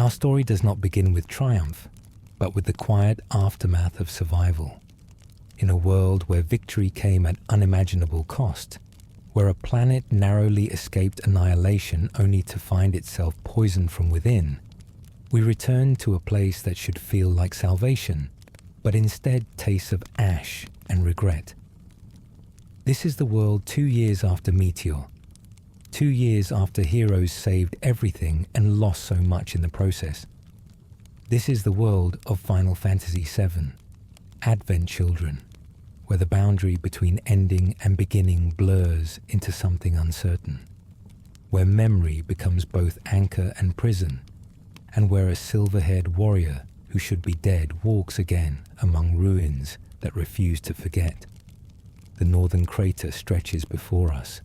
Our story does not begin with triumph, but with the quiet aftermath of survival. In a world where victory came at unimaginable cost, where a planet narrowly escaped annihilation only to find itself poisoned from within, we return to a place that should feel like salvation, but instead tastes of ash and regret. This is the world 2 years after Meteor, 2 years after heroes saved everything and lost so much in the process. This is the world of Final Fantasy VII, Advent Children, where the boundary between ending and beginning blurs into something uncertain, where memory becomes both anchor and prison, and where a silver-haired warrior who should be dead walks again among ruins that refuse to forget. The northern crater stretches before us,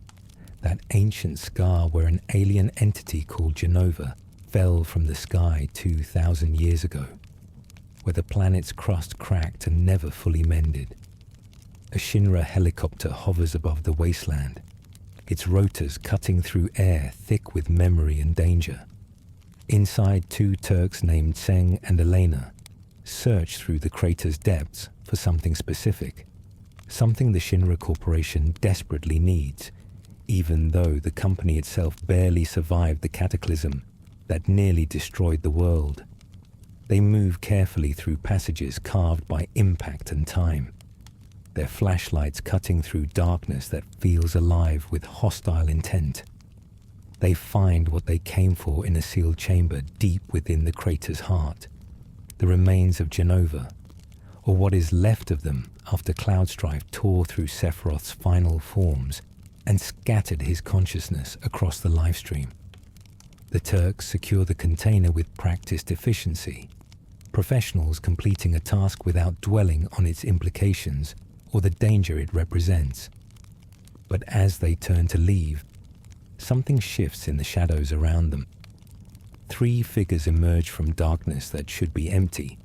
that ancient scar where an alien entity called Jenova fell from the sky 2,000 years ago, where the planet's crust cracked and never fully mended. A Shinra helicopter hovers above the wasteland, its rotors cutting through air thick with memory and danger. Inside, 2 Turks named Tseng and Elena search through the crater's depths for something specific, something the Shinra Corporation desperately needs, even though the company itself barely survived the cataclysm that nearly destroyed the world. They move carefully through passages carved by impact and time, their flashlights cutting through darkness that feels alive with hostile intent. They find what they came for in a sealed chamber deep within the crater's heart, the remains of Jenova, or what is left of them after Strife tore through Sephiroth's final forms and scattered his consciousness across the livestream. The Turks secure the container with practiced efficiency, professionals completing a task without dwelling on its implications or the danger it represents. But as they turn to leave, something shifts in the shadows around them. 3 figures emerge from darkness that should be empty,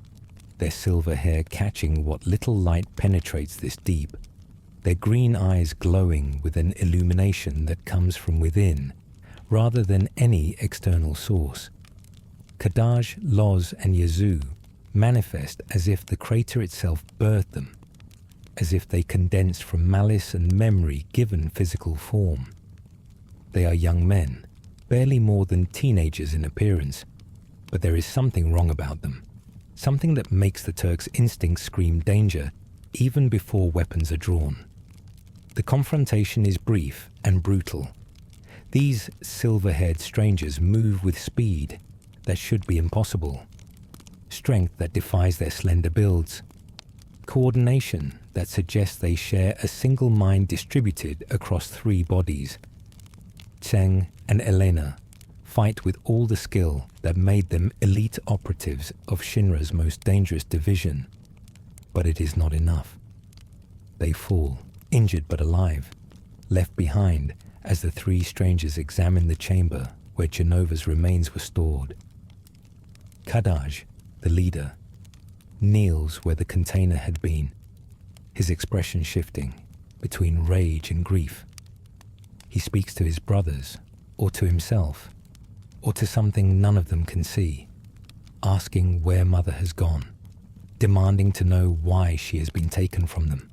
their silver hair catching what little light penetrates this deep, their green eyes glowing with an illumination that comes from within, rather than any external source. Kadaj, Loz, and Yazoo manifest as if the crater itself birthed them, as if they condensed from malice and memory given physical form. They are young men, barely more than teenagers in appearance, but there is something wrong about them, something that makes the Turks' instincts scream danger even before weapons are drawn. The confrontation is brief and brutal. These silver-haired strangers move with speed that should be impossible, strength that defies their slender builds, coordination that suggests they share a single mind distributed across 3 bodies. Tseng and Elena fight with all the skill that made them elite operatives of Shinra's most dangerous division, but it is not enough. They fall, injured but alive, left behind as the 3 strangers examine the chamber where Jenova's remains were stored. Kadaj, the leader, kneels where the container had been, his expression shifting between rage and grief. He speaks to his brothers, or to himself, or to something none of them can see, asking where Mother has gone, demanding to know why she has been taken from them.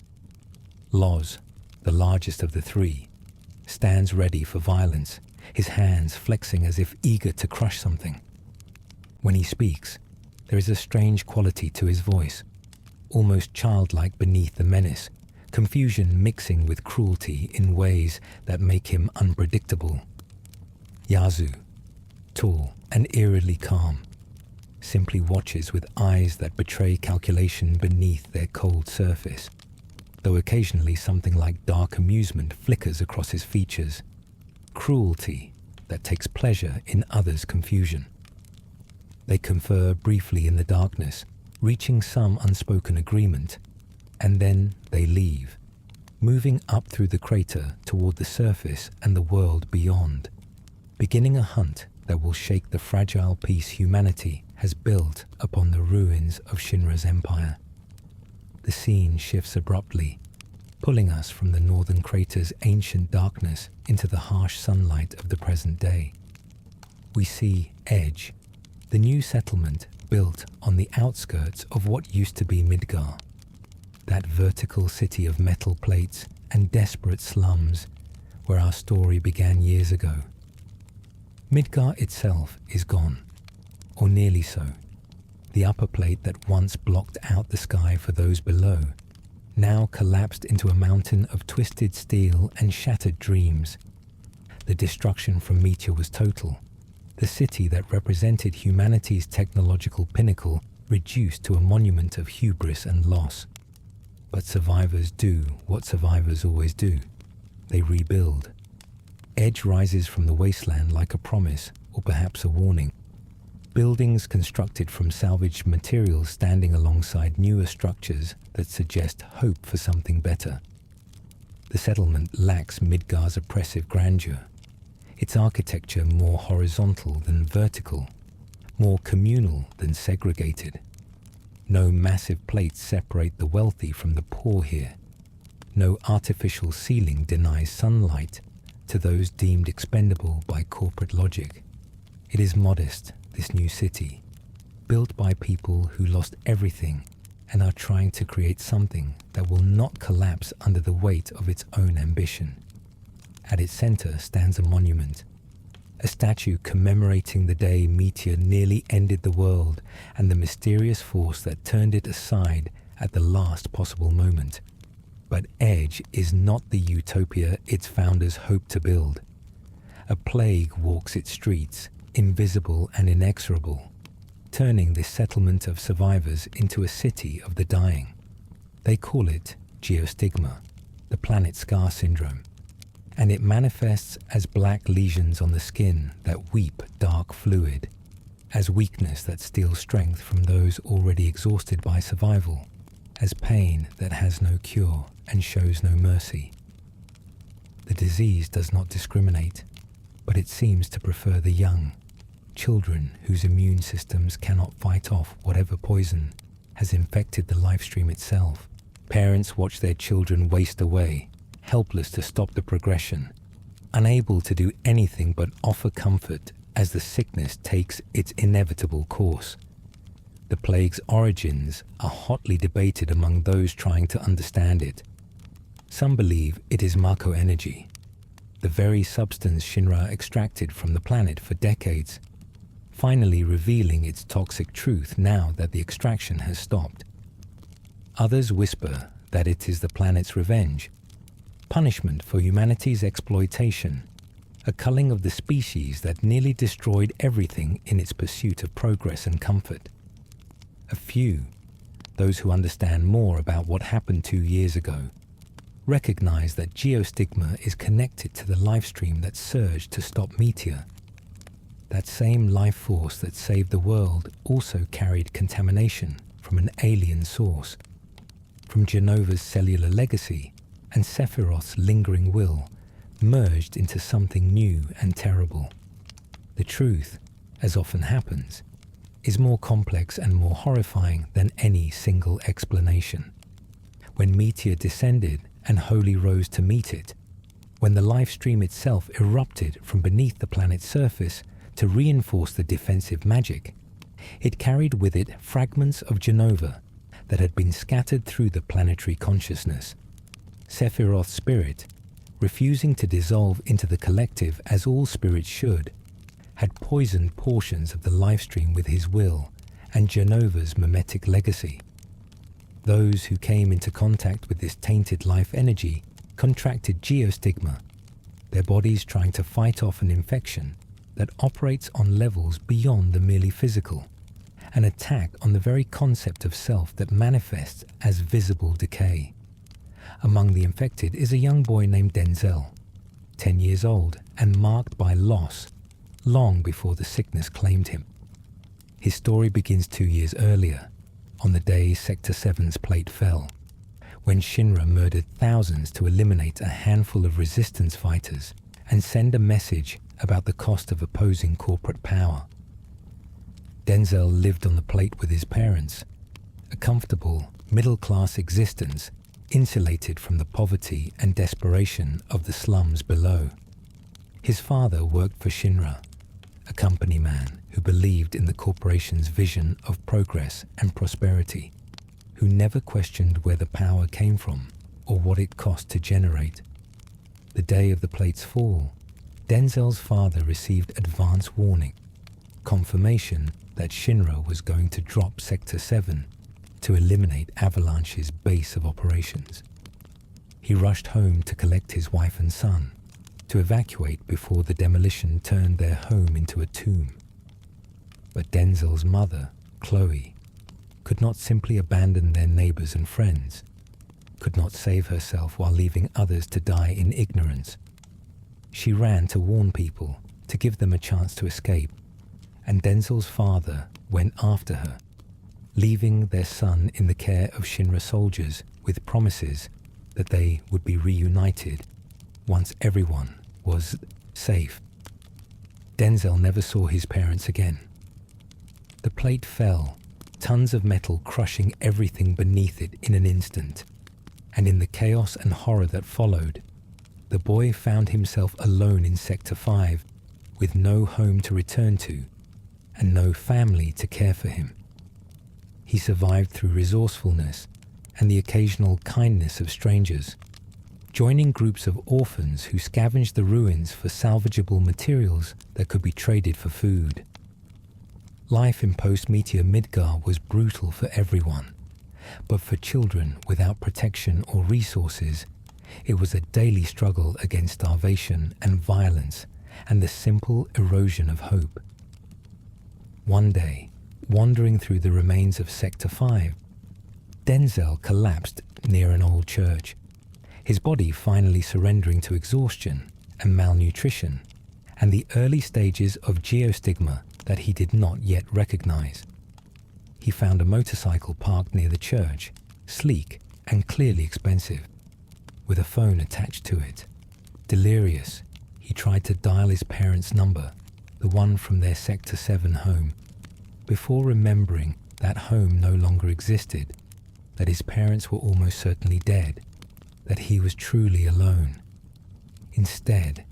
Loz, the largest of the 3, stands ready for violence, his hands flexing as if eager to crush something. When he speaks, there is a strange quality to his voice, almost childlike beneath the menace, confusion mixing with cruelty in ways that make him unpredictable. Yazoo, tall and eerily calm, simply watches with eyes that betray calculation beneath their cold surface, though occasionally something like dark amusement flickers across his features, cruelty that takes pleasure in others' confusion. They confer briefly in the darkness, reaching some unspoken agreement, and then they leave, moving up through the crater toward the surface and the world beyond, beginning a hunt that will shake the fragile peace humanity has built upon the ruins of Shinra's empire. The scene shifts abruptly, pulling us from the northern crater's ancient darkness into the harsh sunlight of the present day. We see Edge, The new settlement built on the outskirts of what used to be Midgar, that vertical city of metal plates and desperate slums where our story began years ago. Midgar itself is gone, or nearly so. The upper plate that once blocked out the sky for those below now collapsed into a mountain of twisted steel and shattered dreams. The destruction from Meteor was total. The city that represented humanity's technological pinnacle reduced to a monument of hubris and loss. But survivors do what survivors always do. They rebuild. Edge rises from the wasteland like a promise, or perhaps a warning. Buildings constructed from salvaged materials standing alongside newer structures that suggest hope for something better. The settlement lacks Midgar's oppressive grandeur. Its architecture more horizontal than vertical, more communal than segregated. No massive plates separate the wealthy from the poor here. No artificial ceiling denies sunlight to those deemed expendable by corporate logic. It is modest, this new city, built by people who lost everything and are trying to create something that will not collapse under the weight of its own ambition. At its center stands a monument, a statue commemorating the day Meteor nearly ended the world and the mysterious force that turned it aside at the last possible moment. But Edge is not the utopia its founders hoped to build. A plague walks its streets, invisible and inexorable, turning this settlement of survivors into a city of the dying. They call it Geostigma, the planet scar syndrome, and it manifests as black lesions on the skin that weep dark fluid, as weakness that steals strength from those already exhausted by survival, as pain that has no cure and shows no mercy. The disease does not discriminate, but it seems to prefer the young, children whose immune systems cannot fight off whatever poison has infected the lifestream itself. Parents watch their children waste away, helpless to stop the progression, unable to do anything but offer comfort as the sickness takes its inevitable course. The plague's origins are hotly debated among those trying to understand it. Some believe it is Mako energy, the very substance Shinra extracted from the planet for decades, finally revealing its toxic truth now that the extraction has stopped. Others whisper that it is the planet's revenge, punishment for humanity's exploitation, a culling of the species that nearly destroyed everything in its pursuit of progress and comfort. A few, those who understand more about what happened 2 years ago, recognize that Geostigma is connected to the lifestream that surged to stop Meteor. That same life force that saved the world also carried contamination from an alien source, from Jenova's cellular legacy and Sephiroth's lingering will, merged into something new and terrible. The truth, as often happens, is more complex and more horrifying than any single explanation. When Meteor descended and Holy rose to meet it, when the lifestream itself erupted from beneath the planet's surface to reinforce the defensive magic, it carried with it fragments of Jenova that had been scattered through the planetary consciousness. Sephiroth's spirit, refusing to dissolve into the collective as all spirits should, had poisoned portions of the lifestream with his will and Jenova's mimetic legacy. Those who came into contact with this tainted life energy contracted Geostigma, their bodies trying to fight off an infection that operates on levels beyond the merely physical, an attack on the very concept of self that manifests as visible decay. Among the infected is a young boy named Denzel, 10 years old and marked by loss long before the sickness claimed him. His story begins 2 years earlier, on the day Sector 7's plate fell, when Shinra murdered thousands to eliminate a handful of resistance fighters and send a message about the cost of opposing corporate power. Denzel lived on the plate with his parents, a comfortable, middle-class existence insulated from the poverty and desperation of the slums below. His father worked for Shinra, a company man who believed in the corporation's vision of progress and prosperity, who never questioned where the power came from or what it cost to generate. The day of the plate's fall, Denzel's father received advance warning, confirmation that Shinra was going to drop Sector 7 to eliminate Avalanche's base of operations. He rushed home to collect his wife and son, to evacuate before the demolition turned their home into a tomb. But Denzel's mother, Chloe, could not simply abandon their neighbors and friends, could not save herself while leaving others to die in ignorance. She ran to warn people, to give them a chance to escape, and Denzel's father went after her, leaving their son in the care of Shinra soldiers with promises that they would be reunited once everyone was safe. Denzel never saw his parents again. The plate fell, tons of metal crushing everything beneath it in an instant, and in the chaos and horror that followed, the boy found himself alone in Sector 5 with no home to return to and no family to care for him. He survived through resourcefulness and the occasional kindness of strangers, joining groups of orphans who scavenged the ruins for salvageable materials that could be traded for food. Life in post-meteor Midgar was brutal for everyone, but for children without protection or resources, it was a daily struggle against starvation and violence and the simple erosion of hope. One day, wandering through the remains of Sector 5, Denzel collapsed near an old church, his body finally surrendering to exhaustion and malnutrition and the early stages of geostigma that he did not yet recognize. He found a motorcycle parked near the church, sleek and clearly expensive, with a phone attached to it. Delirious, he tried to dial his parents' number, the one from their Sector 7 home, before remembering that home no longer existed, that his parents were almost certainly dead, that he was truly alone. Instead,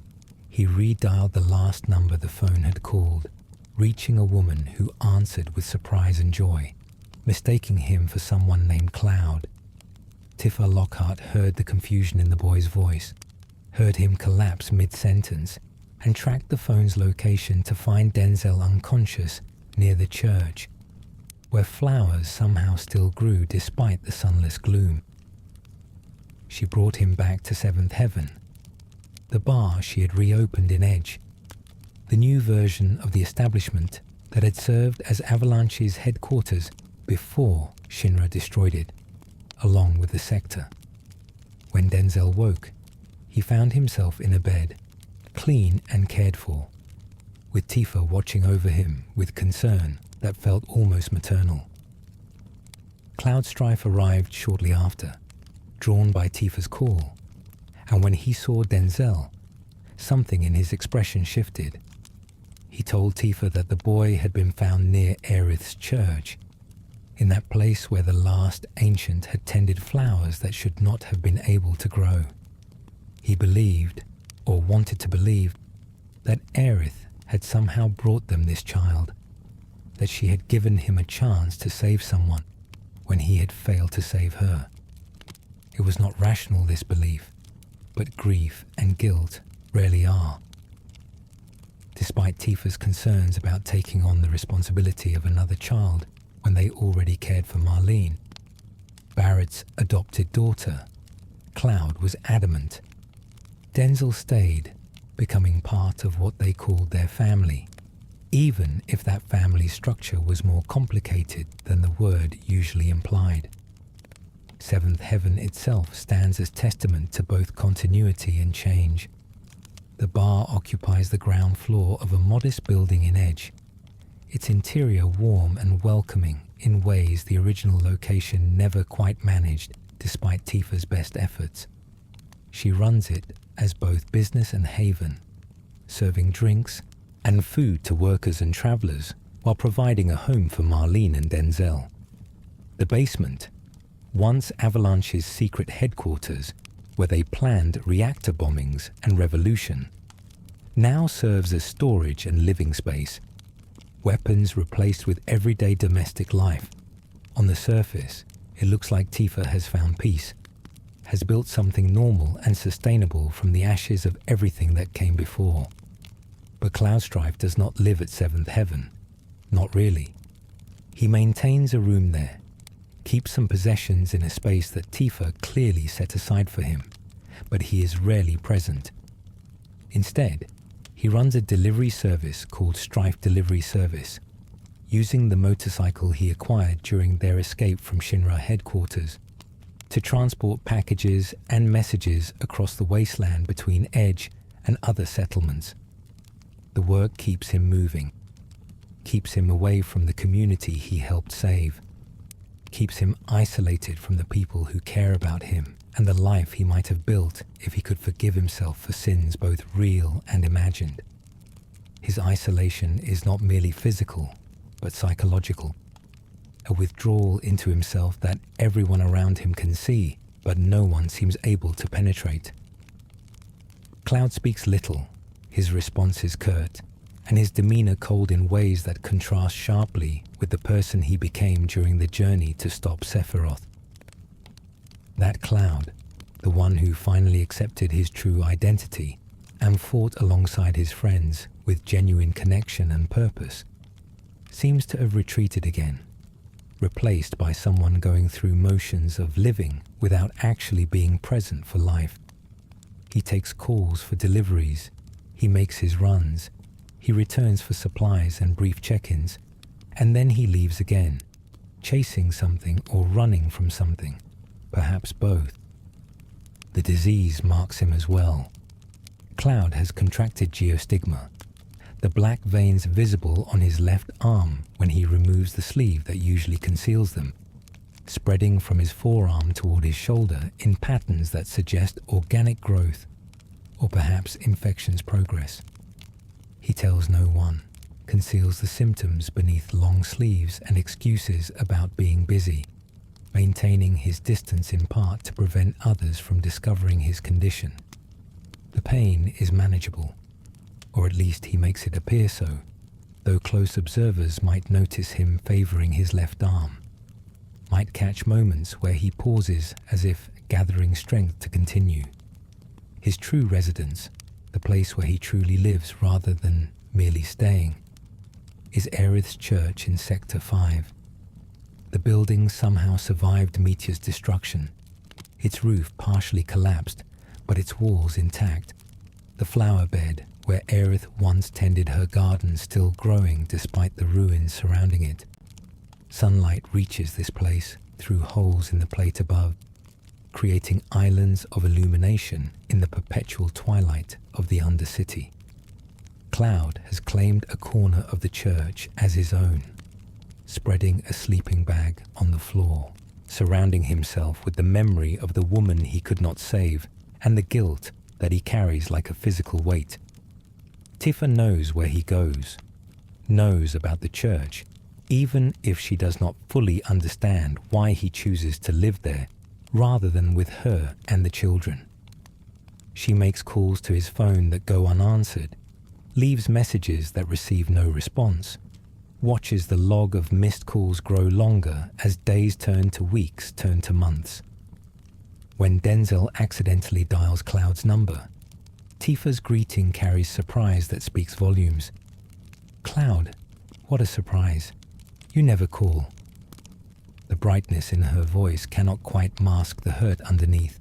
he redialed the last number the phone had called, reaching a woman who answered with surprise and joy, mistaking him for someone named Cloud. Tifa Lockhart heard the confusion in the boy's voice, heard him collapse mid-sentence, and tracked the phone's location to find Denzel unconscious near the church, where flowers somehow still grew despite the sunless gloom. She brought him back to Seventh Heaven, the bar she had reopened in Edge, the new version of the establishment that had served as Avalanche's headquarters before Shinra destroyed it, along with the sector. When Denzel woke, he found himself in a bed, clean and cared for, with Tifa watching over him with concern that felt almost maternal. Cloud Strife arrived shortly after, drawn by Tifa's call, and when he saw Denzel, something in his expression shifted. He told Tifa that the boy had been found near Aerith's church, in that place where the last ancient had tended flowers that should not have been able to grow. He believed, or wanted to believe, that Aerith had somehow brought them this child, that she had given him a chance to save someone when he had failed to save her. It was not rational, this belief, but grief and guilt rarely are. Despite Tifa's concerns about taking on the responsibility of another child when they already cared for Marlene, Barrett's adopted daughter, Cloud, was adamant. Denzel stayed, becoming part of what they called their family, even if that family structure was more complicated than the word usually implied. Seventh Heaven itself stands as testament to both continuity and change. The bar occupies the ground floor of a modest building in Edge, its interior warm and welcoming in ways the original location never quite managed despite Tifa's best efforts. She runs it as both business and haven, serving drinks and food to workers and travelers while providing a home for Marlene and Denzel. The basement, once Avalanche's secret headquarters, where they planned reactor bombings and revolution, now serves as storage and living space. Weapons replaced with everyday domestic life. On the surface, it looks like Tifa has found peace, has built something normal and sustainable from the ashes of everything that came before. But Cloud Strife does not live at Seventh Heaven. Not really. He maintains a room there, keeps some possessions in a space that Tifa clearly set aside for him, but he is rarely present. Instead, he runs a delivery service called Strife Delivery Service, using the motorcycle he acquired during their escape from Shinra headquarters to transport packages and messages across the wasteland between Edge and other settlements. The work keeps him moving, keeps him away from the community he helped save, keeps him isolated from the people who care about him and the life he might have built if he could forgive himself for sins both real and imagined. His isolation is not merely physical, but psychological. A withdrawal into himself that everyone around him can see, but no one seems able to penetrate. Cloud speaks little, his response is curt, and his demeanor cold in ways that contrast sharply with the person he became during the journey to stop Sephiroth. That Cloud, the one who finally accepted his true identity and fought alongside his friends with genuine connection and purpose, seems to have retreated again, replaced by someone going through motions of living without actually being present for life. He takes calls for deliveries, he makes his runs, he returns for supplies and brief check-ins, and then he leaves again, chasing something or running from something, perhaps both. The disease marks him as well. Cloud has contracted Geostigma, the black veins visible on his left arm when he removes the sleeve that usually conceals them, spreading from his forearm toward his shoulder in patterns that suggest organic growth, or perhaps infection's progress. He tells no one, conceals the symptoms beneath long sleeves and excuses about being busy, maintaining his distance in part to prevent others from discovering his condition. The pain is manageable, or at least he makes it appear so, though close observers might notice him favoring his left arm, might catch moments where he pauses as if gathering strength to continue. His true residence, the place where he truly lives rather than merely staying, is Aerith's church in Sector 5. The building somehow survived Meteor's destruction, its roof partially collapsed, but its walls intact. The flower bed where Aerith once tended her garden still growing despite the ruins surrounding it. Sunlight reaches this place through holes in the plate above, creating islands of illumination in the perpetual twilight of the Undercity. Cloud has claimed a corner of the church as his own, spreading a sleeping bag on the floor, surrounding himself with the memory of the woman he could not save and the guilt that he carries like a physical weight. Tifa knows where he goes, knows about the church, even if she does not fully understand why he chooses to live there rather than with her and the children. She makes calls to his phone that go unanswered, leaves messages that receive no response, watches the log of missed calls grow longer as days turn to weeks, turn to months. When Denzel accidentally dials Cloud's number, Tifa's greeting carries surprise that speaks volumes. "Cloud, what a surprise. You never call." The brightness in her voice cannot quite mask the hurt underneath,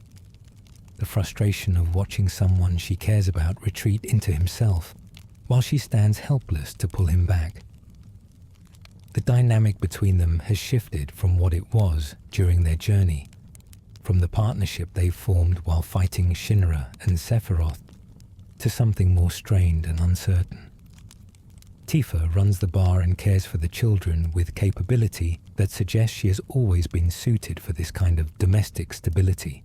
the frustration of watching someone she cares about retreat into himself, while she stands helpless to pull him back. The dynamic between them has shifted from what it was during their journey, from the partnership they formed while fighting Shinra and Sephiroth, to something more strained and uncertain. Tifa runs the bar and cares for the children with capability that suggests she has always been suited for this kind of domestic stability.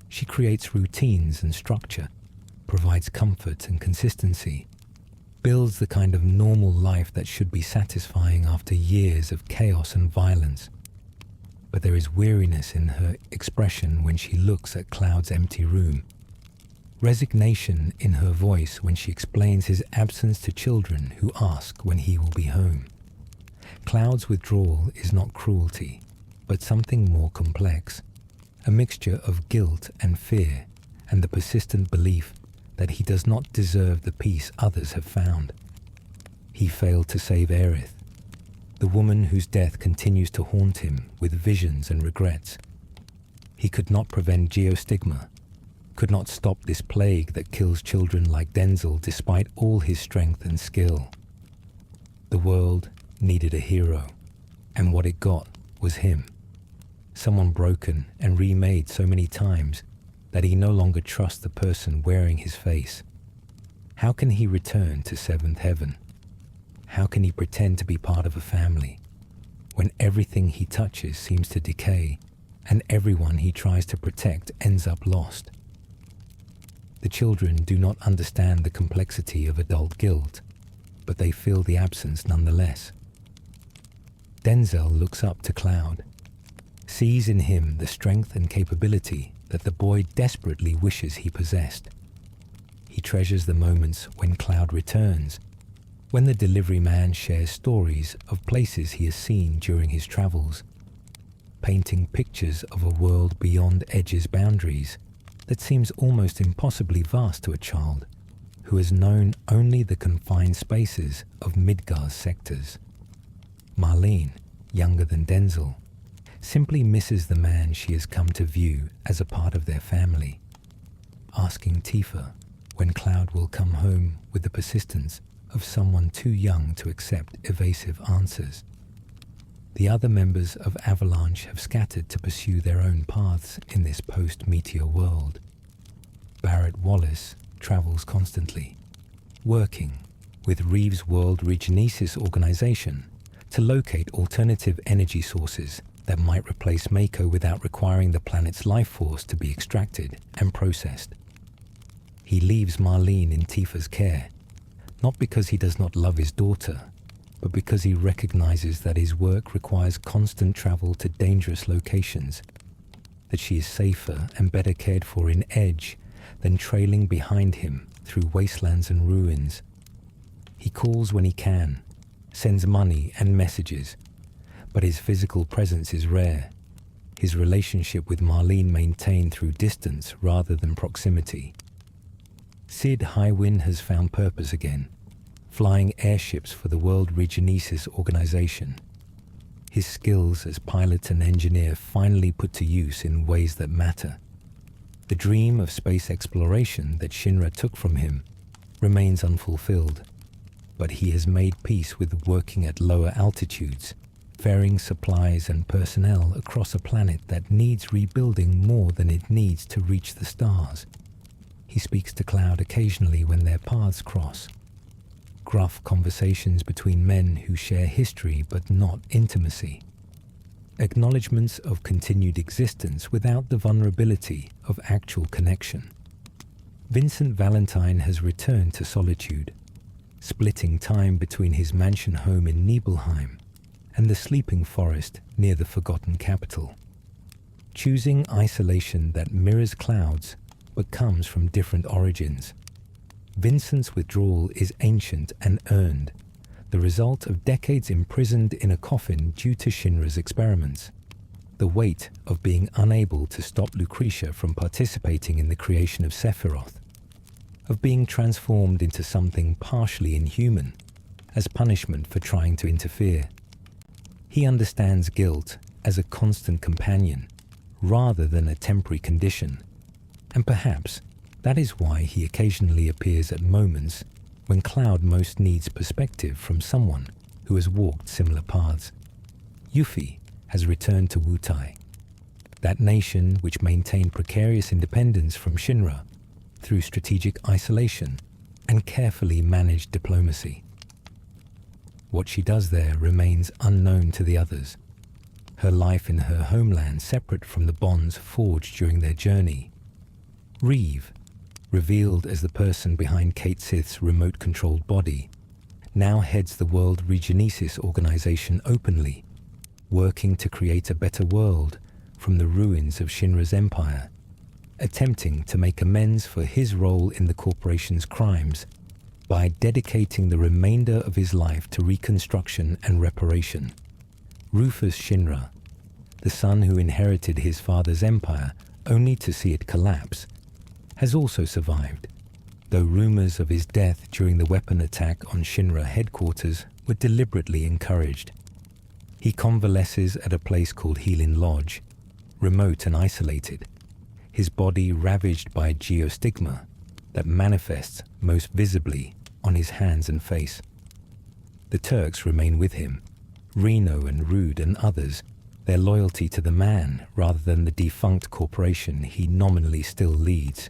She creates routines and structure, provides comfort and consistency, builds the kind of normal life that should be satisfying after years of chaos and violence. But there is weariness in her expression when she looks at Cloud's empty room. resignation in her voice when she explains his absence to children who ask when he will be home. Cloud's withdrawal is not cruelty, but something more complex, a mixture of guilt and fear, and the persistent belief that he does not deserve the peace others have found. He failed to save Aerith, the woman whose death continues to haunt him with visions and regrets. He could not prevent Geostigma, could not stop this plague that kills children like Denzel despite all his strength and skill. The world needed a hero, and what it got was him. Someone broken and remade so many times that he no longer trusts the person wearing his face. How can he return to seventh heaven? How can he pretend to be part of a family when everything he touches seems to decay and everyone he tries to protect ends up lost? The children do not understand the complexity of adult guilt, but they feel the absence nonetheless. Denzel looks up to Cloud, sees in him the strength and capability that the boy desperately wishes he possessed. He treasures the moments when Cloud returns, when the delivery man shares stories of places he has seen during his travels, painting pictures of a world beyond Edge's boundaries that seems almost impossibly vast to a child who has known only the confined spaces of Midgar's sectors. Marlene, younger than Denzel, simply misses the man she has come to view as a part of their family, asking Tifa when Cloud will come home with the persistence of someone too young to accept evasive answers. The other members of Avalanche have scattered to pursue their own paths in this post-meteor world. Barrett Wallace travels constantly, working with Reeves' World Regenesis organization to locate alternative energy sources that might replace Mako without requiring the planet's life force to be extracted and processed. He leaves Marlene in Tifa's care, not because he does not love his daughter, but because he recognizes that his work requires constant travel to dangerous locations, that she is safer and better cared for in Edge than trailing behind him through wastelands and ruins. He calls when he can, sends money and messages, but his physical presence is rare, his relationship with Marlene maintained through distance rather than proximity. Sid Highwind has found purpose again, flying airships for the World Regenesis organization. His skills as pilot and engineer finally put to use in ways that matter. The dream of space exploration that Shinra took from him remains unfulfilled, but he has made peace with working at lower altitudes, ferrying supplies and personnel across a planet that needs rebuilding more than it needs to reach the stars. He speaks to Cloud occasionally when their paths cross. Gruff conversations between men who share history but not intimacy. Acknowledgements of continued existence without the vulnerability of actual connection. Vincent Valentine has returned to solitude, splitting time between his mansion home in Nibelheim and the sleeping forest near the forgotten capital. Choosing isolation that mirrors Cloud's but comes from different origins. Vincent's withdrawal is ancient and earned, the result of decades imprisoned in a coffin due to Shinra's experiments. The weight of being unable to stop Lucretia from participating in the creation of Sephiroth, of being transformed into something partially inhuman as punishment for trying to interfere. He understands guilt as a constant companion rather than a temporary condition, and perhaps that is why he occasionally appears at moments when Cloud most needs perspective from someone who has walked similar paths. Yuffie has returned to Wutai, that nation which maintained precarious independence from Shinra through strategic isolation and carefully managed diplomacy. What she does there remains unknown to the others, her life in her homeland separate from the bonds forged during their journey. Reeve, revealed as the person behind Kate Sith's remote-controlled body, now heads the World Regenesis organization openly, working to create a better world from the ruins of Shinra's empire. attempting to make amends for his role in the corporation's crimes by dedicating the remainder of his life to reconstruction and reparation. Rufus Shinra, the son who inherited his father's empire only to see it collapse, has also survived, though rumors of his death during the weapon attack on Shinra headquarters were deliberately encouraged. He convalesces at a place called Healing Lodge, remote and isolated, his body ravaged by geostigma that manifests most visibly on his hands and face. The Turks remain with him, Reno and Rude and others, their loyalty to the man rather than the defunct corporation he nominally still leads.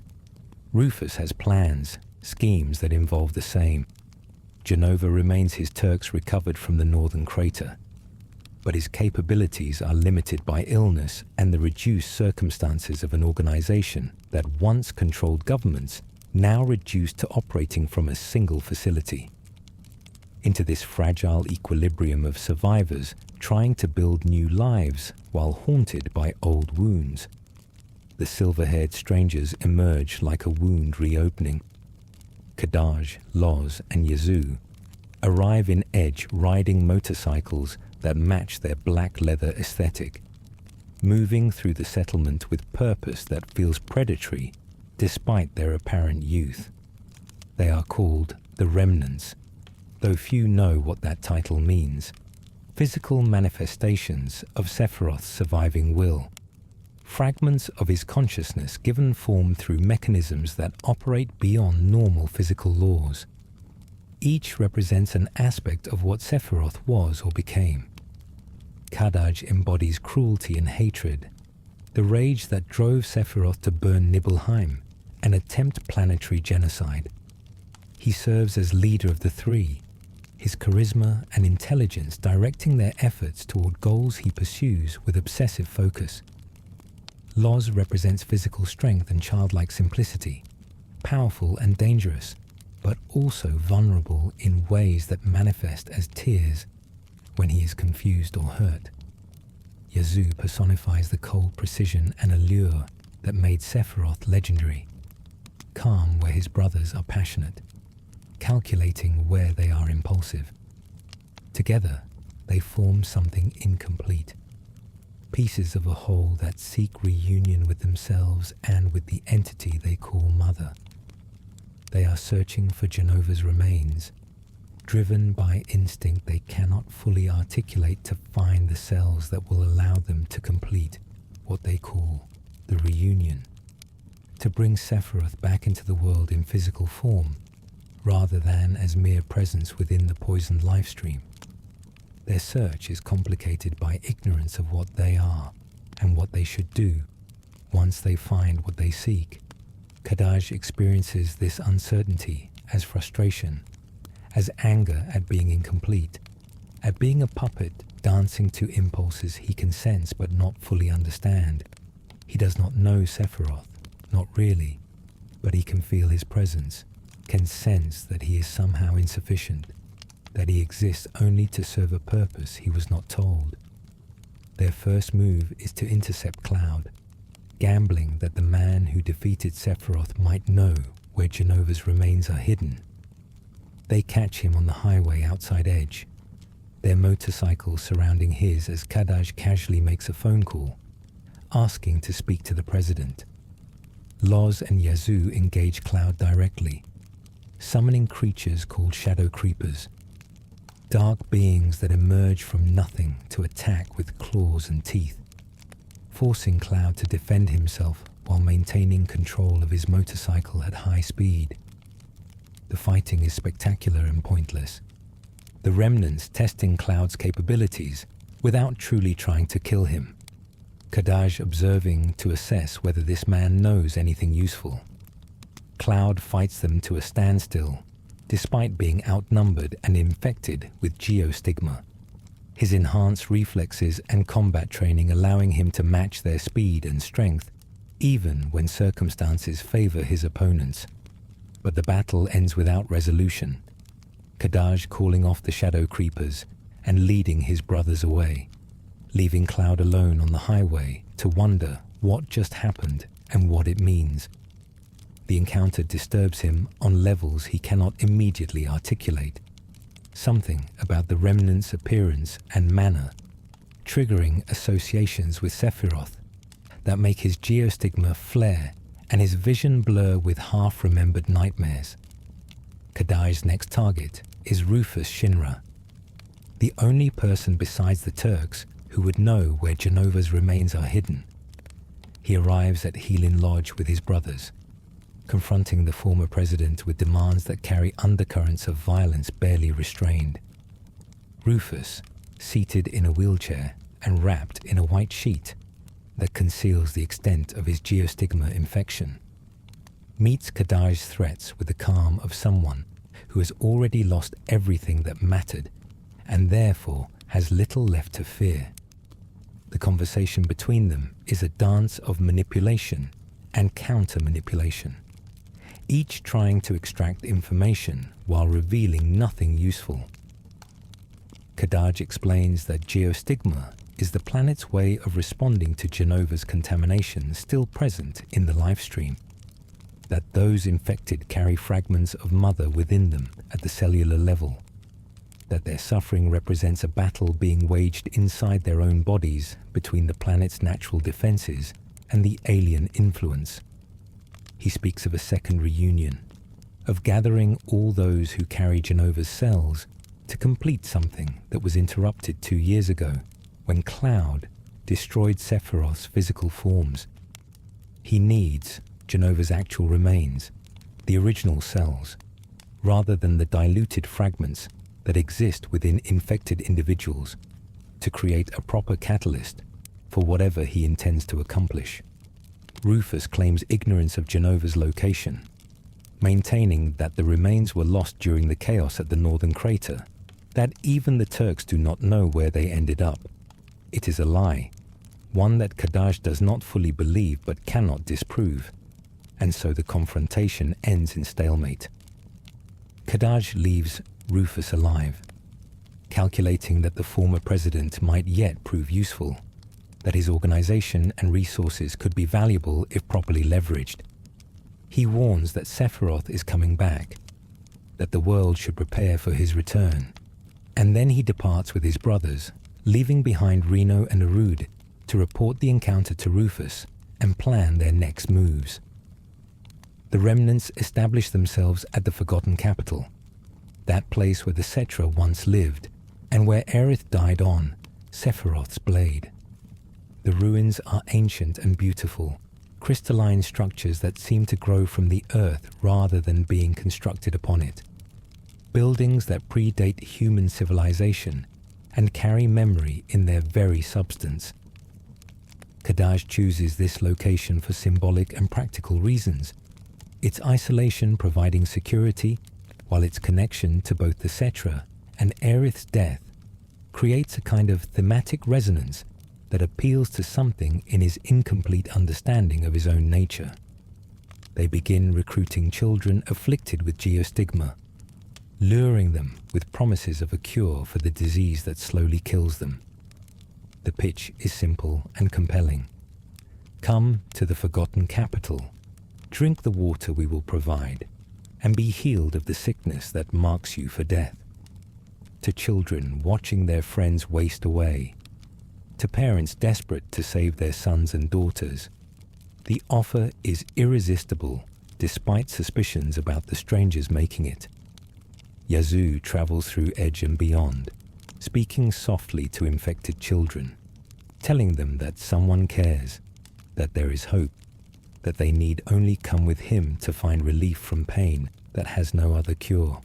Rufus has plans, schemes that involve the same. Jenova remains his Turks recovered from the northern crater, but his capabilities are limited by illness and the reduced circumstances of an organization that once controlled governments, now reduced to operating from a single facility. Into this fragile equilibrium of survivors trying to build new lives while haunted by old wounds, the silver-haired strangers emerge like a wound reopening. Kadaj, Loz, and Yazoo arrive in Edge riding motorcycles that match their black leather aesthetic, moving through the settlement with purpose that feels predatory despite their apparent youth. They are called the Remnants, though few know what that title means. Physical manifestations of Sephiroth's surviving will, fragments of his consciousness given form through mechanisms that operate beyond normal physical laws. Each represents an aspect of what Sephiroth was or became. Kadaj embodies cruelty and hatred, the rage that drove Sephiroth to burn Nibelheim and attempt planetary genocide. He serves as leader of the three, his charisma and intelligence directing their efforts toward goals he pursues with obsessive focus. Loz represents physical strength and childlike simplicity, powerful and dangerous, but also vulnerable in ways that manifest as tears when he is confused or hurt. Yazoo personifies the cold precision and allure that made Sephiroth legendary, calm where his brothers are passionate, calculating where they are impulsive. Together, they form something incomplete, pieces of a whole that seek reunion with themselves and with the entity they call Mother. They are searching for Jenova's remains, driven by instinct they cannot fully articulate to find the cells that will allow them to complete what they call the reunion, to bring Sephiroth back into the world in physical form, rather than as mere presence within the poisoned lifestream. Their search is complicated by ignorance of what they are and what they should do once they find what they seek. Kadaj experiences this uncertainty as frustration, as anger at being incomplete, at being a puppet dancing to impulses he can sense but not fully understand. He does not know Sephiroth, not really, but he can feel his presence, can sense that he is somehow insufficient, that he exists only to serve a purpose he was not told. Their first move is to intercept Cloud, gambling that the man who defeated Sephiroth might know where Jenova's remains are hidden. They catch him on the highway outside Edge, their motorcycle surrounding his as Kadaj casually makes a phone call, asking to speak to the president. Loz and Yazoo engage Cloud directly, summoning creatures called Shadow Creepers, dark beings that emerge from nothing to attack with claws and teeth, forcing Cloud to defend himself while maintaining control of his motorcycle at high speed. The fighting is spectacular and pointless, the Remnants testing Cloud's capabilities without truly trying to kill him. Kadaj observing to assess whether this man knows anything useful. Cloud fights them to a standstill, despite being outnumbered and infected with geostigma, his enhanced reflexes and combat training allowing him to match their speed and strength, even when circumstances favor his opponents. But the battle ends without resolution, Kadaj calling off the Shadow Creepers and leading his brothers away, leaving Cloud alone on the highway to wonder what just happened and what it means. The encounter disturbs him on levels he cannot immediately articulate. Something about the remnant's appearance and manner, triggering associations with Sephiroth that make his geostigma flare and his vision blur with half-remembered nightmares. Kadaj's next target is Rufus Shinra, the only person besides the Turks who would know where Jenova's remains are hidden. He arrives at Healing Lodge with his brothers, confronting the former president with demands that carry undercurrents of violence barely restrained. Rufus, seated in a wheelchair and wrapped in a white sheet that conceals the extent of his geostigma infection, meets Kadaj's threats with the calm of someone who has already lost everything that mattered and therefore has little left to fear. The conversation between them is a dance of manipulation and counter-manipulation, each trying to extract information while revealing nothing useful. Kadaj explains that geostigma is the planet's way of responding to Jenova's contamination still present in the lifestream, that those infected carry fragments of Mother within them at the cellular level, that their suffering represents a battle being waged inside their own bodies between the planet's natural defenses and the alien influence. He speaks of a second reunion, of gathering all those who carry Jenova's cells to complete something that was interrupted 2 years ago when Cloud destroyed Sephiroth's physical forms. He needs Jenova's actual remains, the original cells, rather than the diluted fragments that exist within infected individuals, to create a proper catalyst for whatever he intends to accomplish. Rufus claims ignorance of Jenova's location, maintaining that the remains were lost during the chaos at the northern crater, that even the Turks do not know where they ended up. It is a lie, one that Kadaj does not fully believe but cannot disprove, and so the confrontation ends in stalemate. Kadaj leaves Rufus alive, calculating that the former president might yet prove useful, that his organization and resources could be valuable if properly leveraged. He warns that Sephiroth is coming back, that the world should prepare for his return, and then he departs with his brothers, leaving behind Reno and Arud to report the encounter to Rufus and plan their next moves. The remnants establish themselves at the Forgotten Capital, that place where the Cetra once lived, and where Aerith died on Sephiroth's blade. The ruins are ancient and beautiful, crystalline structures that seem to grow from the earth rather than being constructed upon it. Buildings that predate human civilization and carry memory in their very substance. Kadaj chooses this location for symbolic and practical reasons, its isolation providing security, while its connection to both the Cetra and Aerith's death creates a kind of thematic resonance that appeals to something in his incomplete understanding of his own nature. They begin recruiting children afflicted with geostigma, luring them with promises of a cure for the disease that slowly kills them. The pitch is simple and compelling. Come to the Forgotten Capital, drink the water we will provide, and be healed of the sickness that marks you for death. To children watching their friends waste away, to parents desperate to save their sons and daughters, the offer is irresistible despite suspicions about the strangers making it. Yazoo travels through Edge and beyond, speaking softly to infected children, telling them that someone cares, that there is hope, that they need only come with him to find relief from pain that has no other cure.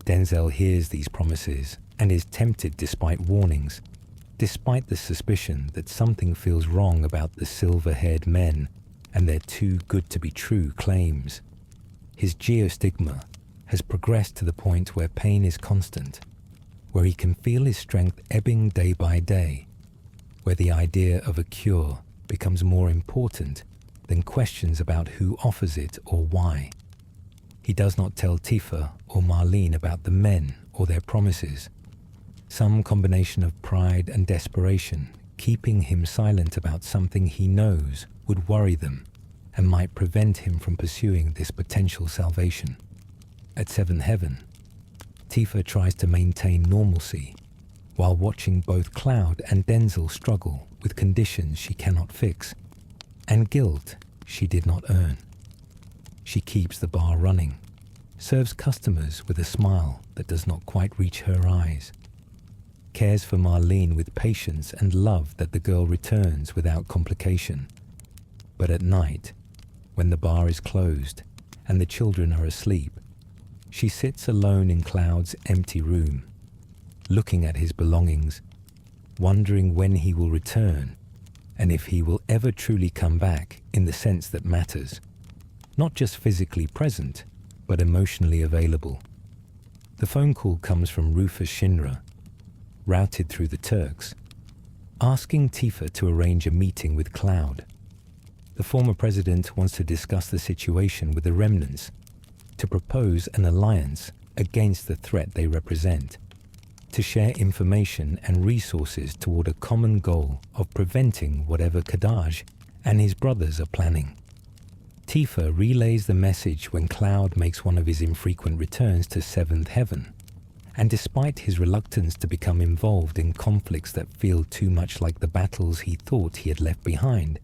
Denzel hears these promises and is tempted despite warnings, despite the suspicion that something feels wrong about the silver-haired men and their too good to be true claims. His geostigma has progressed to the point where pain is constant, where he can feel his strength ebbing day by day, where the idea of a cure becomes more important than questions about who offers it or why. He does not tell Tifa or Marlene about the men or their promises, some combination of pride and desperation keeping him silent about something he knows would worry them and might prevent him from pursuing this potential salvation. At Seventh Heaven, Tifa tries to maintain normalcy while watching both Cloud and Denzel struggle with conditions she cannot fix and guilt she did not earn. She keeps the bar running, serves customers with a smile that does not quite reach her eyes, cares for Marlene with patience and love that the girl returns without complication. But at night, when the bar is closed and the children are asleep, she sits alone in Cloud's empty room, looking at his belongings, wondering when he will return and if he will ever truly come back in the sense that matters, not just physically present, but emotionally available. The phone call comes from Rufus Shinra, routed through the Turks, asking Tifa to arrange a meeting with Cloud. The former president wants to discuss the situation with the remnants, to propose an alliance against the threat they represent, to share information and resources toward a common goal of preventing whatever Kadaj and his brothers are planning. Tifa relays the message when Cloud makes one of his infrequent returns to Seventh Heaven, and despite his reluctance to become involved in conflicts that feel too much like the battles he thought he had left behind,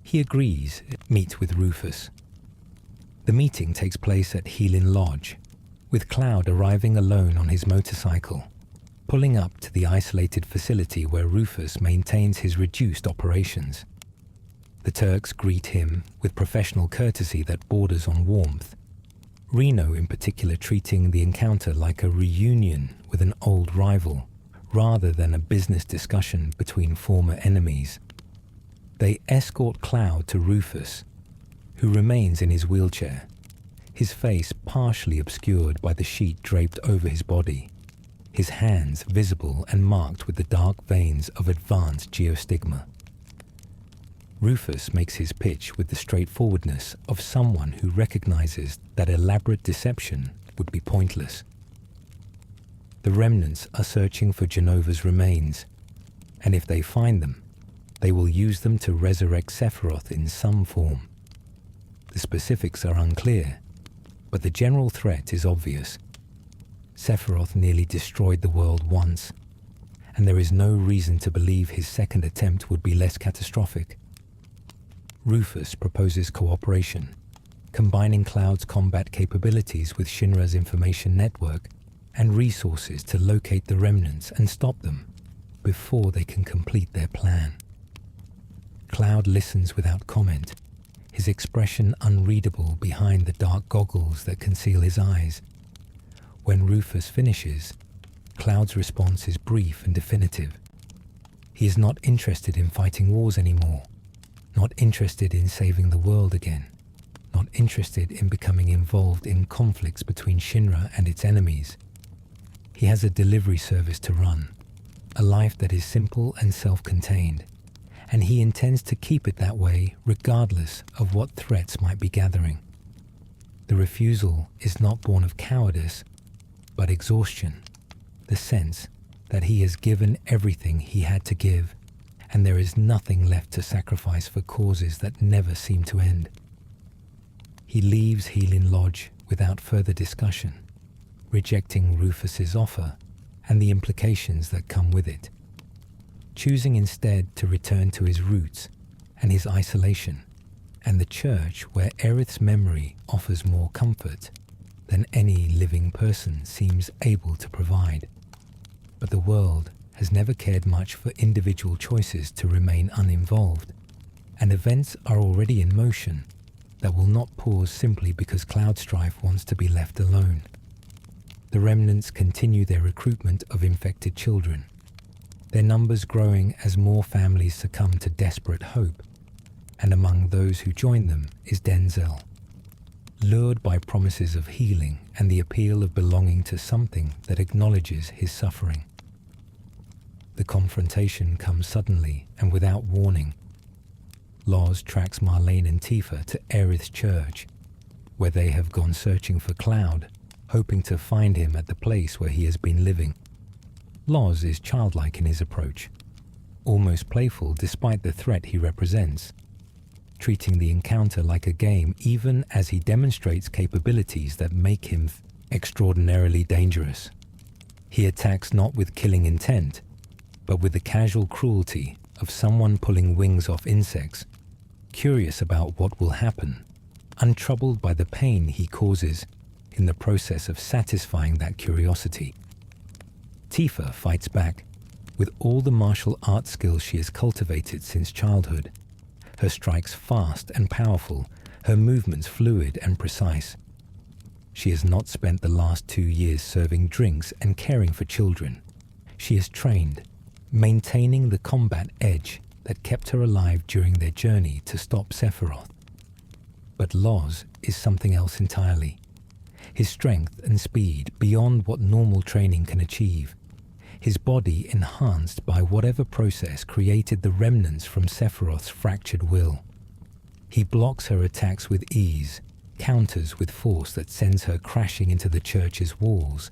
he agrees to meet with Rufus. The meeting takes place at Heelin Lodge, with Cloud arriving alone on his motorcycle, pulling up to the isolated facility where Rufus maintains his reduced operations. The Turks greet him with professional courtesy that borders on warmth, Reno in particular treating the encounter like a reunion with an old rival, rather than a business discussion between former enemies. They escort Cloud to Rufus, who remains in his wheelchair, his face partially obscured by the sheet draped over his body, his hands visible and marked with the dark veins of advanced geostigma. Rufus makes his pitch with the straightforwardness of someone who recognizes that elaborate deception would be pointless. The remnants are searching for Jenova's remains, and if they find them, they will use them to resurrect Sephiroth in some form. The specifics are unclear, but the general threat is obvious. Sephiroth nearly destroyed the world once, and there is no reason to believe his second attempt would be less catastrophic. Rufus proposes cooperation, combining Cloud's combat capabilities with Shinra's information network and resources to locate the remnants and stop them before they can complete their plan. Cloud listens without comment, his expression unreadable behind the dark goggles that conceal his eyes. When Rufus finishes, Cloud's response is brief and definitive. He is not interested in fighting wars anymore, not interested in saving the world again, not interested in becoming involved in conflicts between Shinra and its enemies. He has a delivery service to run, a life that is simple and self-contained, and he intends to keep it that way regardless of what threats might be gathering. The refusal is not born of cowardice, but exhaustion, the sense that he has given everything he had to give, and there is nothing left to sacrifice for causes that never seem to end. He leaves Heelin Lodge without further discussion, rejecting Rufus's offer and the implications that come with it, choosing instead to return to his roots and his isolation, and the church where Aerith's memory offers more comfort than any living person seems able to provide. But the world has never cared much for individual choices to remain uninvolved, and events are already in motion that will not pause simply because Cloud Strife wants to be left alone. The remnants continue their recruitment of infected children, their numbers growing as more families succumb to desperate hope, and among those who join them is Denzel, lured by promises of healing and the appeal of belonging to something that acknowledges his suffering. The confrontation comes suddenly and without warning. Loz tracks Marlene and Tifa to Aerith's church, where they have gone searching for Cloud, hoping to find him at the place where he has been living. Loz is childlike in his approach, almost playful despite the threat he represents. treating the encounter like a game even as he demonstrates capabilities that make him extraordinarily dangerous. He attacks not with killing intent, but with the casual cruelty of someone pulling wings off insects, curious about what will happen, untroubled by the pain he causes in the process of satisfying that curiosity. Tifa fights back with all the martial arts skills she has cultivated since childhood. Her strikes fast and powerful, her movements fluid and precise. She has not spent the last 2 years serving drinks and caring for children. She is trained, maintaining the combat edge that kept her alive during their journey to stop Sephiroth. But Loz is something else entirely. His strength and speed beyond what normal training can achieve. His body enhanced by whatever process created the remnants from Sephiroth's fractured will. He blocks her attacks with ease, counters with force that sends her crashing into the church's walls,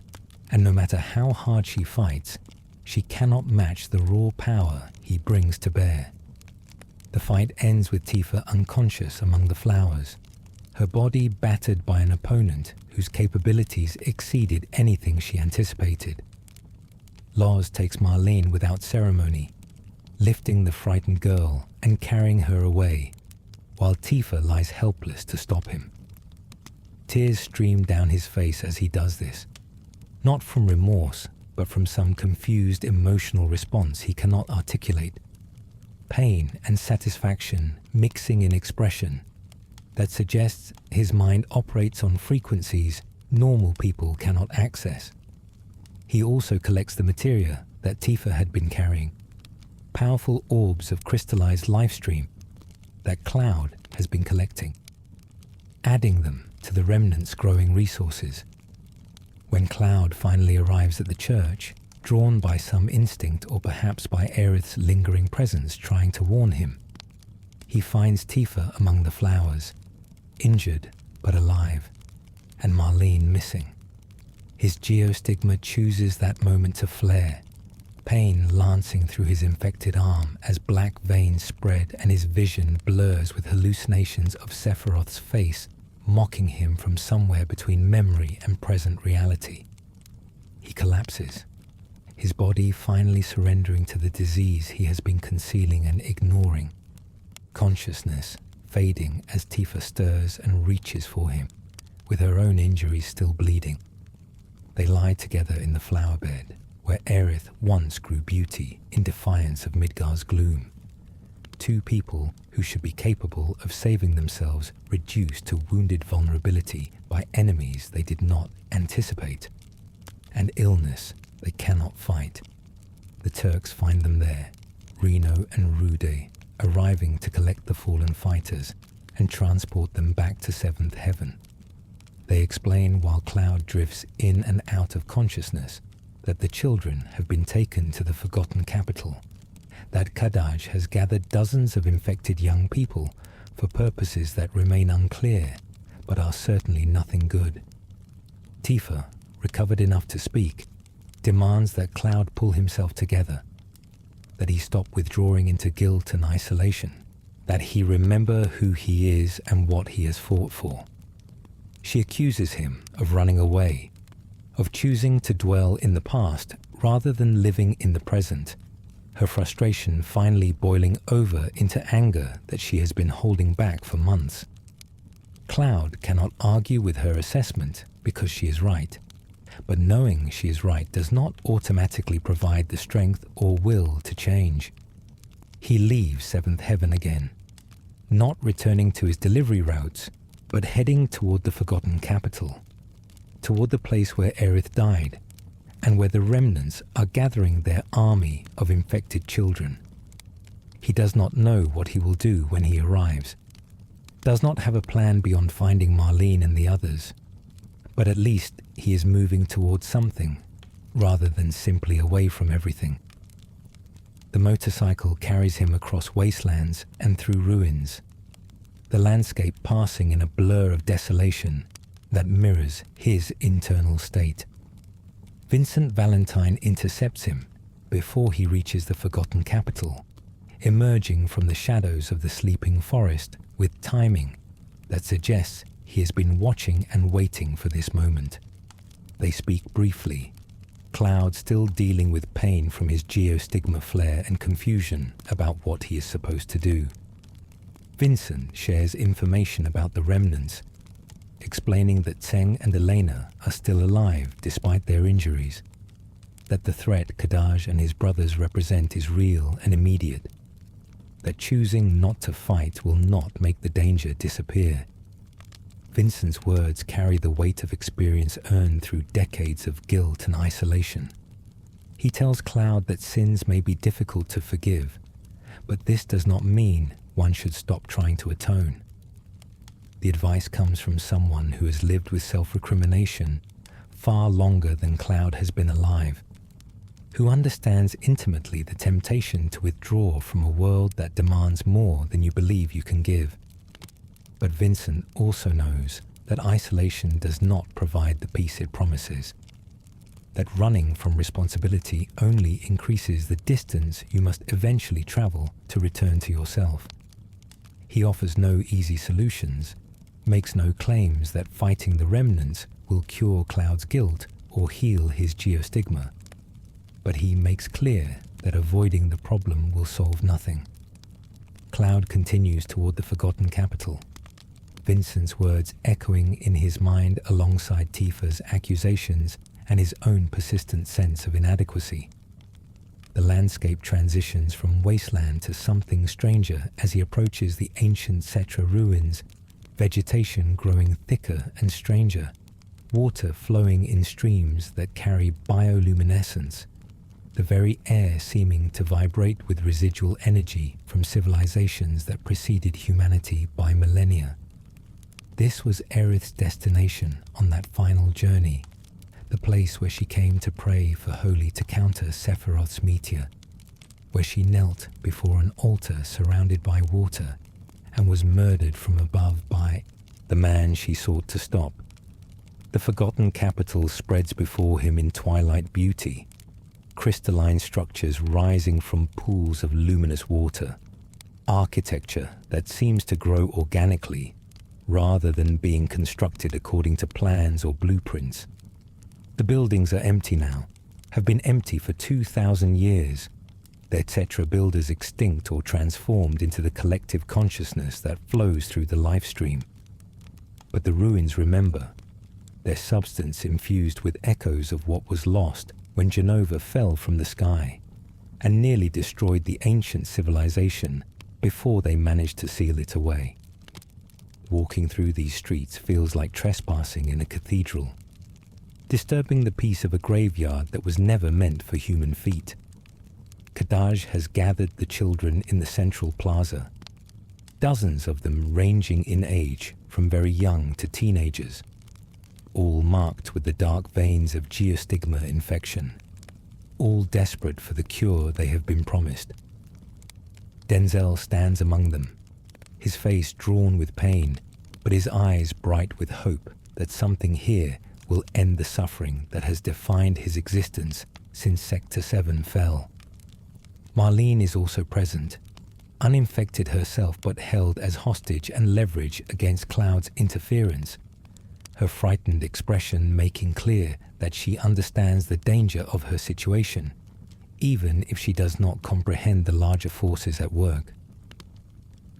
and no matter how hard she fights, she cannot match the raw power he brings to bear. The fight ends with Tifa unconscious among the flowers, her body battered by an opponent whose capabilities exceeded anything she anticipated. Loz takes Marlene without ceremony, lifting the frightened girl and carrying her away, while Tifa lies helpless to stop him. Tears stream down his face as he does this, not from remorse, but from some confused emotional response he cannot articulate. Pain and satisfaction mixing in expression that suggests his mind operates on frequencies normal people cannot access. He also collects the materia that Tifa had been carrying, powerful orbs of crystallized lifestream that Cloud has been collecting, adding them to the remnants' growing resources. When Cloud finally arrives at the church, drawn by some instinct or perhaps by Aerith's lingering presence trying to warn him, he finds Tifa among the flowers, injured but alive, and Marlene missing. His geostigma chooses that moment to flare, pain lancing through his infected arm as black veins spread and his vision blurs with hallucinations of Sephiroth's face mocking him from somewhere between memory and present reality. He collapses, his body finally surrendering to the disease he has been concealing and ignoring, consciousness fading as Tifa stirs and reaches for him, with her own injuries still bleeding. They lie together in the flower bed, where Aerith once grew beauty in defiance of Midgar's gloom. Two people who should be capable of saving themselves reduced to wounded vulnerability by enemies they did not anticipate, and illness they cannot fight. The Turks find them there, Reno and Rude, arriving to collect the fallen fighters and transport them back to Seventh Heaven. They explain while Cloud drifts in and out of consciousness that the children have been taken to the forgotten capital, that Kadaj has gathered dozens of infected young people for purposes that remain unclear but are certainly nothing good. Tifa, recovered enough to speak, demands that Cloud pull himself together, that he stop withdrawing into guilt and isolation, that he remember who he is and what he has fought for. She accuses him of running away, of choosing to dwell in the past rather than living in the present, her frustration finally boiling over into anger that she has been holding back for months. Cloud cannot argue with her assessment because she is right, but knowing she is right does not automatically provide the strength or will to change. He leaves Seventh Heaven again, not returning to his delivery routes, but heading toward the forgotten capital, toward the place where Aerith died, and where the remnants are gathering their army of infected children. He does not know what he will do when he arrives, does not have a plan beyond finding Marlene and the others, but at least he is moving towards something, rather than simply away from everything. The motorcycle carries him across wastelands and through ruins, the landscape passing in a blur of desolation that mirrors his internal state. Vincent Valentine intercepts him before he reaches the forgotten capital, emerging from the shadows of the sleeping forest with timing that suggests he has been watching and waiting for this moment. They speak briefly, Cloud still dealing with pain from his geostigma flare and confusion about what he is supposed to do. Vincent shares information about the remnants, explaining that Tseng and Elena are still alive despite their injuries, that the threat Kadaj and his brothers represent is real and immediate, that choosing not to fight will not make the danger disappear. Vincent's words carry the weight of experience earned through decades of guilt and isolation. He tells Cloud that sins may be difficult to forgive, but this does not mean one should stop trying to atone. The advice comes from someone who has lived with self-recrimination far longer than Cloud has been alive, who understands intimately the temptation to withdraw from a world that demands more than you believe you can give. But Vincent also knows that isolation does not provide the peace it promises, that running from responsibility only increases the distance you must eventually travel to return to yourself. He offers no easy solutions, makes no claims that fighting the remnants will cure Cloud's guilt or heal his geostigma, but he makes clear that avoiding the problem will solve nothing. Cloud continues toward the forgotten capital, Vincent's words echoing in his mind alongside Tifa's accusations and his own persistent sense of inadequacy. The landscape transitions from wasteland to something stranger as he approaches the ancient Cetra ruins, vegetation growing thicker and stranger, water flowing in streams that carry bioluminescence, the very air seeming to vibrate with residual energy from civilizations that preceded humanity by millennia. This was Aerith's destination on that final journey, the place where she came to pray for Holy to counter Sephiroth's meteor, where she knelt before an altar surrounded by water and was murdered from above by the man she sought to stop. The forgotten capital spreads before him in twilight beauty, crystalline structures rising from pools of luminous water, architecture that seems to grow organically rather than being constructed according to plans or blueprints. The buildings are empty now, have been empty for 2,000 years, their Tetra builders extinct or transformed into the collective consciousness that flows through the life stream. But the ruins remember, their substance infused with echoes of what was lost when Jenova fell from the sky and nearly destroyed the ancient civilization before they managed to seal it away. Walking through these streets feels like trespassing in a cathedral, disturbing the peace of a graveyard that was never meant for human feet. Kadaj has gathered the children in the central plaza, dozens of them ranging in age from very young to teenagers, all marked with the dark veins of geostigma infection, all desperate for the cure they have been promised. Denzel stands among them, his face drawn with pain, but his eyes bright with hope that something here will end the suffering that has defined his existence since Sector 7 fell. Marlene is also present, uninfected herself but held as hostage and leverage against Cloud's interference, her frightened expression making clear that she understands the danger of her situation, even if she does not comprehend the larger forces at work.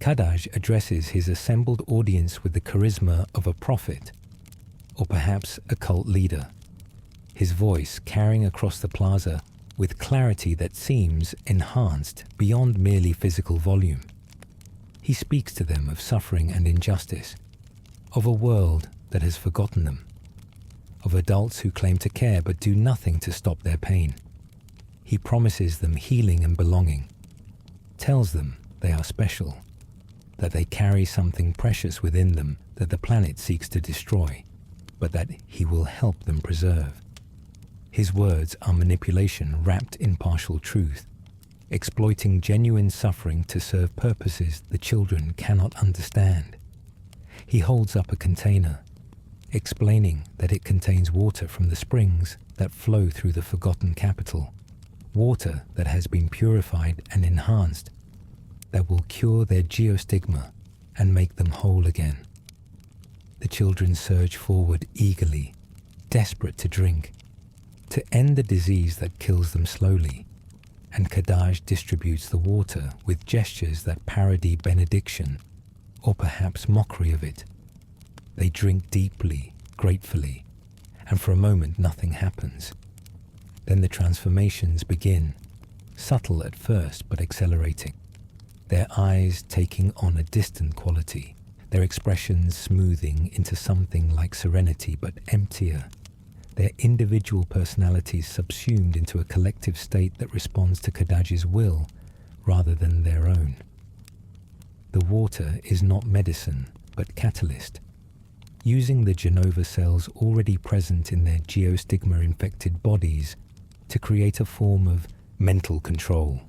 Kadaj addresses his assembled audience with the charisma of a prophet, or perhaps a cult leader, his voice carrying across the plaza with clarity that seems enhanced beyond merely physical volume. He speaks to them of suffering and injustice, of a world that has forgotten them, of adults who claim to care but do nothing to stop their pain. He promises them healing and belonging, tells them they are special, that they carry something precious within them that the planet seeks to destroy, but that he will help them preserve. His words are manipulation wrapped in partial truth, exploiting genuine suffering to serve purposes the children cannot understand. He holds up a container, explaining that it contains water from the springs that flow through the forgotten capital, water that has been purified and enhanced, that will cure their geostigma and make them whole again. The children surge forward eagerly, desperate to drink, to end the disease that kills them slowly, and Kadaj distributes the water with gestures that parody benediction, or perhaps mockery of it. They drink deeply, gratefully, and for a moment nothing happens. Then the transformations begin, subtle at first but accelerating, their eyes taking on a distant quality, their expressions smoothing into something like serenity but emptier, their individual personalities subsumed into a collective state that responds to Kadaj's will rather than their own. The water is not medicine, but catalyst, using the Jenova cells already present in their Geostigma-infected bodies to create a form of mental control,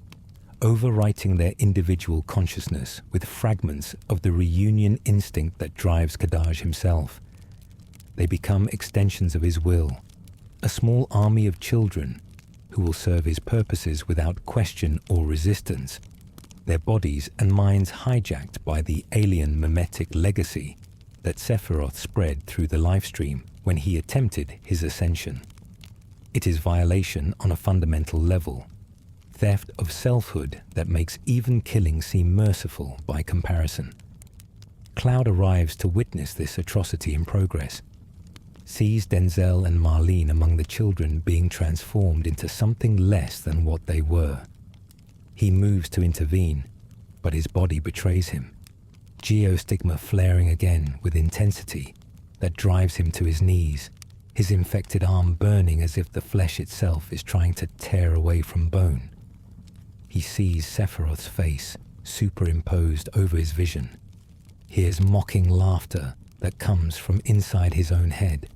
overwriting their individual consciousness with fragments of the reunion instinct that drives Kadaj himself. They become extensions of his will, a small army of children who will serve his purposes without question or resistance, their bodies and minds hijacked by the alien mimetic legacy that Sephiroth spread through the livestream when he attempted his ascension. It is violation on a fundamental level, theft of selfhood that makes even killing seem merciful by comparison. Cloud arrives to witness this atrocity in progress, sees Denzel and Marlene among the children being transformed into something less than what they were. He moves to intervene, but his body betrays him, Geostigma flaring again with intensity that drives him to his knees, his infected arm burning as if the flesh itself is trying to tear away from bone. He sees Sephiroth's face superimposed over his vision, hears mocking laughter that comes from inside his own head,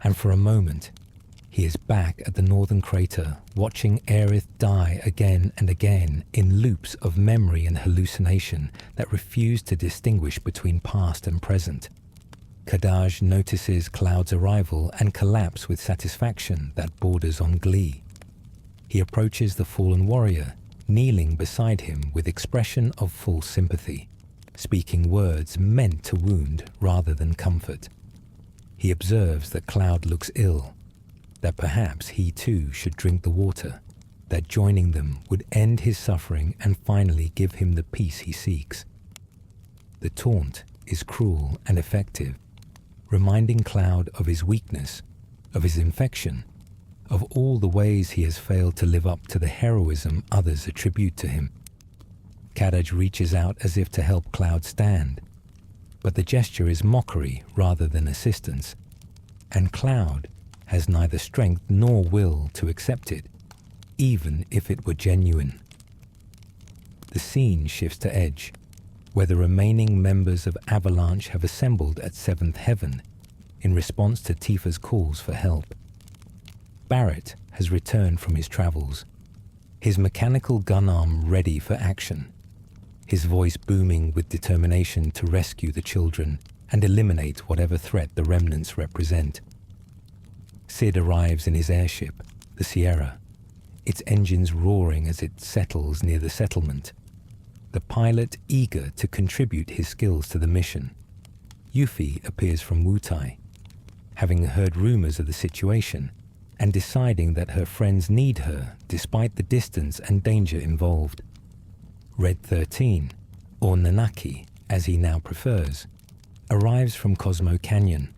and for a moment he is back at the northern crater watching Aerith die again and again in loops of memory and hallucination that refuse to distinguish between past and present. Kadaj notices Cloud's arrival and collapse with satisfaction that borders on glee. He approaches the fallen warrior, kneeling beside him with expression of full sympathy, speaking words meant to wound rather than comfort. He observes that Cloud looks ill, that perhaps he too should drink the water, that joining them would end his suffering and finally give him the peace he seeks. The taunt is cruel and effective, reminding Cloud of his weakness, of his infection, of all the ways he has failed to live up to the heroism others attribute to him. Kadaj reaches out as if to help Cloud stand, but the gesture is mockery rather than assistance, and Cloud has neither strength nor will to accept it, even if it were genuine. The scene shifts to Edge, where the remaining members of Avalanche have assembled at 7th Heaven in response to Tifa's calls for help. Barrett has returned from his travels, his mechanical gun arm ready for action, his voice booming with determination to rescue the children and eliminate whatever threat the remnants represent. Sid arrives in his airship, the Sierra, its engines roaring as it settles near the settlement, the pilot eager to contribute his skills to the mission. Yuffie appears from Wutai, having heard rumors of the situation and deciding that her friends need her despite the distance and danger involved. Red 13, or Nanaki as he now prefers, arrives from Cosmo Canyon,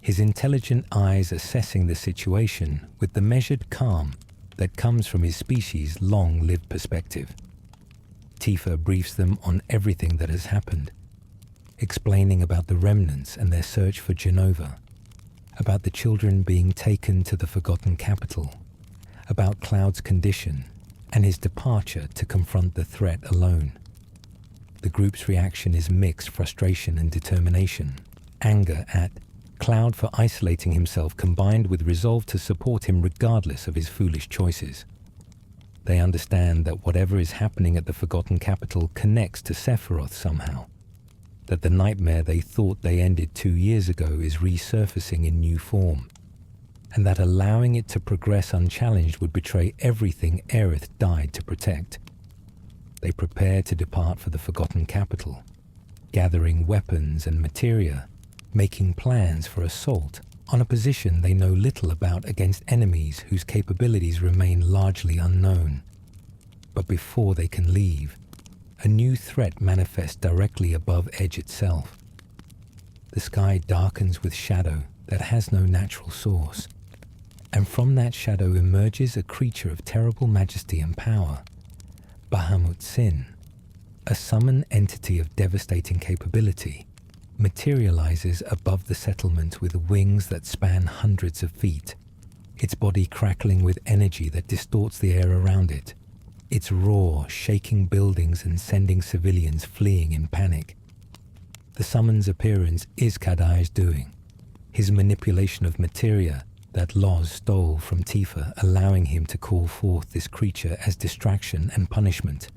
his intelligent eyes assessing the situation with the measured calm that comes from his species' long-lived perspective. Tifa briefs them on everything that has happened, explaining about the remnants and their search for Jenova, about the children being taken to the Forgotten Capital, about Cloud's condition and his departure to confront the threat alone. The group's reaction is mixed frustration and determination, anger at Cloud for isolating himself combined with resolve to support him regardless of his foolish choices. They understand that whatever is happening at the Forgotten Capital connects to Sephiroth somehow, that the nightmare they thought they ended 2 years ago is resurfacing in new form, and that allowing it to progress unchallenged would betray everything Aerith died to protect. They prepare to depart for the Forgotten Capital, gathering weapons and materia, making plans for assault on a position they know little about against enemies whose capabilities remain largely unknown. But before they can leave, a new threat manifests directly above Edge itself. The sky darkens with shadow that has no natural source, and from that shadow emerges a creature of terrible majesty and power, Bahamut Sin. A summon entity of devastating capability materializes above the settlement with wings that span hundreds of feet, its body crackling with energy that distorts the air around it, its roar shaking buildings and sending civilians fleeing in panic. The summon's appearance is Kadaj's doing, his manipulation of materia that Loz stole from Tifa, allowing him to call forth this creature as distraction and punishment,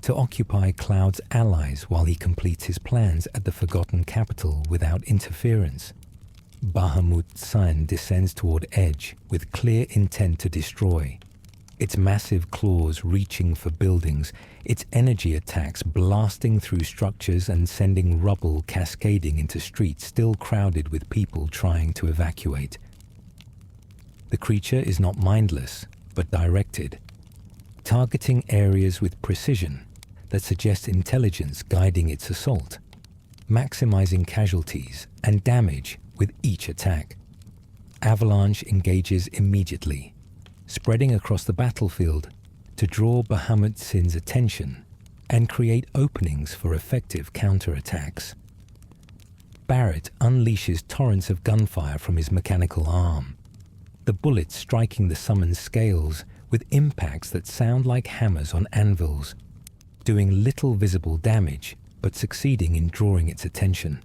to occupy Cloud's allies while he completes his plans at the Forgotten Capital without interference. Bahamut Sin descends toward Edge with clear intent to destroy, its massive claws reaching for buildings, its energy attacks blasting through structures and sending rubble cascading into streets still crowded with people trying to evacuate. The creature is not mindless, but directed, targeting areas with precision that suggest intelligence guiding its assault, maximizing casualties and damage with each attack. Avalanche engages immediately, spreading across the battlefield to draw Bahamut Sin's attention and create openings for effective counterattacks. Barrett unleashes torrents of gunfire from his mechanical arm, the bullets striking the summon's scales with impacts that sound like hammers on anvils, doing little visible damage, but succeeding in drawing its attention.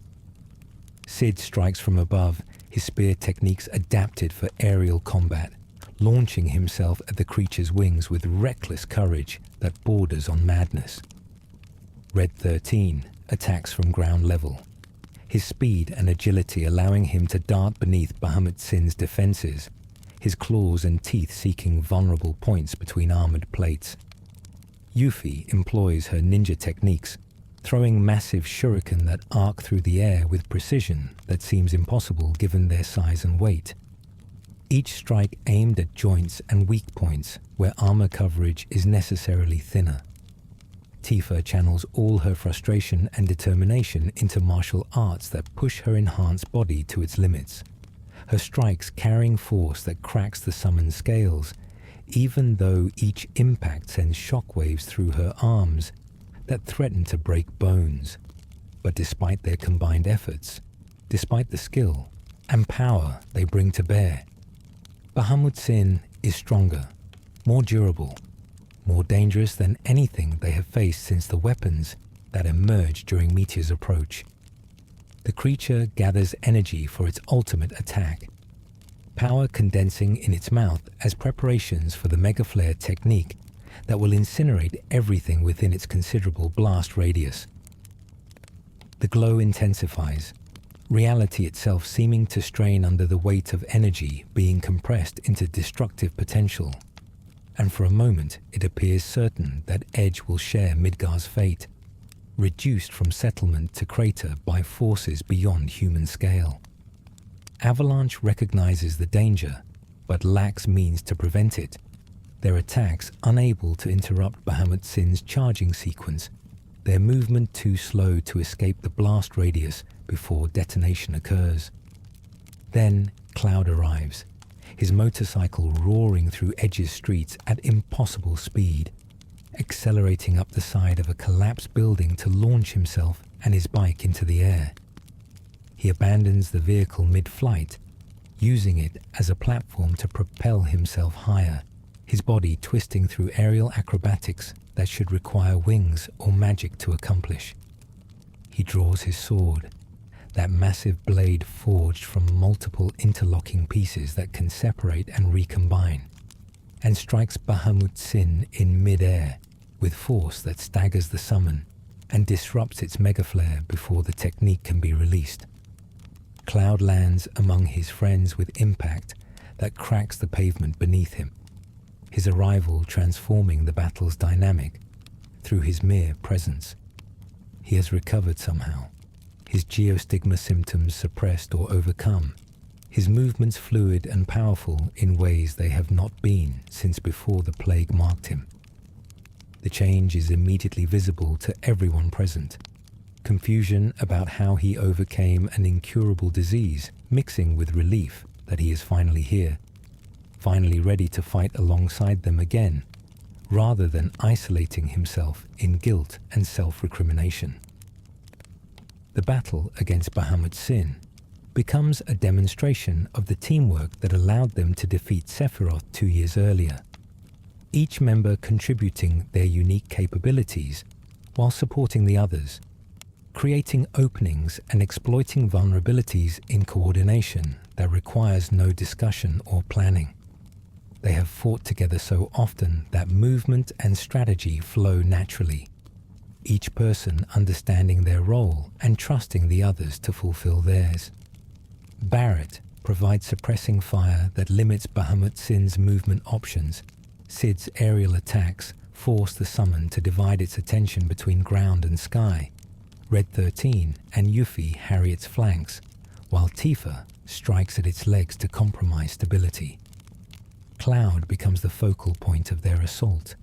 Sid strikes from above, his spear techniques adapted for aerial combat, launching himself at the creature's wings with reckless courage that borders on madness. Red 13 attacks from ground level, his speed and agility allowing him to dart beneath Bahamut Sin's defenses, his claws and teeth seeking vulnerable points between armored plates. Yuffie employs her ninja techniques, throwing massive shuriken that arc through the air with precision that seems impossible given their size and weight. Each strike aimed at joints and weak points where armor coverage is necessarily thinner. Tifa channels all her frustration and determination into martial arts that push her enhanced body to its limits, her strikes carrying force that cracks the summoned scales, even though each impact sends shockwaves through her arms that threaten to break bones. But despite their combined efforts, despite the skill and power they bring to bear, Bahamut Sin is stronger, more durable, more dangerous than anything they have faced since the weapons that emerged during Meteor's approach. The creature gathers energy for its ultimate attack, power condensing in its mouth as preparations for the Mega Flare technique that will incinerate everything within its considerable blast radius. The glow intensifies, reality itself seeming to strain under the weight of energy being compressed into destructive potential, and for a moment it appears certain that Edge will share Midgar's fate, reduced from settlement to crater by forces beyond human scale. Avalanche recognizes the danger, but lacks means to prevent it, their attacks unable to interrupt Bahamut Sin's charging sequence, their movement too slow to escape the blast radius before detonation occurs. Then Cloud arrives, his motorcycle roaring through Edge's streets at impossible speed, accelerating up the side of a collapsed building to launch himself and his bike into the air. He abandons the vehicle mid-flight, using it as a platform to propel himself higher, his body twisting through aerial acrobatics that should require wings or magic to accomplish. He draws his sword, that massive blade forged from multiple interlocking pieces that can separate and recombine, and strikes Bahamut Sin in mid-air with force that staggers the summon and disrupts its mega flare before the technique can be released. Cloud lands among his friends with impact that cracks the pavement beneath him, his arrival transforming the battle's dynamic through his mere presence. He has recovered somehow, his geostigma symptoms suppressed or overcome, his movements fluid and powerful in ways they have not been since before the plague marked him. The change is immediately visible to everyone present. Confusion about how he overcame an incurable disease mixing with relief that he is finally here, finally ready to fight alongside them again, rather than isolating himself in guilt and self-recrimination. The battle against Bahamut's sin becomes a demonstration of the teamwork that allowed them to defeat Sephiroth 2 years earlier, each member contributing their unique capabilities while supporting the others, creating openings and exploiting vulnerabilities in coordination that requires no discussion or planning. They have fought together so often that movement and strategy flow naturally, each person understanding their role and trusting the others to fulfill theirs. Barret provides suppressing fire that limits Bahamut Sin's movement options. Cid's aerial attacks force the summon to divide its attention between ground and sky. Red 13 and Yuffie harry its flanks, while Tifa strikes at its legs to compromise stability. Cloud becomes the focal point of their assault,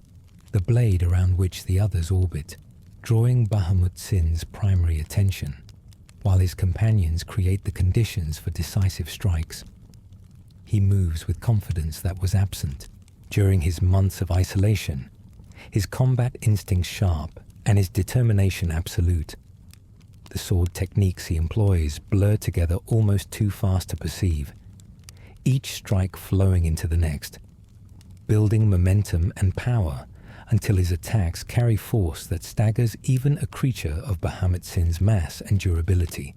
the blade around which the others orbit, drawing Bahamut Sin's primary attention, while his companions create the conditions for decisive strikes. He moves with confidence that was absent during his months of isolation, his combat instinct sharp and his determination absolute. The sword techniques he employs blur together almost too fast to perceive, each strike flowing into the next, building momentum and power until his attacks carry force that staggers even a creature of Bahamut Sin's mass and durability.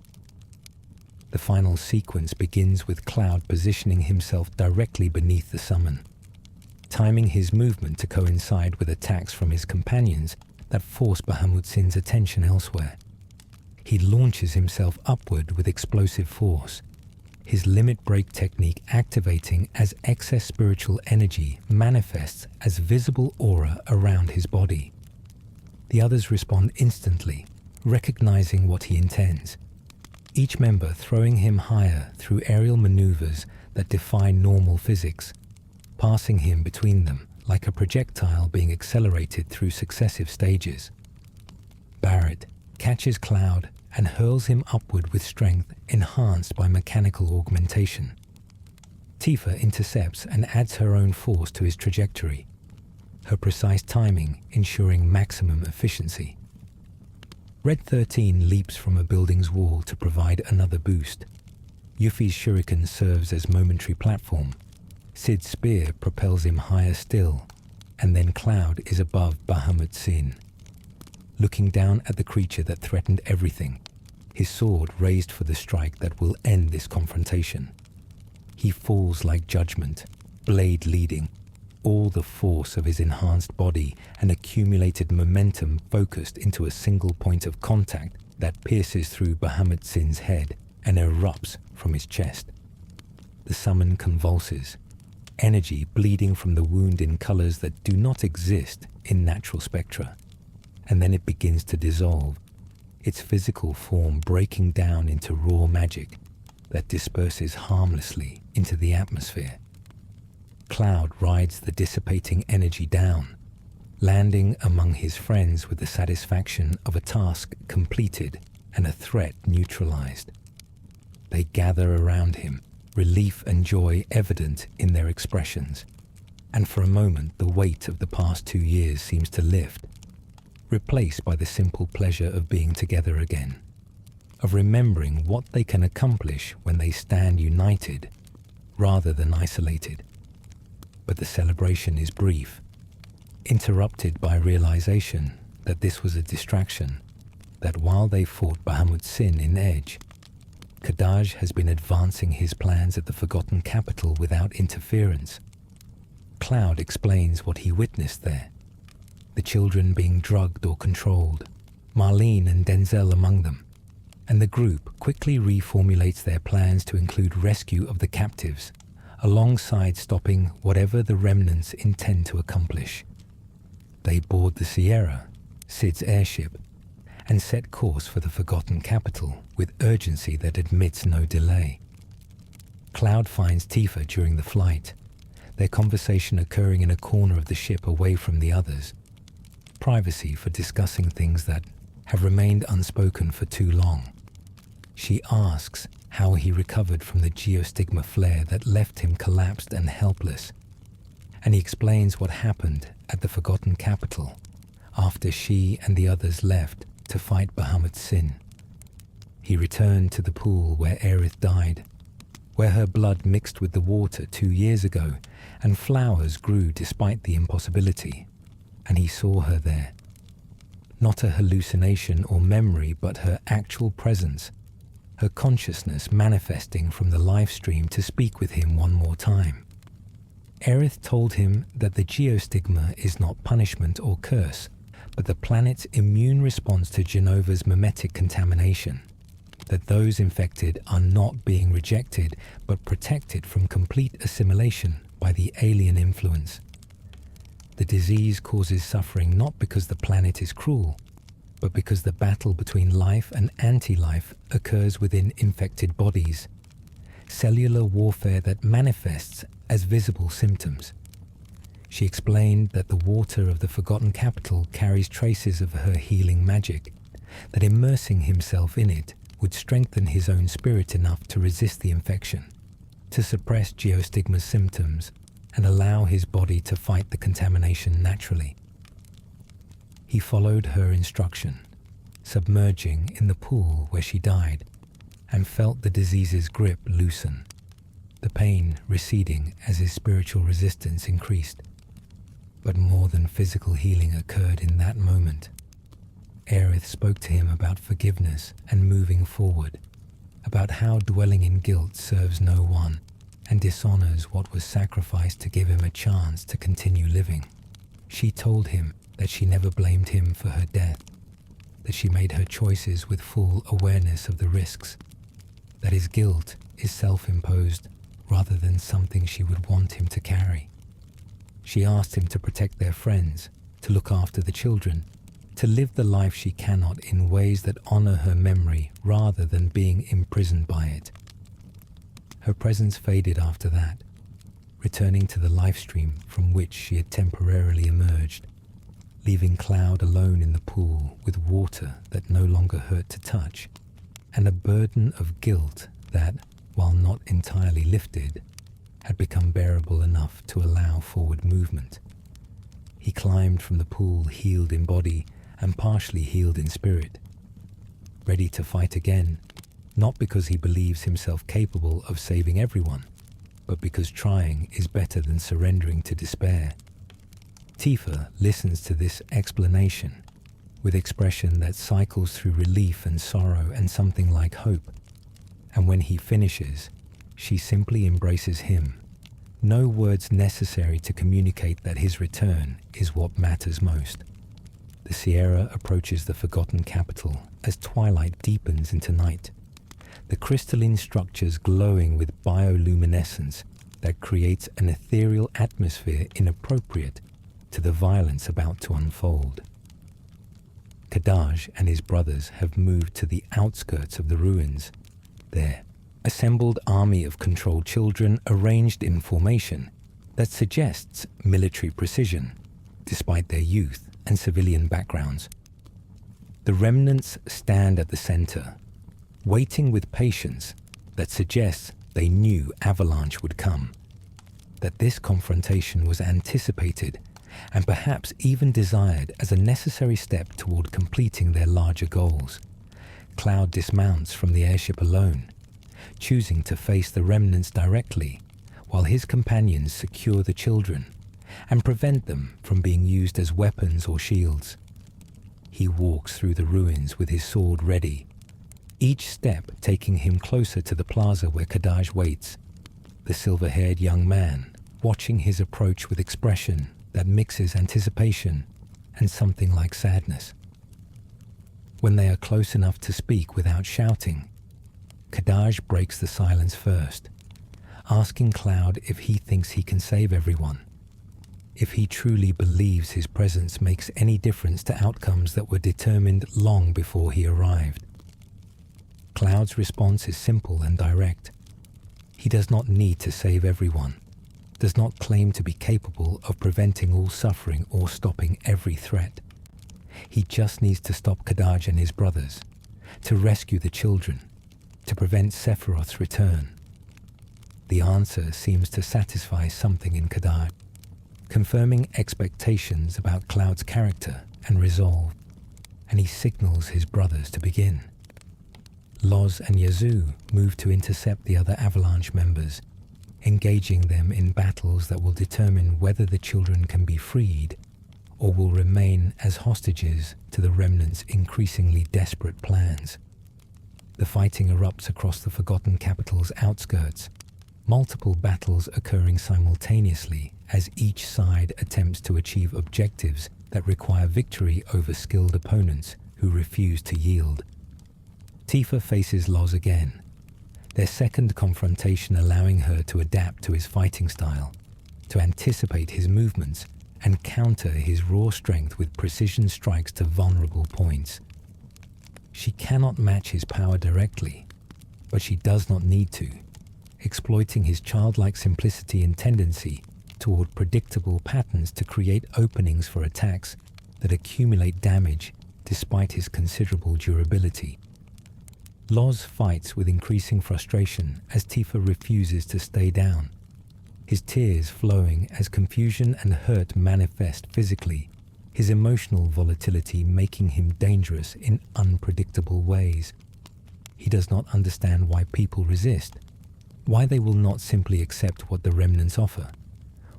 The final sequence begins with Cloud positioning himself directly beneath the summon, timing his movement to coincide with attacks from his companions that force Bahamut Sin's attention elsewhere. He launches himself upward with explosive force, his limit break technique activating as excess spiritual energy manifests as visible aura around his body. The others respond instantly, recognizing what he intends, each member throwing him higher through aerial maneuvers that defy normal physics, passing him between them like a projectile being accelerated through successive stages. Barret catches Cloud and hurls him upward with strength enhanced by mechanical augmentation. Tifa intercepts and adds her own force to his trajectory, her precise timing ensuring maximum efficiency. Red 13 leaps from a building's wall to provide another boost. Yuffie's shuriken serves as momentary platform. Cid's spear propels him higher still, and then Cloud is above Bahamut Sin, looking down at the creature that threatened everything, his sword raised for the strike that will end this confrontation. He falls like judgment, blade leading, all the force of his enhanced body and accumulated momentum focused into a single point of contact that pierces through Bahamut Sin's head and erupts from his chest. The summon convulses, energy bleeding from the wound in colors that do not exist in natural spectra. And then it begins to dissolve, its physical form breaking down into raw magic that disperses harmlessly into the atmosphere. Cloud rides the dissipating energy down, landing among his friends with the satisfaction of a task completed and a threat neutralized. They gather around him, relief and joy evident in their expressions, and for a moment the weight of the past 2 years seems to lift, replaced by the simple pleasure of being together again, of remembering what they can accomplish when they stand united rather than isolated. But the celebration is brief, interrupted by realization that this was a distraction, that while they fought Bahamut Sin in Edge, Kadaj has been advancing his plans at the Forgotten Capital without interference. Cloud explains what he witnessed there, the children being drugged or controlled, Marlene and Denzel among them, and the group quickly reformulates their plans to include rescue of the captives, alongside stopping whatever the remnants intend to accomplish. They board the Sierra, Cid's airship, and set course for the forgotten capital with urgency that admits no delay. Cloud finds Tifa during the flight, their conversation occurring in a corner of the ship away from the others. Privacy for discussing things that have remained unspoken for too long. She asks how he recovered from the Geostigma flare that left him collapsed and helpless, and he explains what happened at the forgotten capital after she and the others left to fight Bahamut's sin. He returned to the pool where Aerith died, where her blood mixed with the water 2 years ago, and flowers grew despite the impossibility, and he saw her there. Not a hallucination or memory, but her actual presence, her consciousness manifesting from the live stream to speak with him one more time. Aerith told him that the Geostigma is not punishment or curse, but the planet's immune response to Jenova's mimetic contamination, that those infected are not being rejected, but protected from complete assimilation by the alien influence. The disease causes suffering not because the planet is cruel, but because the battle between life and anti-life occurs within infected bodies, cellular warfare that manifests as visible symptoms. She explained that the water of the forgotten capital carries traces of her healing magic, that immersing himself in it would strengthen his own spirit enough to resist the infection, to suppress Geostigma's symptoms, and allow his body to fight the contamination naturally. He followed her instruction, submerging in the pool where she died, and felt the disease's grip loosen, the pain receding as his spiritual resistance increased. But more than physical healing occurred in that moment. Aerith spoke to him about forgiveness and moving forward, about how dwelling in guilt serves no one and dishonors what was sacrificed to give him a chance to continue living. She told him that she never blamed him for her death, that she made her choices with full awareness of the risks, that his guilt is self-imposed rather than something she would want him to carry. She asked him to protect their friends, to look after the children, to live the life she cannot in ways that honor her memory rather than being imprisoned by it. Her presence faded after that, returning to the life stream from which she had temporarily emerged, leaving Cloud alone in the pool with water that no longer hurt to touch, and a burden of guilt that, while not entirely lifted, had become bearable enough to allow forward movement. He climbed from the pool healed in body and partially healed in spirit, ready to fight again, not because he believes himself capable of saving everyone, but because trying is better than surrendering to despair. Tifa listens to this explanation with expression that cycles through relief and sorrow and something like hope, and when he finishes, she simply embraces him, no words necessary to communicate that his return is what matters most. The Sierra approaches the forgotten capital as twilight deepens into night, the crystalline structures glowing with bioluminescence that creates an ethereal atmosphere inappropriate to the violence about to unfold. Kadaj and his brothers have moved to the outskirts of the ruins. Their assembled army of controlled children arranged in formation that suggests military precision, despite their youth and civilian backgrounds. The remnants stand at the center, waiting with patience that suggests they knew Avalanche would come, that this confrontation was anticipated and perhaps even desired as a necessary step toward completing their larger goals. Cloud dismounts from the airship alone, choosing to face the remnants directly, while his companions secure the children and prevent them from being used as weapons or shields. He walks through the ruins with his sword ready, each step taking him closer to the plaza where Kadaj waits, the silver-haired young man watching his approach with expression that mixes anticipation and something like sadness. When they are close enough to speak without shouting, Kadaj breaks the silence first, asking Cloud if he thinks he can save everyone, if he truly believes his presence makes any difference to outcomes that were determined long before he arrived. Cloud's response is simple and direct. He does not need to save everyone, does not claim to be capable of preventing all suffering or stopping every threat. He just needs to stop Kadaj and his brothers, to rescue the children, to prevent Sephiroth's return. The answer seems to satisfy something in Kadaj, confirming expectations about Cloud's character and resolve, and he signals his brothers to begin. Loz and Yazoo move to intercept the other Avalanche members, engaging them in battles that will determine whether the children can be freed or will remain as hostages to the Remnant's increasingly desperate plans. The fighting erupts across the Forgotten Capital's outskirts, multiple battles occurring simultaneously as each side attempts to achieve objectives that require victory over skilled opponents who refuse to yield. Tifa faces Loz again, their second confrontation allowing her to adapt to his fighting style, to anticipate his movements and counter his raw strength with precision strikes to vulnerable points. She cannot match his power directly, but she does not need to, exploiting his childlike simplicity and tendency toward predictable patterns to create openings for attacks that accumulate damage despite his considerable durability. Loz fights with increasing frustration as Tifa refuses to stay down, his tears flowing as confusion and hurt manifest physically, his emotional volatility making him dangerous in unpredictable ways. He does not understand why people resist, why they will not simply accept what the Remnants offer,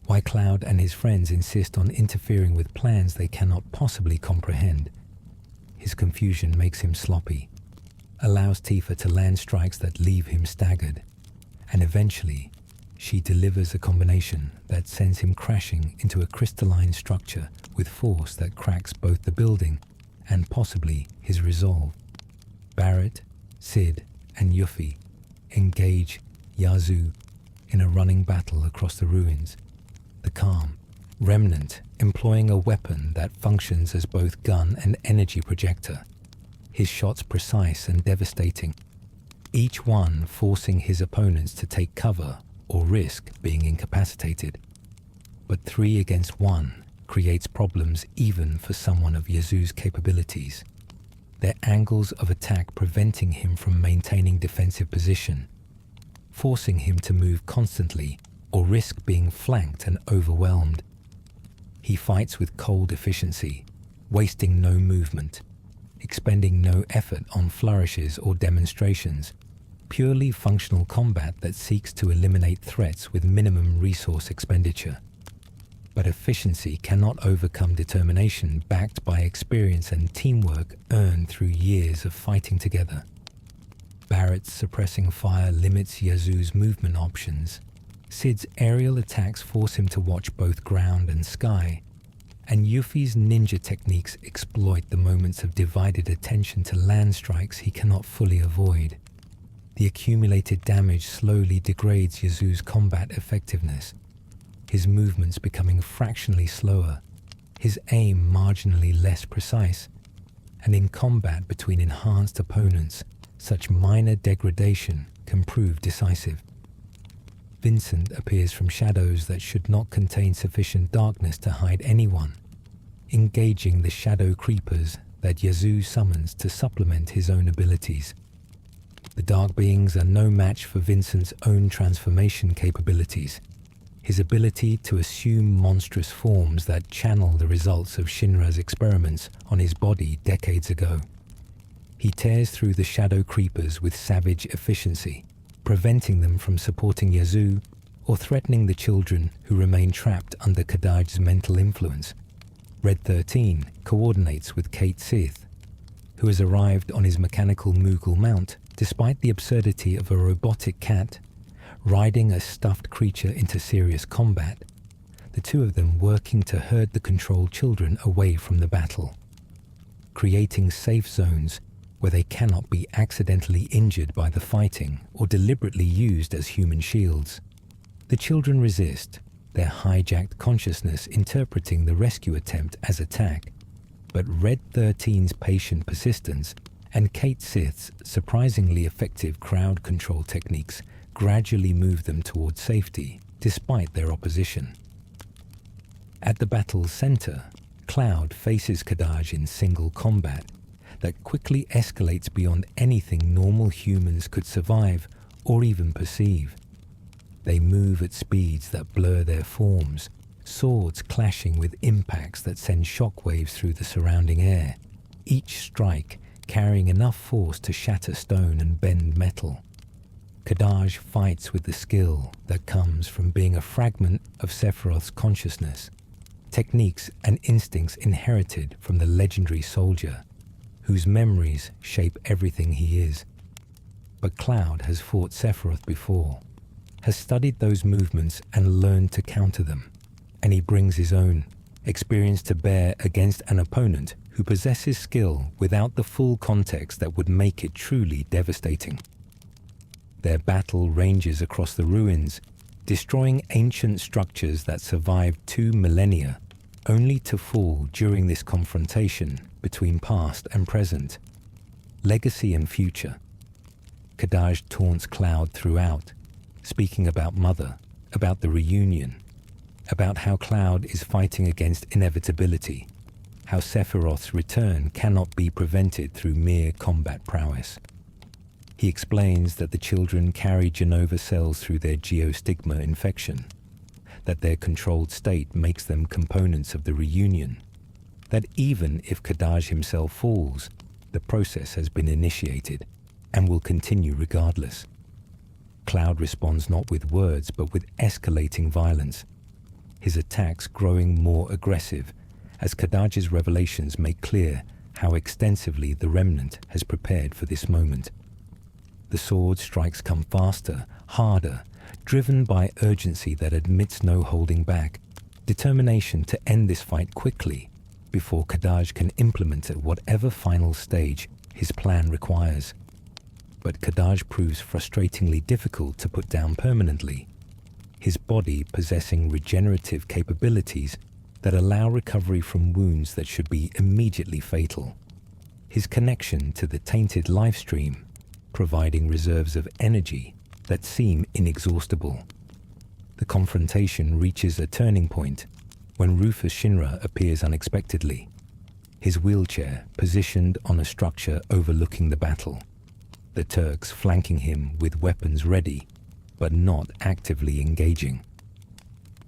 why Cloud and his friends insist on interfering with plans they cannot possibly comprehend. His confusion makes him sloppy, allows Tifa to land strikes that leave him staggered, and eventually she delivers a combination that sends him crashing into a crystalline structure with force that cracks both the building and possibly his resolve. Barrett, Sid, and Yuffie engage Yazoo in a running battle across the ruins. The calm Remnant employing a weapon that functions as both gun and energy projector, his shots precise and devastating, each one forcing his opponents to take cover or risk being incapacitated. But 3 against 1 creates problems even for someone of Yazoo's capabilities, their angles of attack preventing him from maintaining defensive position, forcing him to move constantly or risk being flanked and overwhelmed. He fights with cold efficiency, wasting no movement, expending no effort on flourishes or demonstrations, purely functional combat that seeks to eliminate threats with minimum resource expenditure. But efficiency cannot overcome determination backed by experience and teamwork earned through years of fighting together. Barrett's suppressing fire limits Yazoo's movement options. Sid's aerial attacks force him to watch both ground and sky, and Yuffie's ninja techniques exploit the moments of divided attention to land strikes he cannot fully avoid. The accumulated damage slowly degrades Yazoo's combat effectiveness, his movements becoming fractionally slower, his aim marginally less precise, and in combat between enhanced opponents, such minor degradation can prove decisive. Vincent appears from shadows that should not contain sufficient darkness to hide anyone, engaging the shadow creepers that Yazoo summons to supplement his own abilities. The dark beings are no match for Vincent's own transformation capabilities, his ability to assume monstrous forms that channel the results of Shinra's experiments on his body decades ago. He tears through the shadow creepers with savage efficiency, preventing them from supporting Yazoo or threatening the children who remain trapped under Kadaj's mental influence. Red 13 coordinates with Kate Sith, who has arrived on his mechanical Moogle mount despite the absurdity of a robotic cat riding a stuffed creature into serious combat, the two of them working to herd the controlled children away from the battle, creating safe zones where they cannot be accidentally injured by the fighting or deliberately used as human shields. The children resist, their hijacked consciousness interpreting the rescue attempt as attack, but Red 13's patient persistence and Kate Sith's surprisingly effective crowd control techniques gradually move them towards safety despite their opposition. At the battle's center, Cloud faces Kadaj in single combat that quickly escalates beyond anything normal humans could survive or even perceive. They move at speeds that blur their forms, swords clashing with impacts that send shockwaves through the surrounding air, each strike carrying enough force to shatter stone and bend metal. Kadaj fights with the skill that comes from being a fragment of Sephiroth's consciousness, techniques and instincts inherited from the legendary soldier, whose memories shape everything he is. But Cloud has fought Sephiroth before, has studied those movements and learned to counter them, and he brings his own experience to bear against an opponent who possesses skill without the full context that would make it truly devastating. Their battle ranges across the ruins, destroying ancient structures that survived 2 millennia, only to fall during this confrontation between past and present, legacy and future. Kadaj taunts Cloud throughout, speaking about Mother, about the reunion, about how Cloud is fighting against inevitability, how Sephiroth's return cannot be prevented through mere combat prowess. He explains that the children carry Jenova cells through their Geostigma infection, that their controlled state makes them components of the reunion, that even if Kadaj himself falls, the process has been initiated and will continue regardless. Cloud responds not with words but with escalating violence, his attacks growing more aggressive as Kadaj's revelations make clear how extensively the Remnant has prepared for this moment. The sword strikes come faster, harder, driven by urgency that admits no holding back, determination to end this fight quickly before Kadaj can implement at whatever final stage his plan requires. But Kadaj proves frustratingly difficult to put down permanently, his body possessing regenerative capabilities that allow recovery from wounds that should be immediately fatal. His connection to the tainted life stream, providing reserves of energy that seem inexhaustible. The confrontation reaches a turning point when Rufus Shinra appears unexpectedly, his wheelchair positioned on a structure overlooking the battle, the Turks flanking him with weapons ready, but not actively engaging.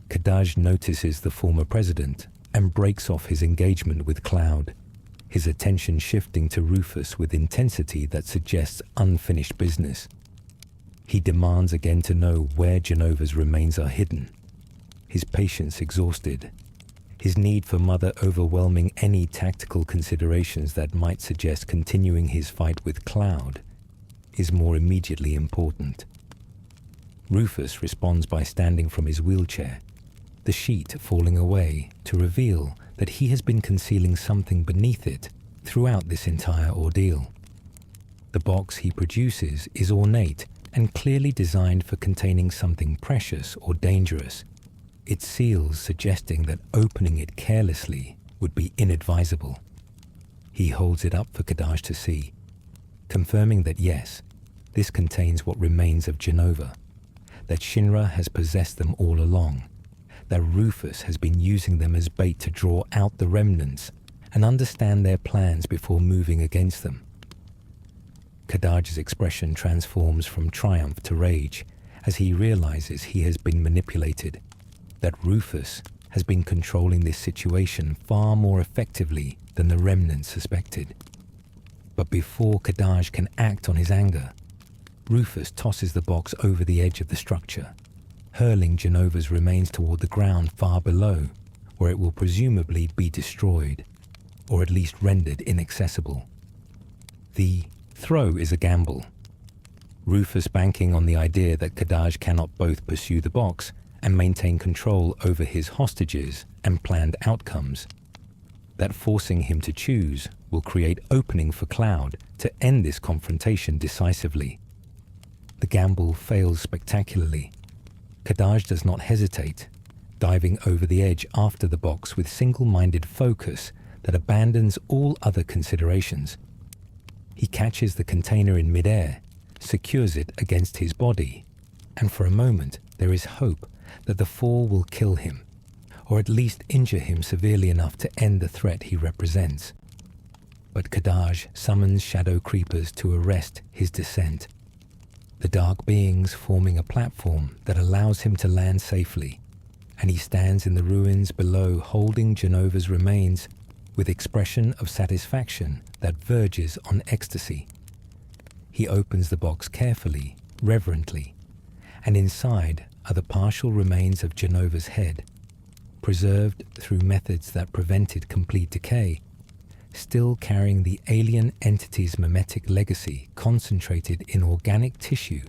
Kadaj notices the former president and breaks off his engagement with Cloud, his attention shifting to Rufus with intensity that suggests unfinished business. He demands again to know where Jenova's remains are hidden, his patience exhausted, his need for Mother overwhelming any tactical considerations that might suggest continuing his fight with Cloud is more immediately important. Rufus responds by standing from his wheelchair, the sheet falling away to reveal that he has been concealing something beneath it throughout this entire ordeal. The box he produces is ornate and clearly designed for containing something precious or dangerous, its seals suggesting that opening it carelessly would be inadvisable. He holds it up for Kadaj to see, confirming that yes, this contains what remains of Jenova, that Shinra has possessed them all along, that Rufus has been using them as bait to draw out the remnants and understand their plans before moving against them. Kadaj's expression transforms from triumph to rage as he realizes he has been manipulated, that Rufus has been controlling this situation far more effectively than the remnants suspected. But before Kadaj can act on his anger, Rufus tosses the box over the edge of the structure, hurling Jenova's remains toward the ground far below, where it will presumably be destroyed, or at least rendered inaccessible. The throw is a gamble, Rufus banking on the idea that Kadaj cannot both pursue the box and maintain control over his hostages and planned outcomes, that forcing him to choose will create opening for Cloud to end this confrontation decisively. The gamble fails spectacularly. Kadaj does not hesitate, diving over the edge after the box with single-minded focus that abandons all other considerations. He catches the container in midair, secures it against his body, and for a moment there is hope that the fall will kill him, or at least injure him severely enough to end the threat he represents. But Kadaj summons shadow creepers to arrest his descent, the dark beings forming a platform that allows him to land safely, and he stands in the ruins below holding Jenova's remains with expression of satisfaction that verges on ecstasy. He opens the box carefully, reverently, and inside are the partial remains of Jenova's head, preserved through methods that prevented complete decay, still carrying the alien entity's mimetic legacy concentrated in organic tissue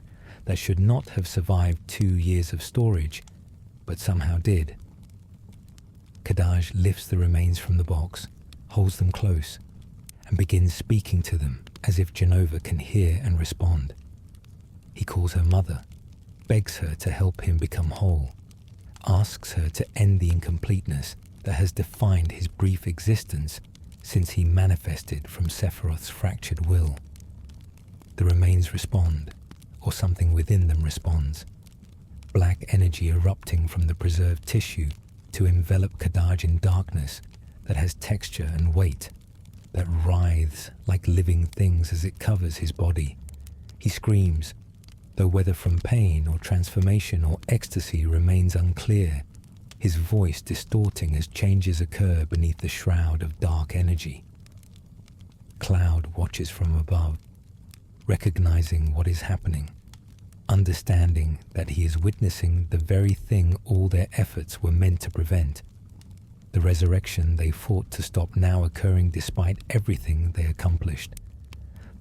that should not have survived 2 years of storage, but somehow did. Kadaj lifts the remains from the box, holds them close, and begins speaking to them as if Jenova can hear and respond. He calls her mother, begs her to help him become whole, asks her to end the incompleteness that has defined his brief existence since he manifested from Sephiroth's fractured will. The remains respond, or something within them responds, black energy erupting from the preserved tissue to envelop Kadaj in darkness that has texture and weight, that writhes like living things as it covers his body. He screams, though whether from pain or transformation or ecstasy remains unclear, his voice distorting as changes occur beneath the shroud of dark energy. Cloud watches from above, recognizing what is happening, understanding that he is witnessing the very thing all their efforts were meant to prevent, the resurrection they fought to stop now occurring despite everything they accomplished.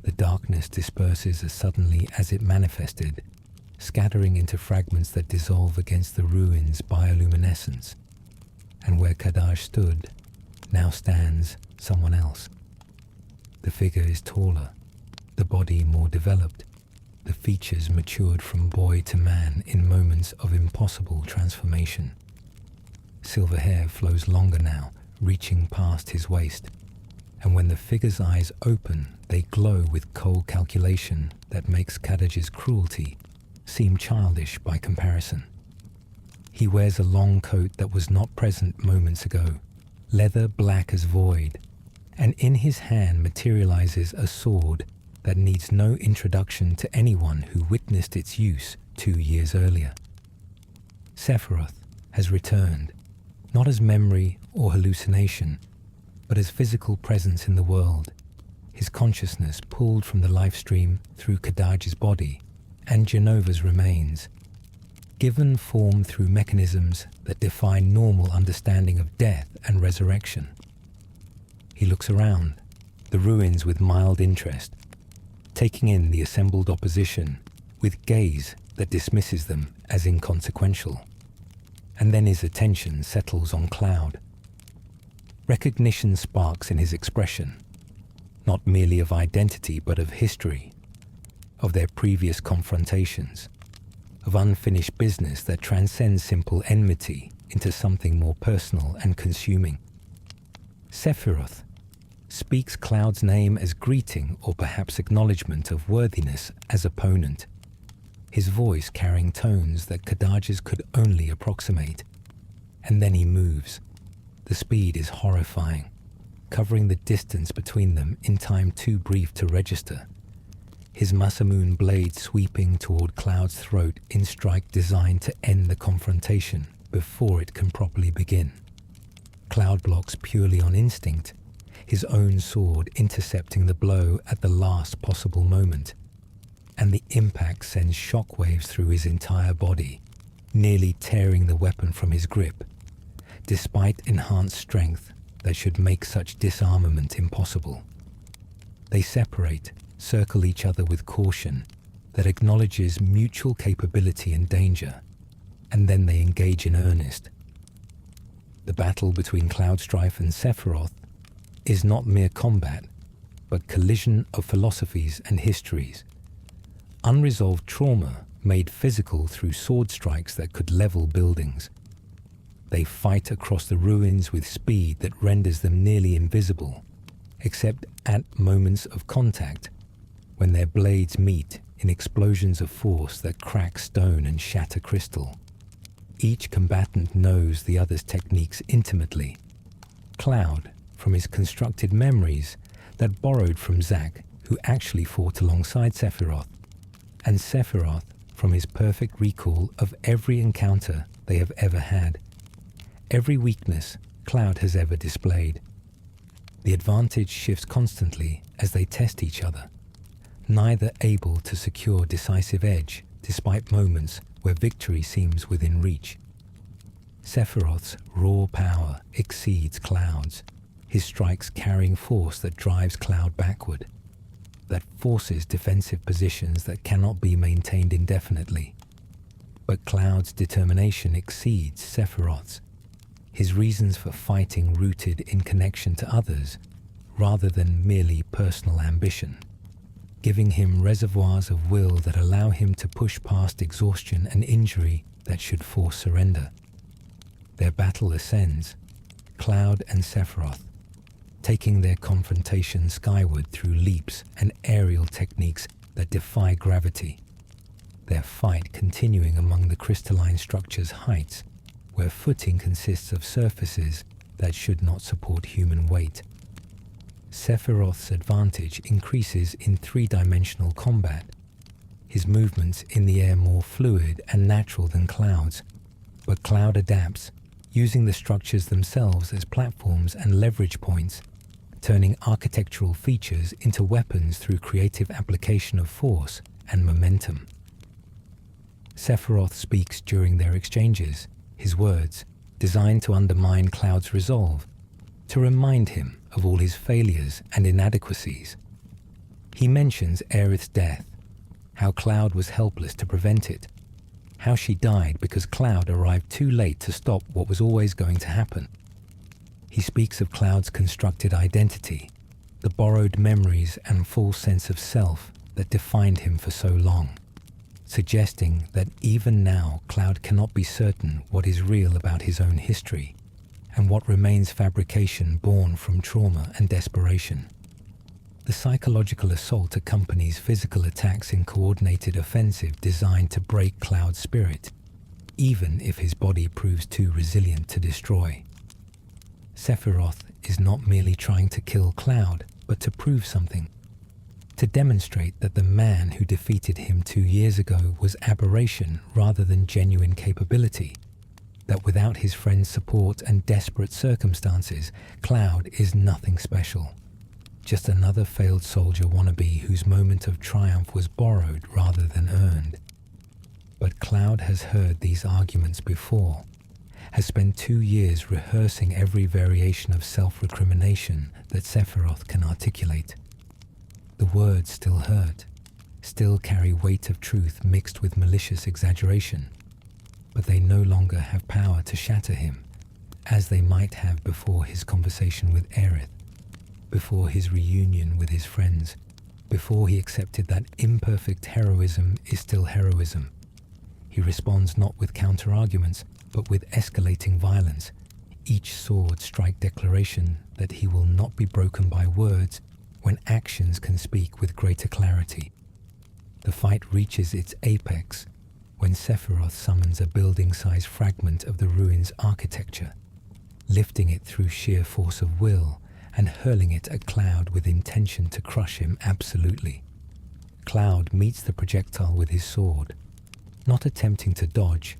The darkness disperses as suddenly as it manifested, scattering into fragments that dissolve against the ruins' bioluminescence. And where Kadaj stood, now stands someone else. The figure is taller, the body more developed, the features matured from boy to man in moments of impossible transformation. Silver hair flows longer now, reaching past his waist, and when the figure's eyes open, they glow with cold calculation that makes Kadaj's cruelty seem childish by comparison. He wears a long coat that was not present moments ago, leather black as void, and in his hand materializes a sword that needs no introduction to anyone who witnessed its use 2 years earlier. Sephiroth has returned, not as memory or hallucination, but as physical presence in the world, his consciousness pulled from the life stream through Kadaj's body and Jenova's remains, given form through mechanisms that defy normal understanding of death and resurrection. He looks around, the ruins with mild interest, taking in the assembled opposition with gaze that dismisses them as inconsequential. And then his attention settles on Cloud. Recognition sparks in his expression, not merely of identity but of history, of their previous confrontations, of unfinished business that transcends simple enmity into something more personal and consuming. Sephiroth speaks Cloud's name as greeting or perhaps acknowledgement of worthiness as opponent, his voice carrying tones that Kadaj's could only approximate. And then he moves. The speed is horrifying, covering the distance between them in time too brief to register, his Masamune blade sweeping toward Cloud's throat in strike designed to end the confrontation before it can properly begin. Cloud blocks purely on instinct, his own sword intercepting the blow at the last possible moment, and the impact sends shockwaves through his entire body, nearly tearing the weapon from his grip, despite enhanced strength that should make such disarmament impossible. They separate, circle each other with caution that acknowledges mutual capability and danger, and then they engage in earnest. The battle between Cloud, Strife and Sephiroth is not mere combat, but collision of philosophies and histories, unresolved trauma made physical through sword strikes that could level buildings. They fight across the ruins with speed that renders them nearly invisible, except at moments of contact, when their blades meet in explosions of force that crack stone and shatter crystal. Each combatant knows the other's techniques intimately. Cloud, from his constructed memories that borrowed from Zack, who actually fought alongside Sephiroth, and Sephiroth from his perfect recall of every encounter they have ever had, every weakness Cloud has ever displayed. The advantage shifts constantly as they test each other, neither able to secure decisive edge despite moments where victory seems within reach. Sephiroth's raw power exceeds Cloud's, his strikes carrying force that drives Cloud backward, that forces defensive positions that cannot be maintained indefinitely. But Cloud's determination exceeds Sephiroth's, his reasons for fighting rooted in connection to others rather than merely personal ambition, giving him reservoirs of will that allow him to push past exhaustion and injury that should force surrender. Their battle ascends, Cloud and Sephiroth, taking their confrontation skyward through leaps and aerial techniques that defy gravity, their fight continuing among the crystalline structure's heights, where footing consists of surfaces that should not support human weight. Sephiroth's advantage increases in three-dimensional combat, his movements in the air more fluid and natural than Cloud's, but Cloud adapts, using the structures themselves as platforms and leverage points, turning architectural features into weapons through creative application of force and momentum. Sephiroth speaks during their exchanges, his words, designed to undermine Cloud's resolve, to remind him of all his failures and inadequacies. He mentions Aerith's death, how Cloud was helpless to prevent it, how she died because Cloud arrived too late to stop what was always going to happen. He speaks of Cloud's constructed identity, the borrowed memories and false sense of self that defined him for so long, suggesting that even now Cloud cannot be certain what is real about his own history and what remains fabrication born from trauma and desperation. The psychological assault accompanies physical attacks in coordinated offensive designed to break Cloud's spirit, even if his body proves too resilient to destroy. Sephiroth is not merely trying to kill Cloud, but to prove something, to demonstrate that the man who defeated him 2 years ago was aberration rather than genuine capability, that without his friend's support and desperate circumstances, Cloud is nothing special, just another failed soldier wannabe whose moment of triumph was borrowed rather than earned. But Cloud has heard these arguments before, has spent 2 years rehearsing every variation of self-recrimination that Sephiroth can articulate. The words still hurt, still carry weight of truth mixed with malicious exaggeration, but they no longer have power to shatter him, as they might have before his conversation with Aerith, before his reunion with his friends, before he accepted that imperfect heroism is still heroism. He responds not with counter-arguments, but with escalating violence, each sword strike declaration that he will not be broken by words when actions can speak with greater clarity. The fight reaches its apex when Sephiroth summons a building-sized fragment of the ruin's architecture, lifting it through sheer force of will and hurling it at Cloud with intention to crush him absolutely. Cloud meets the projectile with his sword, not attempting to dodge,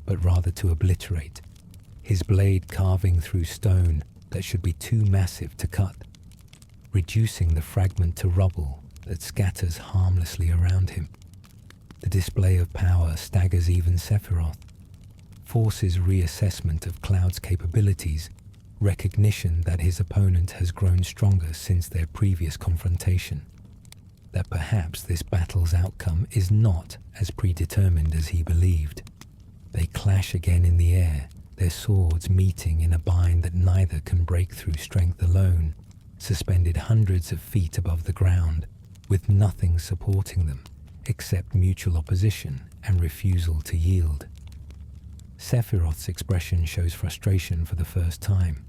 but rather to obliterate, his blade carving through stone that should be too massive to cut, reducing the fragment to rubble that scatters harmlessly around him. The display of power staggers even Sephiroth, forces reassessment of Cloud's capabilities, recognition that his opponent has grown stronger since their previous confrontation, that perhaps this battle's outcome is not as predetermined as he believed. They clash again in the air, their swords meeting in a bind that neither can break through strength alone, suspended hundreds of feet above the ground, with nothing supporting them except mutual opposition and refusal to yield. Sephiroth's expression shows frustration for the first time,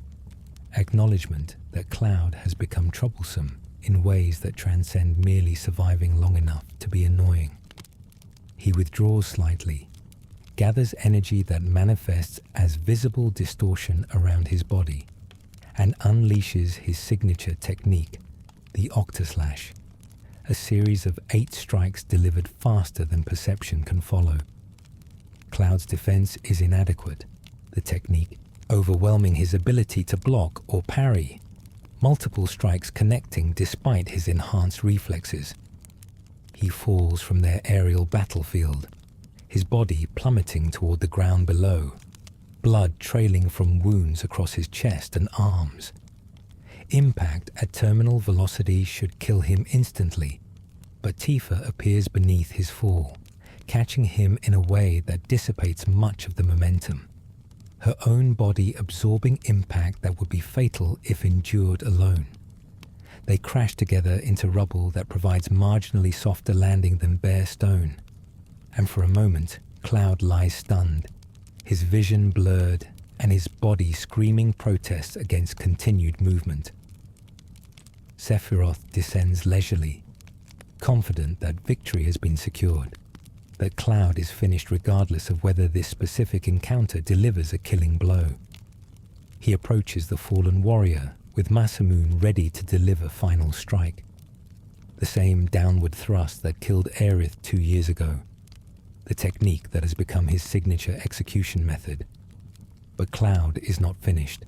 acknowledgement that Cloud has become troublesome in ways that transcend merely surviving long enough to be annoying. He withdraws slightly, gathers energy that manifests as visible distortion around his body, and unleashes his signature technique, the Octaslash, a series of 8 strikes delivered faster than perception can follow. Cloud's defense is inadequate, the technique overwhelming his ability to block or parry, multiple strikes connecting despite his enhanced reflexes. He falls from their aerial battlefield, his body plummeting toward the ground below, blood trailing from wounds across his chest and arms. Impact at terminal velocity should kill him instantly, but Tifa appears beneath his fall, catching him in a way that dissipates much of the momentum, her own body absorbing impact that would be fatal if endured alone. They crash together into rubble that provides marginally softer landing than bare stone, and for a moment Cloud lies stunned, his vision blurred and his body screaming protests against continued movement. Sephiroth descends leisurely, confident that victory has been secured, that Cloud is finished regardless of whether this specific encounter delivers a killing blow. He approaches the fallen warrior with Masamune ready to deliver final strike, the same downward thrust that killed Aerith 2 years ago, the technique that has become his signature execution method. But Cloud is not finished,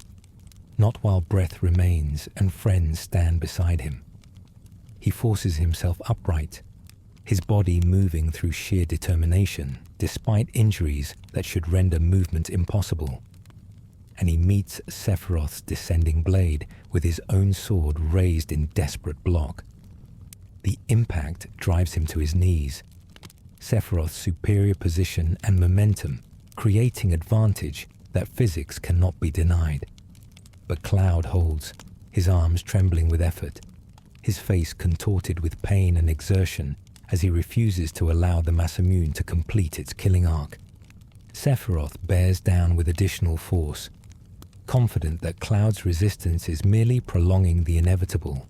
not while breath remains and friends stand beside him. He forces himself upright, his body moving through sheer determination despite injuries that should render movement impossible. And he meets Sephiroth's descending blade with his own sword raised in desperate block. The impact drives him to his knees, Sephiroth's superior position and momentum creating advantage that physics cannot be denied. But Cloud holds, his arms trembling with effort, his face contorted with pain and exertion as he refuses to allow the Masamune to complete its killing arc. Sephiroth bears down with additional force, confident that Cloud's resistance is merely prolonging the inevitable,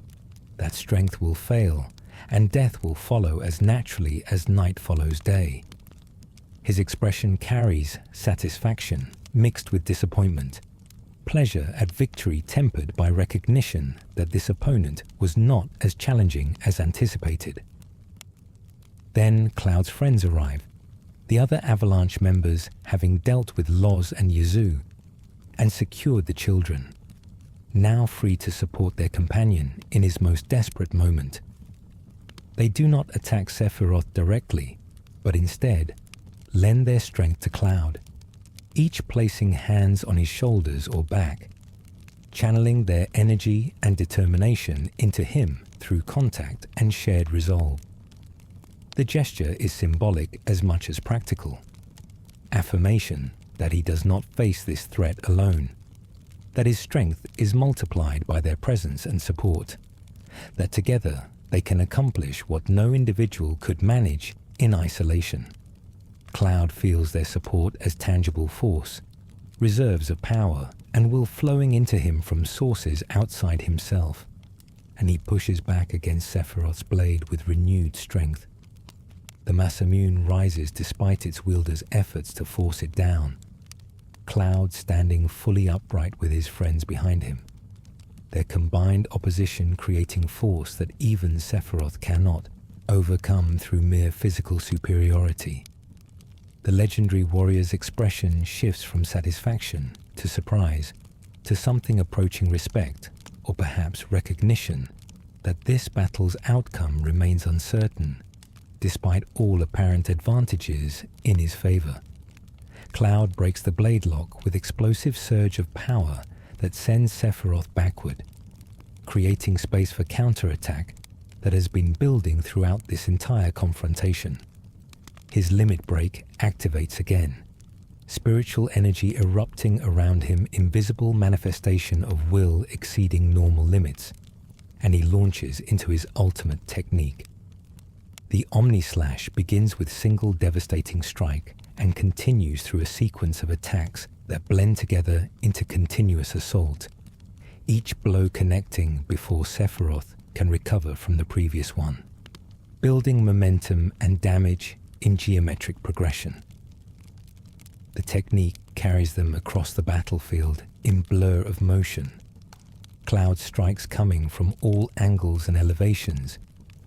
that strength will fail and death will follow as naturally as night follows day. His expression carries satisfaction mixed with disappointment, pleasure at victory tempered by recognition that this opponent was not as challenging as anticipated. Then Cloud's friends arrive, the other Avalanche members having dealt with Loz and Yazoo and secured the children, now free to support their companion in his most desperate moment. They do not attack Sephiroth directly, but instead lend their strength to Cloud, each placing hands on his shoulders or back, channeling their energy and determination into him through contact and shared resolve. The gesture is symbolic as much as practical. Affirmation that he does not face this threat alone, that his strength is multiplied by their presence and support, that together they can accomplish what no individual could manage in isolation. Cloud feels their support as tangible force, reserves of power and will flowing into him from sources outside himself, and he pushes back against Sephiroth's blade with renewed strength. The Masamune rises despite its wielder's efforts to force it down, Cloud standing fully upright with his friends behind him, their combined opposition creating force that even Sephiroth cannot overcome through mere physical superiority. The legendary warrior's expression shifts from satisfaction to surprise to something approaching respect or perhaps recognition that this battle's outcome remains uncertain despite all apparent advantages in his favor. Cloud breaks the blade lock with explosive surge of power that sends Sephiroth backward, creating space for counterattack that has been building throughout this entire confrontation. His limit break activates again, spiritual energy erupting around him in visible manifestation of will exceeding normal limits, and he launches into his ultimate technique. The Omni Slash begins with single devastating strike and continues through a sequence of attacks that blend together into continuous assault, each blow connecting before Sephiroth can recover from the previous one, building momentum and damage in geometric progression. The technique carries them across the battlefield in blur of motion. Cloud strikes coming from all angles and elevations,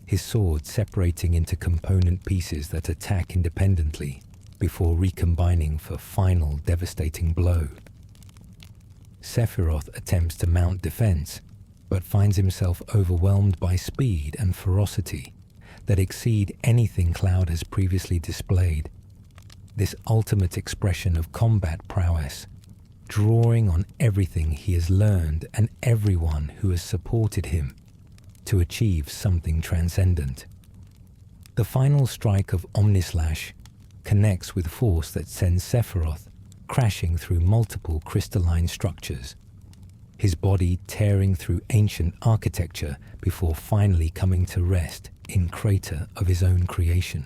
his sword separating into component pieces that attack independently before recombining for final devastating blow. Sephiroth attempts to mount defense, but finds himself overwhelmed by speed and ferocity that exceed anything Cloud has previously displayed. This ultimate expression of combat prowess, drawing on everything he has learned and everyone who has supported him to achieve something transcendent. The final strike of Omnislash connects with force that sends Sephiroth crashing through multiple crystalline structures, his body tearing through ancient architecture before finally coming to rest in crater of his own creation.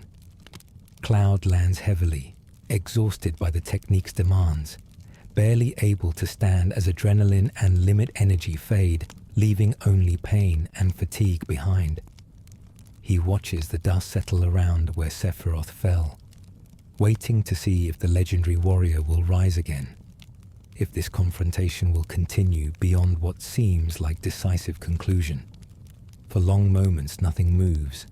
Cloud lands heavily, exhausted by the technique's demands, barely able to stand as adrenaline and limit energy fade, leaving only pain and fatigue behind. He watches the dust settle around where Sephiroth fell, waiting to see if the legendary warrior will rise again, if this confrontation will continue beyond what seems like decisive conclusion. For long moments nothing moves,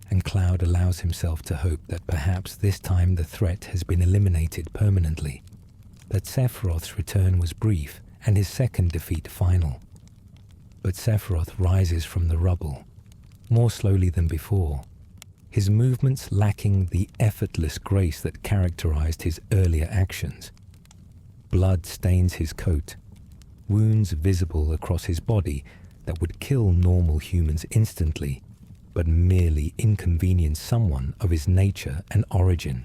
and Cloud allows himself to hope that perhaps this time the threat has been eliminated permanently, that Sephiroth's return was brief and his second defeat final. But Sephiroth rises from the rubble, more slowly than before, his movements lacking the effortless grace that characterized his earlier actions. Blood stains his coat, wounds visible across his body that would kill normal humans instantly, but merely inconvenience someone of his nature and origin.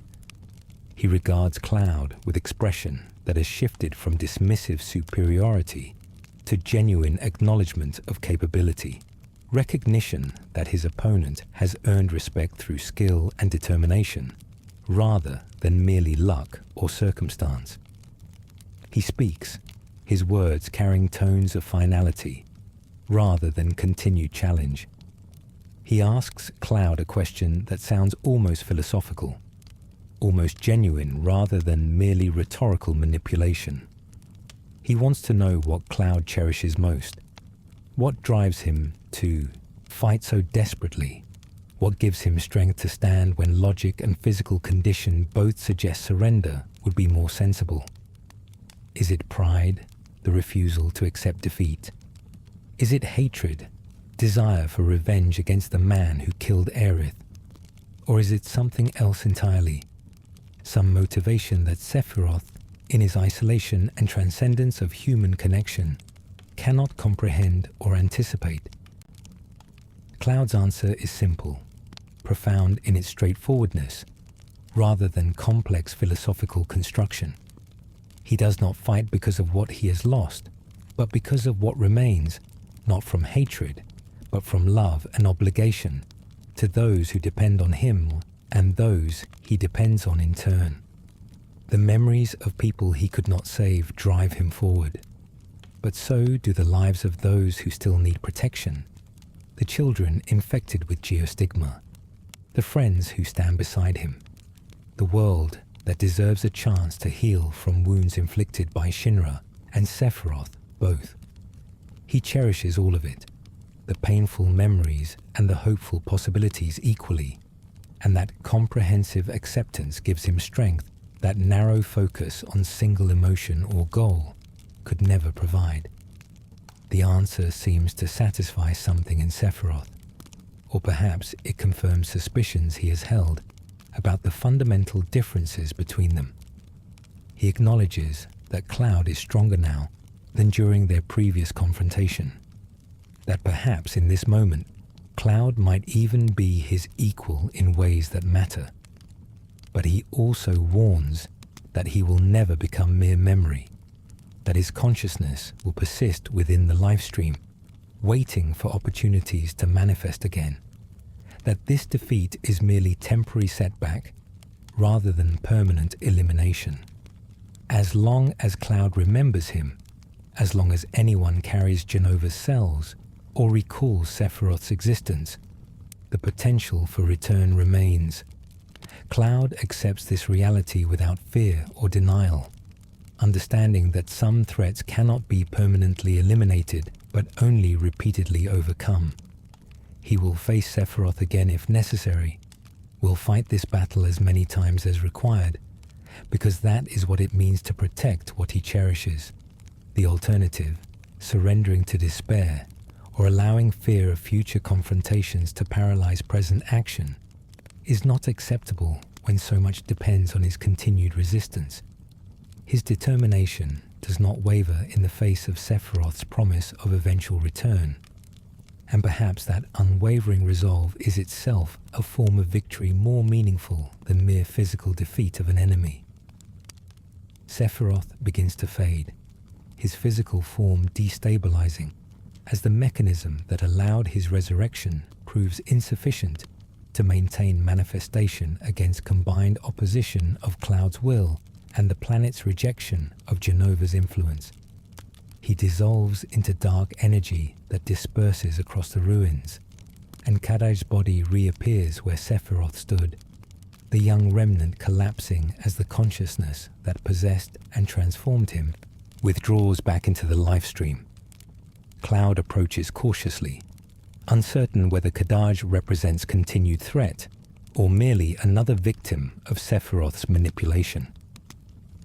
He regards Cloud with expression that has shifted from dismissive superiority to genuine acknowledgement of capability, recognition that his opponent has earned respect through skill and determination, rather than merely luck or circumstance. He speaks, his words carrying tones of finality, rather than continued challenge. He asks Cloud a question that sounds almost philosophical, almost genuine rather than merely rhetorical manipulation. He wants to know what Cloud cherishes most, what drives him to fight so desperately, what gives him strength to stand when logic and physical condition both suggest surrender would be more sensible. Is it pride, the refusal to accept defeat? Is it hatred, desire for revenge against the man who killed Aerith? Or is it something else entirely? Some motivation that Sephiroth, in his isolation and transcendence of human connection, cannot comprehend or anticipate? Cloud's answer is simple, profound in its straightforwardness, rather than complex philosophical construction. He does not fight because of what he has lost, but because of what remains, not from hatred, but from love and obligation to those who depend on him and those he depends on in turn. The memories of people he could not save drive him forward, but so do the lives of those who still need protection, the children infected with Geostigma, the friends who stand beside him, the world that deserves a chance to heal from wounds inflicted by Shinra and Sephiroth both. He cherishes all of it, the painful memories and the hopeful possibilities equally, and that comprehensive acceptance gives him strength that narrow focus on single emotion or goal could never provide. The answer seems to satisfy something in Sephiroth, or perhaps it confirms suspicions he has held about the fundamental differences between them. He acknowledges that Cloud is stronger now than during their previous confrontation, that perhaps in this moment Cloud might even be his equal in ways that matter. But he also warns that he will never become mere memory, that his consciousness will persist within the lifestream, waiting for opportunities to manifest again, that this defeat is merely temporary setback, rather than permanent elimination. As long as Cloud remembers him, as long as anyone carries Jenova's cells or recalls Sephiroth's existence, the potential for return remains. Cloud accepts this reality without fear or denial, understanding that some threats cannot be permanently eliminated but only repeatedly overcome. He will face Sephiroth again if necessary, will fight this battle as many times as required, because that is what it means to protect what he cherishes. The alternative, surrendering to despair or allowing fear of future confrontations to paralyze present action, is not acceptable when so much depends on his continued resistance. His determination does not waver in the face of Sephiroth's promise of eventual return, and perhaps that unwavering resolve is itself a form of victory more meaningful than mere physical defeat of an enemy. Sephiroth begins to fade, his physical form destabilizing, as the mechanism that allowed his resurrection proves insufficient to maintain manifestation against combined opposition of Cloud's will and the planet's rejection of Jenova's influence. He dissolves into dark energy that disperses across the ruins, and Kadaj's body reappears where Sephiroth stood, the young remnant collapsing as the consciousness that possessed and transformed him withdraws back into the life stream. Cloud approaches cautiously, uncertain whether Kadaj represents continued threat or merely another victim of Sephiroth's manipulation.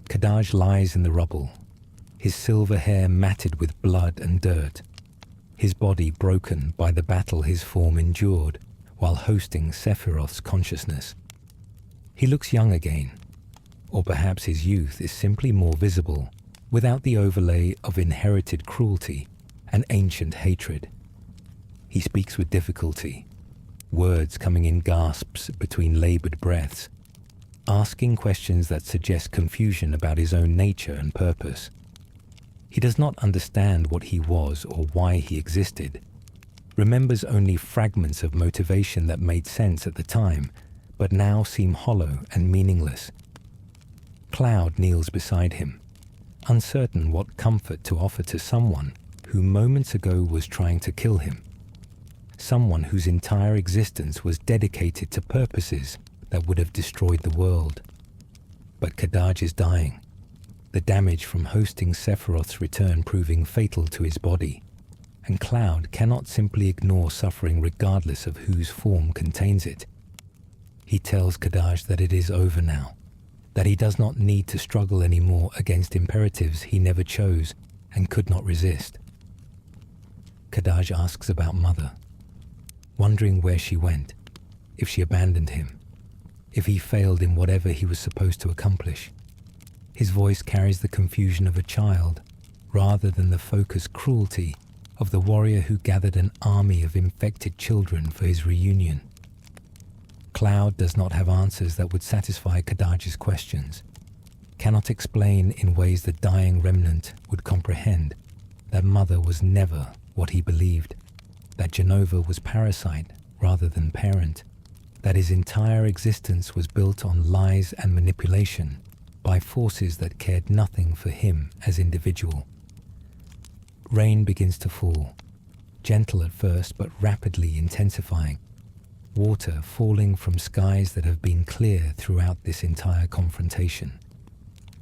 Kadaj lies in the rubble, his silver hair matted with blood and dirt, his body broken by the battle his form endured while hosting Sephiroth's consciousness. He looks young again, or perhaps his youth is simply more visible without the overlay of inherited cruelty and ancient hatred. He speaks with difficulty, words coming in gasps between labored breaths, asking questions that suggest confusion about his own nature and purpose. He does not understand what he was or why he existed, remembers only fragments of motivation that made sense at the time, but now seem hollow and meaningless. Cloud kneels beside him, uncertain what comfort to offer to someone who moments ago was trying to kill him, someone whose entire existence was dedicated to purposes that would have destroyed the world. But Kadaj is dying, the damage from hosting Sephiroth's return proving fatal to his body, and Cloud cannot simply ignore suffering regardless of whose form contains it. He tells Kadaj that it is over now, that he does not need to struggle anymore against imperatives he never chose and could not resist. Kadaj asks about Mother, wondering where she went, if she abandoned him, if he failed in whatever he was supposed to accomplish. His voice carries the confusion of a child, rather than the focused cruelty of the warrior who gathered an army of infected children for his reunion. Cloud does not have answers that would satisfy Kadaj's questions, cannot explain in ways the dying remnant would comprehend that Mother was never what he believed, that Jenova was parasite rather than parent, that his entire existence was built on lies and manipulation by forces that cared nothing for him as individual. Rain begins to fall, gentle at first but rapidly intensifying, water falling from skies that have been clear throughout this entire confrontation.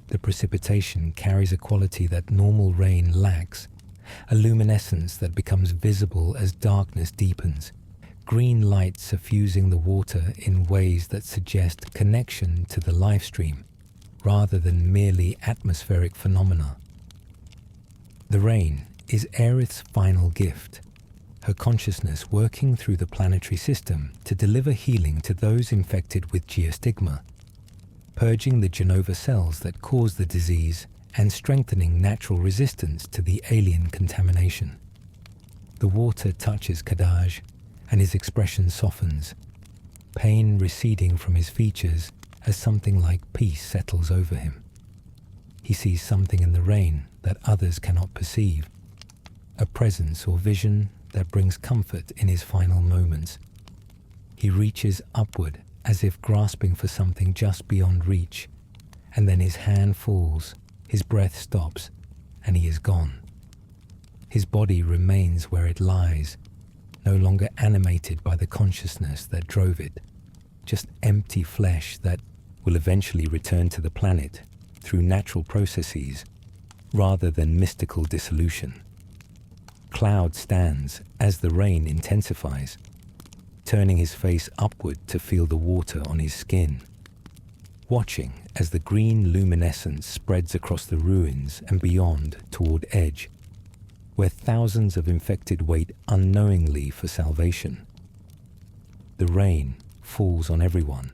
The precipitation carries a quality that normal rain lacks, a luminescence that becomes visible as darkness deepens, green light suffusing the water in ways that suggest connection to the life stream, rather than merely atmospheric phenomena. The rain is Aerith's final gift, her consciousness working through the planetary system to deliver healing to those infected with Geostigma, purging the Jenova cells that cause the disease and strengthening natural resistance to the alien contamination. The water touches Kadaj, and his expression softens, pain receding from his features as something like peace settles over him. He sees something in the rain that others cannot perceive, a presence or vision that brings comfort in his final moments. He reaches upward as if grasping for something just beyond reach, and then his hand falls, his breath stops, and he is gone. His body remains where it lies, no longer animated by the consciousness that drove it, just empty flesh that will eventually return to the planet through natural processes rather than mystical dissolution. Cloud stands as the rain intensifies, turning his face upward to feel the water on his skin, watching as the green luminescence spreads across the ruins and beyond toward Edge, where thousands of infected wait unknowingly for salvation. The rain falls on everyone,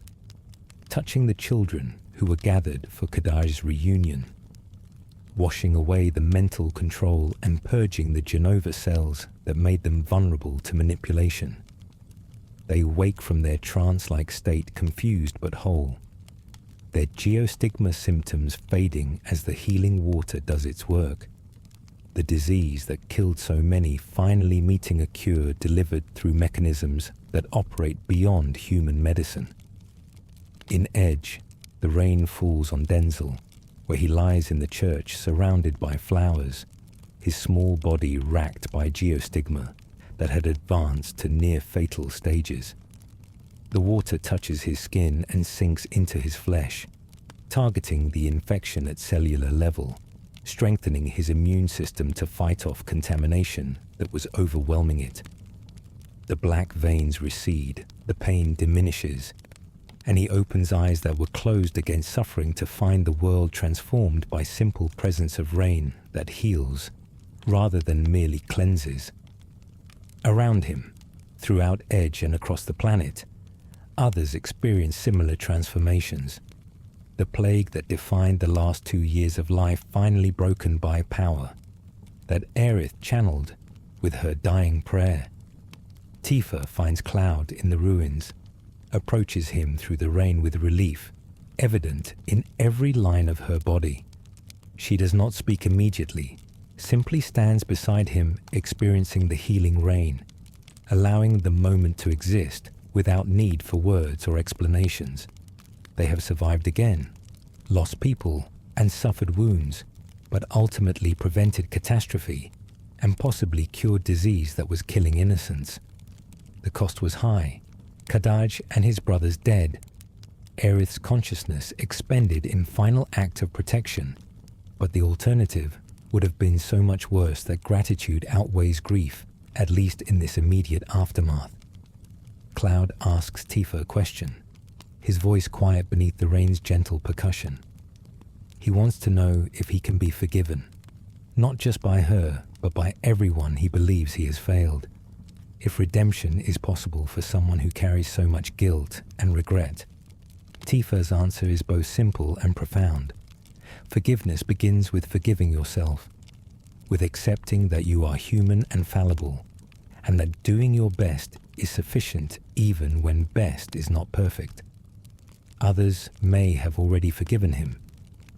touching the children who were gathered for Kadaj's reunion, washing away the mental control and purging the Jenova cells that made them vulnerable to manipulation. They wake from their trance-like state confused but whole, their geostigma symptoms fading as the healing water does its work, the disease that killed so many finally meeting a cure delivered through mechanisms that operate beyond human medicine. In Edge, the rain falls on Denzel, where he lies in the church surrounded by flowers, his small body racked by geostigma that had advanced to near-fatal stages. The water touches his skin and sinks into his flesh, targeting the infection at cellular level, strengthening his immune system to fight off contamination that was overwhelming it. The black veins recede, the pain diminishes, and he opens eyes that were closed against suffering to find the world transformed by simple presence of rain that heals, rather than merely cleanses. Around him, throughout Edge and across the planet, others experience similar transformations. The plague that defined the last 2 years of life finally broken by power, that Aerith channeled with her dying prayer. Tifa finds Cloud in the ruins, approaches him through the rain with relief, evident in every line of her body. She does not speak immediately, simply stands beside him experiencing the healing rain, allowing the moment to exist without need for words or explanations. They have survived again, lost people and suffered wounds, but ultimately prevented catastrophe and possibly cured disease that was killing innocents. The cost was high, Kadaj and his brothers dead, Aerith's consciousness expended in final act of protection, but the alternative would have been so much worse that gratitude outweighs grief, at least in this immediate aftermath. Cloud asks Tifa a question, his voice quiet beneath the rain's gentle percussion. He wants to know if he can be forgiven, not just by her, but by everyone he believes he has failed. If redemption is possible for someone who carries so much guilt and regret. Tifa's answer is both simple and profound. Forgiveness begins with forgiving yourself, with accepting that you are human and fallible, and that doing your best is sufficient even when best is not perfect. Others may have already forgiven him,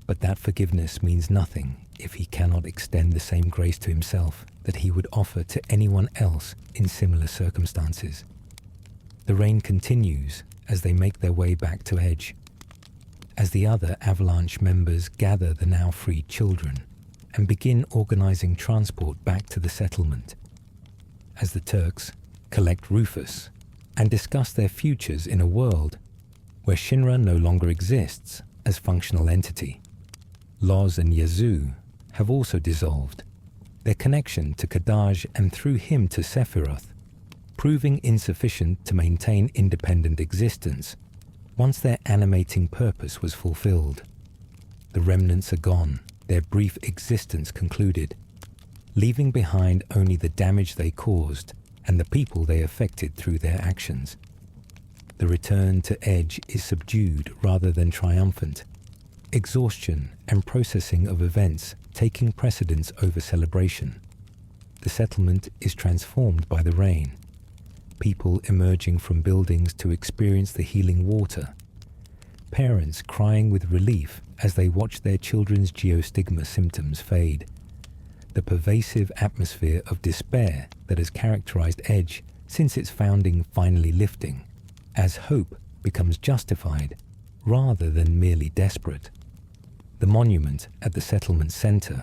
but that forgiveness means nothing if he cannot extend the same grace to himself that he would offer to anyone else in similar circumstances. The rain continues as they make their way back to Edge, as the other Avalanche members gather the now freed children and begin organizing transport back to the settlement, as the Turks collect Rufus and discuss their futures in a world where Shinra no longer exists as functional entity. Loz and Yazoo have also dissolved, their connection to Kadaj and through him to Sephiroth, proving insufficient to maintain independent existence once their animating purpose was fulfilled. The remnants are gone, their brief existence concluded, leaving behind only the damage they caused and the people they affected through their actions. The return to Edge is subdued rather than triumphant, exhaustion and processing of events taking precedence over celebration. The settlement is transformed by the rain, people emerging from buildings to experience the healing water, parents crying with relief as they watch their children's geostigma symptoms fade. The pervasive atmosphere of despair that has characterized Edge since its founding finally lifting, as hope becomes justified rather than merely desperate. The monument at the settlement center,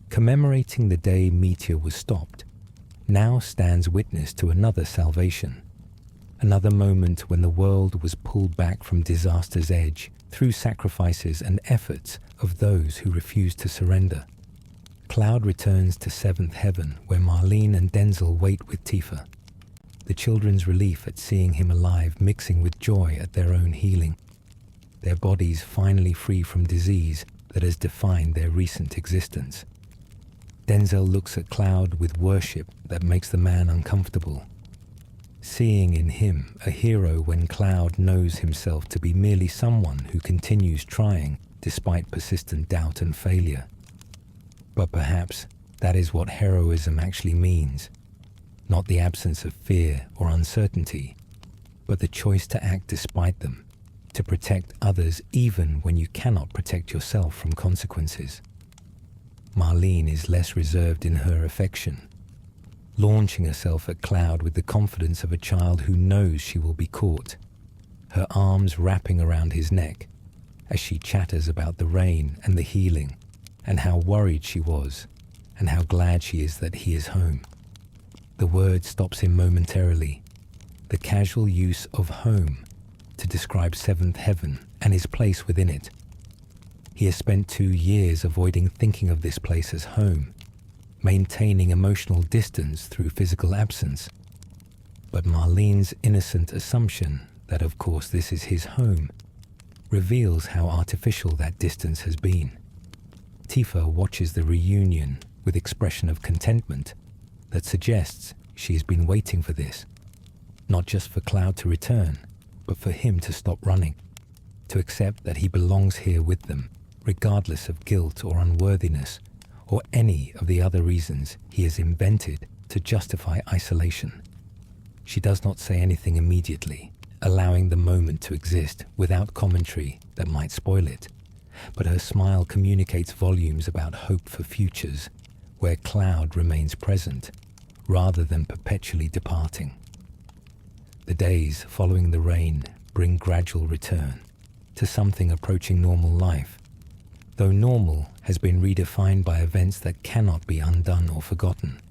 commemorating the day Meteor was stopped, now stands witness to another salvation, another moment when the world was pulled back from disaster's edge through sacrifices and efforts of those who refused to surrender. Cloud returns to seventh heaven where Marlene and Denzel wait with Tifa, the children's relief at seeing him alive mixing with joy at their own healing, their bodies finally free from disease that has defined their recent existence. Denzel looks at Cloud with worship that makes the man uncomfortable, seeing in him a hero when Cloud knows himself to be merely someone who continues trying despite persistent doubt and failure. But perhaps that is what heroism actually means, not the absence of fear or uncertainty, but the choice to act despite them, to protect others even when you cannot protect yourself from consequences. Marlene is less reserved in her affection, launching herself at Cloud with the confidence of a child who knows she will be caught, her arms wrapping around his neck as she chatters about the rain and the healing and how worried she was and how glad she is that he is home. The word stops him momentarily, the casual use of home to describe seventh heaven and his place within it. He has spent 2 years avoiding thinking of this place as home, maintaining emotional distance through physical absence. But Marlene's innocent assumption that of course this is his home reveals how artificial that distance has been. Tifa watches the reunion with expression of contentment that suggests she has been waiting for this, not just for Cloud to return, but for him to stop running, to accept that he belongs here with them, regardless of guilt or unworthiness, or any of the other reasons he has invented to justify isolation. She does not say anything immediately, allowing the moment to exist without commentary that might spoil it, but her smile communicates volumes about hope for futures where Cloud remains present rather than perpetually departing. The days following the rain bring gradual return to something approaching normal life, though normal has been redefined by events that cannot be undone or forgotten.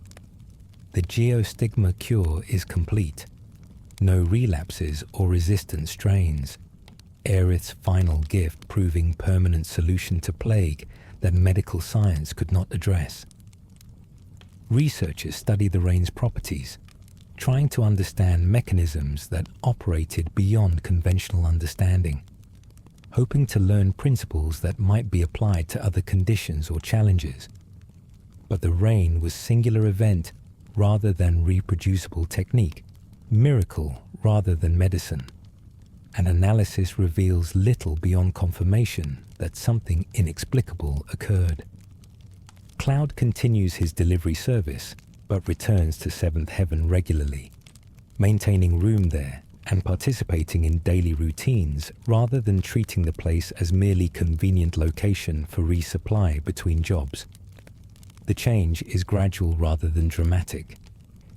The Geostigma cure is complete. No relapses or resistant strains. Aerith's final gift proving permanent solution to plague that medical science could not address. Researchers study the rain's properties, trying to understand mechanisms that operated beyond conventional understanding, hoping to learn principles that might be applied to other conditions or challenges. But the rain was singular event rather than reproducible technique, miracle rather than medicine. And analysis reveals little beyond confirmation that something inexplicable occurred. Cloud continues his delivery service, but returns to seventh heaven regularly, maintaining room there and participating in daily routines rather than treating the place as merely convenient location for resupply between jobs. The change is gradual rather than dramatic,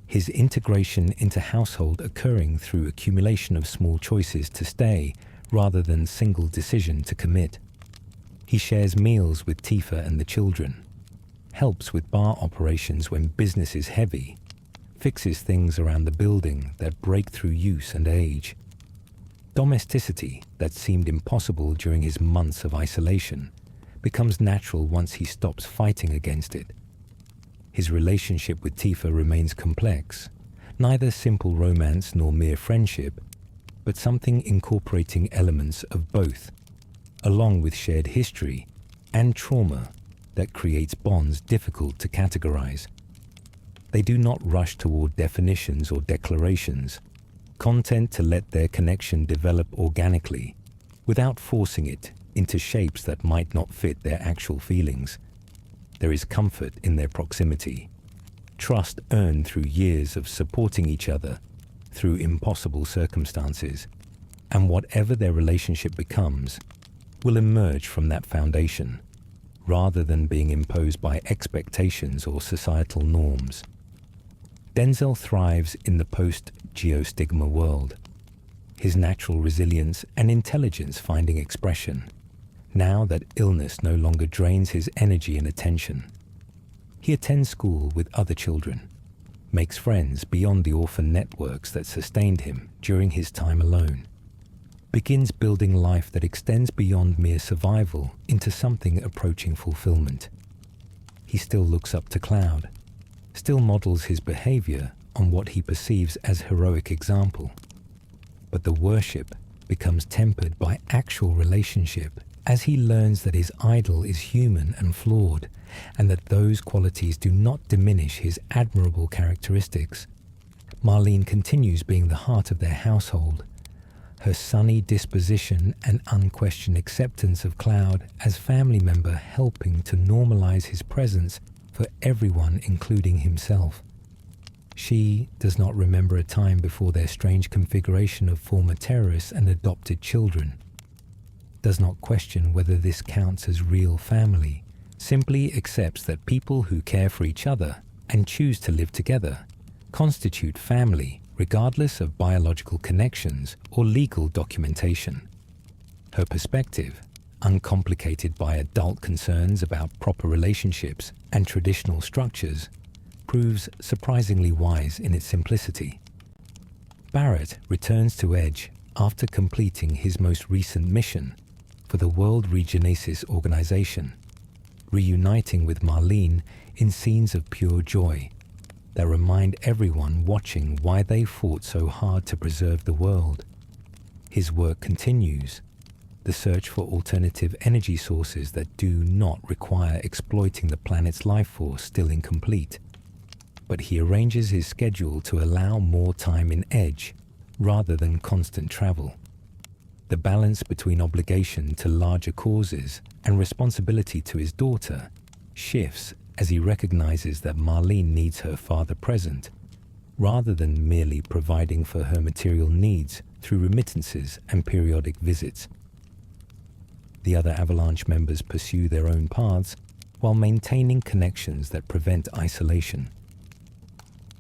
his integration into household occurring through accumulation of small choices to stay rather than single decision to commit. He shares meals with Tifa and the children, helps with bar operations when business is heavy, fixes things around the building that break through use and age. Domesticity that seemed impossible during his months of isolation becomes natural once he stops fighting against it. His relationship with Tifa remains complex, neither simple romance nor mere friendship, but something incorporating elements of both, along with shared history and trauma that creates bonds difficult to categorize. They do not rush toward definitions or declarations, content to let their connection develop organically, without forcing it into shapes that might not fit their actual feelings. There is comfort in their proximity, trust earned through years of supporting each other through impossible circumstances, and whatever their relationship becomes will emerge from that foundation, rather than being imposed by expectations or societal norms. Denzel thrives in the post-Geostigma world. his natural resilience and intelligence finding expression, now that illness no longer drains his energy and attention. He attends school with other children, makes friends beyond the orphan networks that sustained him during his time alone, begins building life that extends beyond mere survival into something approaching fulfillment. He still looks up to Cloud, still models his behavior on what he perceives as heroic example. But the worship becomes tempered by actual relationship as he learns that his idol is human and flawed, and that those qualities do not diminish his admirable characteristics. Marlene continues being the heart of their household. Her sunny disposition and unquestioned acceptance of Cloud as family member helping to normalize his presence for everyone, including himself. She does not remember a time before their strange configuration of former terrorists and adopted children, does not question whether this counts as real family, simply accepts that people who care for each other and choose to live together constitute family regardless of biological connections or legal documentation. Her perspective, uncomplicated by adult concerns about proper relationships and traditional structures, proves surprisingly wise in its simplicity. Barrett returns to Edge after completing his most recent mission for the World Regenesis Organization, reuniting with Marlene in scenes of pure joy that remind everyone watching why they fought so hard to preserve the world. His work continues, the search for alternative energy sources that do not require exploiting the planet's life force still incomplete. But he arranges his schedule to allow more time in Edge rather than constant travel. The balance between obligation to larger causes and responsibility to his daughter shifts as he recognizes that Marlene needs her father present, rather than merely providing for her material needs through remittances and periodic visits. The other Avalanche members pursue their own paths while maintaining connections that prevent isolation.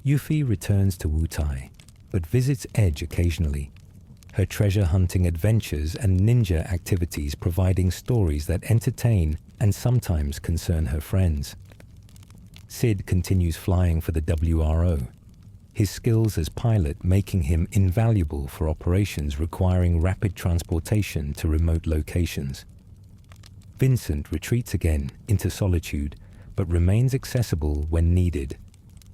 Yuffie returns to Wutai, but visits Edge occasionally, her treasure-hunting adventures and ninja activities providing stories that entertain and sometimes concern her friends. Sid continues flying for the WRO, his skills as pilot making him invaluable for operations requiring rapid transportation to remote locations. Vincent retreats again into solitude, but remains accessible when needed,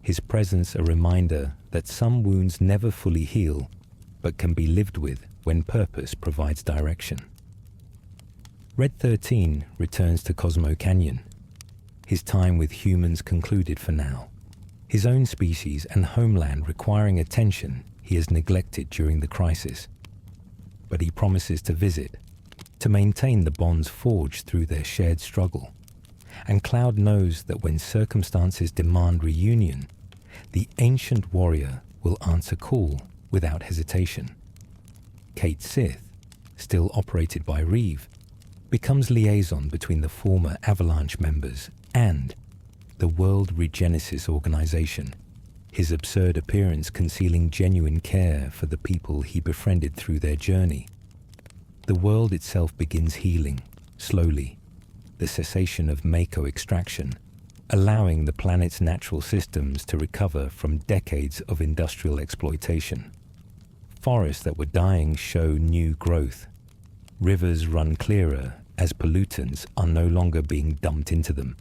his presence a reminder that some wounds never fully heal, but can be lived with when purpose provides direction. Red 13 returns to Cosmo Canyon. His time with humans concluded for now. His own species and homeland requiring attention he has neglected during the crisis. But he promises to visit, to maintain the bonds forged through their shared struggle. And Cloud knows that when circumstances demand reunion, the ancient warrior will answer call without hesitation. Kate Sith, still operated by Reeve, becomes liaison between the former Avalanche members and the World Regenesis Organization, his absurd appearance concealing genuine care for the people he befriended through their journey. The world itself begins healing, slowly, the cessation of Mako extraction, allowing the planet's natural systems to recover from decades of industrial exploitation. Forests that were dying show new growth. Rivers run clearer as pollutants are no longer being dumped into them.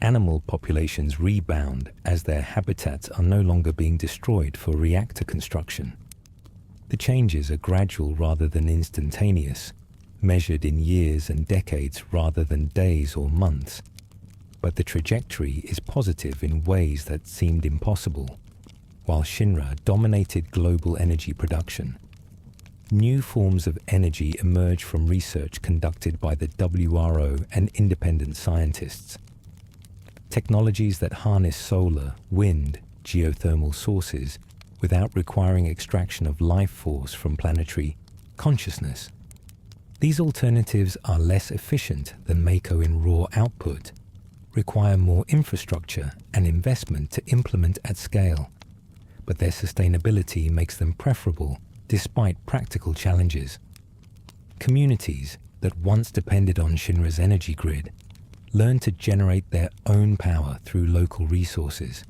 Animal populations rebound as their habitats are no longer being destroyed for reactor construction. The changes are gradual rather than instantaneous, measured in years and decades rather than days or months. But the trajectory is positive in ways that seemed impossible. While Shinra dominated global energy production, new forms of energy emerge from research conducted by the WRO and independent scientists. Technologies that harness solar, wind, geothermal sources without requiring extraction of life force from planetary consciousness. These alternatives are less efficient than Mako in raw output, require more infrastructure and investment to implement at scale, but their sustainability makes them preferable despite practical challenges. Communities that once depended on Shinra's energy grid learn to generate their own power through local resources,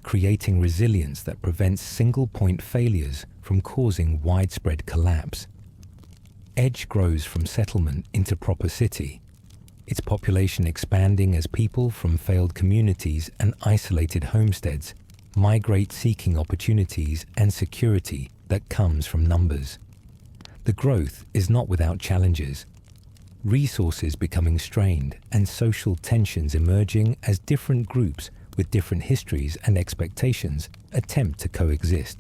creating resilience that prevents single-point failures from causing widespread collapse. Edge grows from settlement into proper city, its population expanding as people from failed communities and isolated homesteads migrate seeking opportunities and security that comes from numbers. The growth is not without challenges. Resources becoming strained and social tensions emerging as different groups with different histories and expectations attempt to coexist.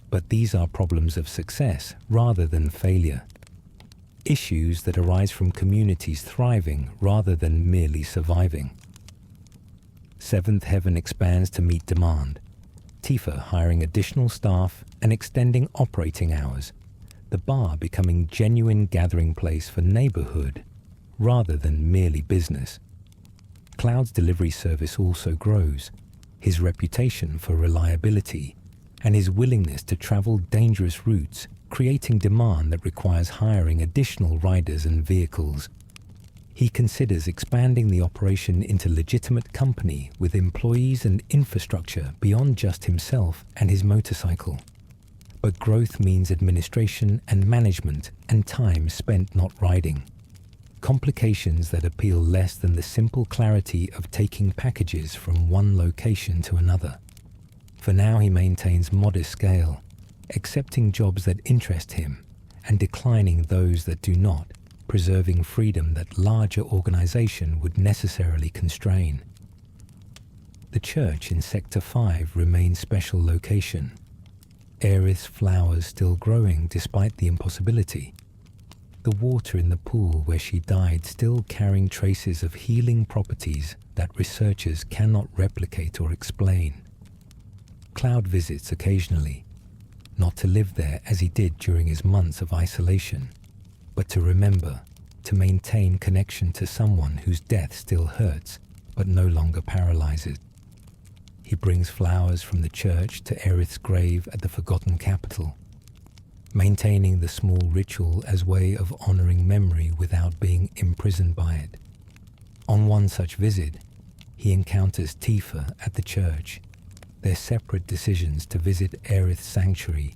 But these are problems of success rather than failure. Issues that arise from communities thriving rather than merely surviving. Seventh Heaven expands to meet demand. Tifa hiring additional staff and extending operating hours. The bar becoming genuine gathering place for neighborhood rather than merely business. Cloud's delivery service also grows, his reputation for reliability and his willingness to travel dangerous routes, creating demand that requires hiring additional riders and vehicles. He considers expanding the operation into legitimate company with employees and infrastructure beyond just himself and his motorcycle. But growth means administration and management and time spent not riding. Complications that appeal less than the simple clarity of taking packages from one location to another. For now he maintains modest scale, accepting jobs that interest him and declining those that do not, preserving freedom that larger organization would necessarily constrain. The church in Sector 5 remains special location. Aerith's flowers still growing despite the impossibility. The water in the pool where she died still carrying traces of healing properties that researchers cannot replicate or explain. Cloud visits occasionally, not to live there as he did during his months of isolation, but to remember, to maintain connection to someone whose death still hurts but no longer paralyzes. He brings flowers from the church to Aerith's grave at the Forgotten Capital, maintaining the small ritual as way of honoring memory without being imprisoned by it. On one such visit, he encounters Tifa at the church, their separate decisions to visit Aerith's sanctuary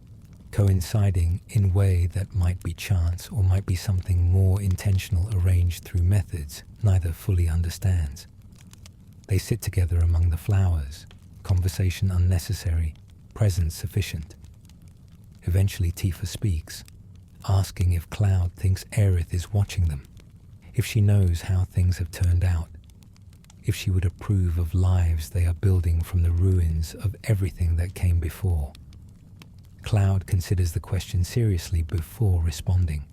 coinciding in way that might be chance or might be something more intentional arranged through methods neither fully understands. They sit together among the flowers, conversation unnecessary, presence sufficient. Eventually Tifa speaks, asking if Cloud thinks Aerith is watching them, if she knows how things have turned out, if she would approve of lives they are building from the ruins of everything that came before. Cloud considers the question seriously before responding.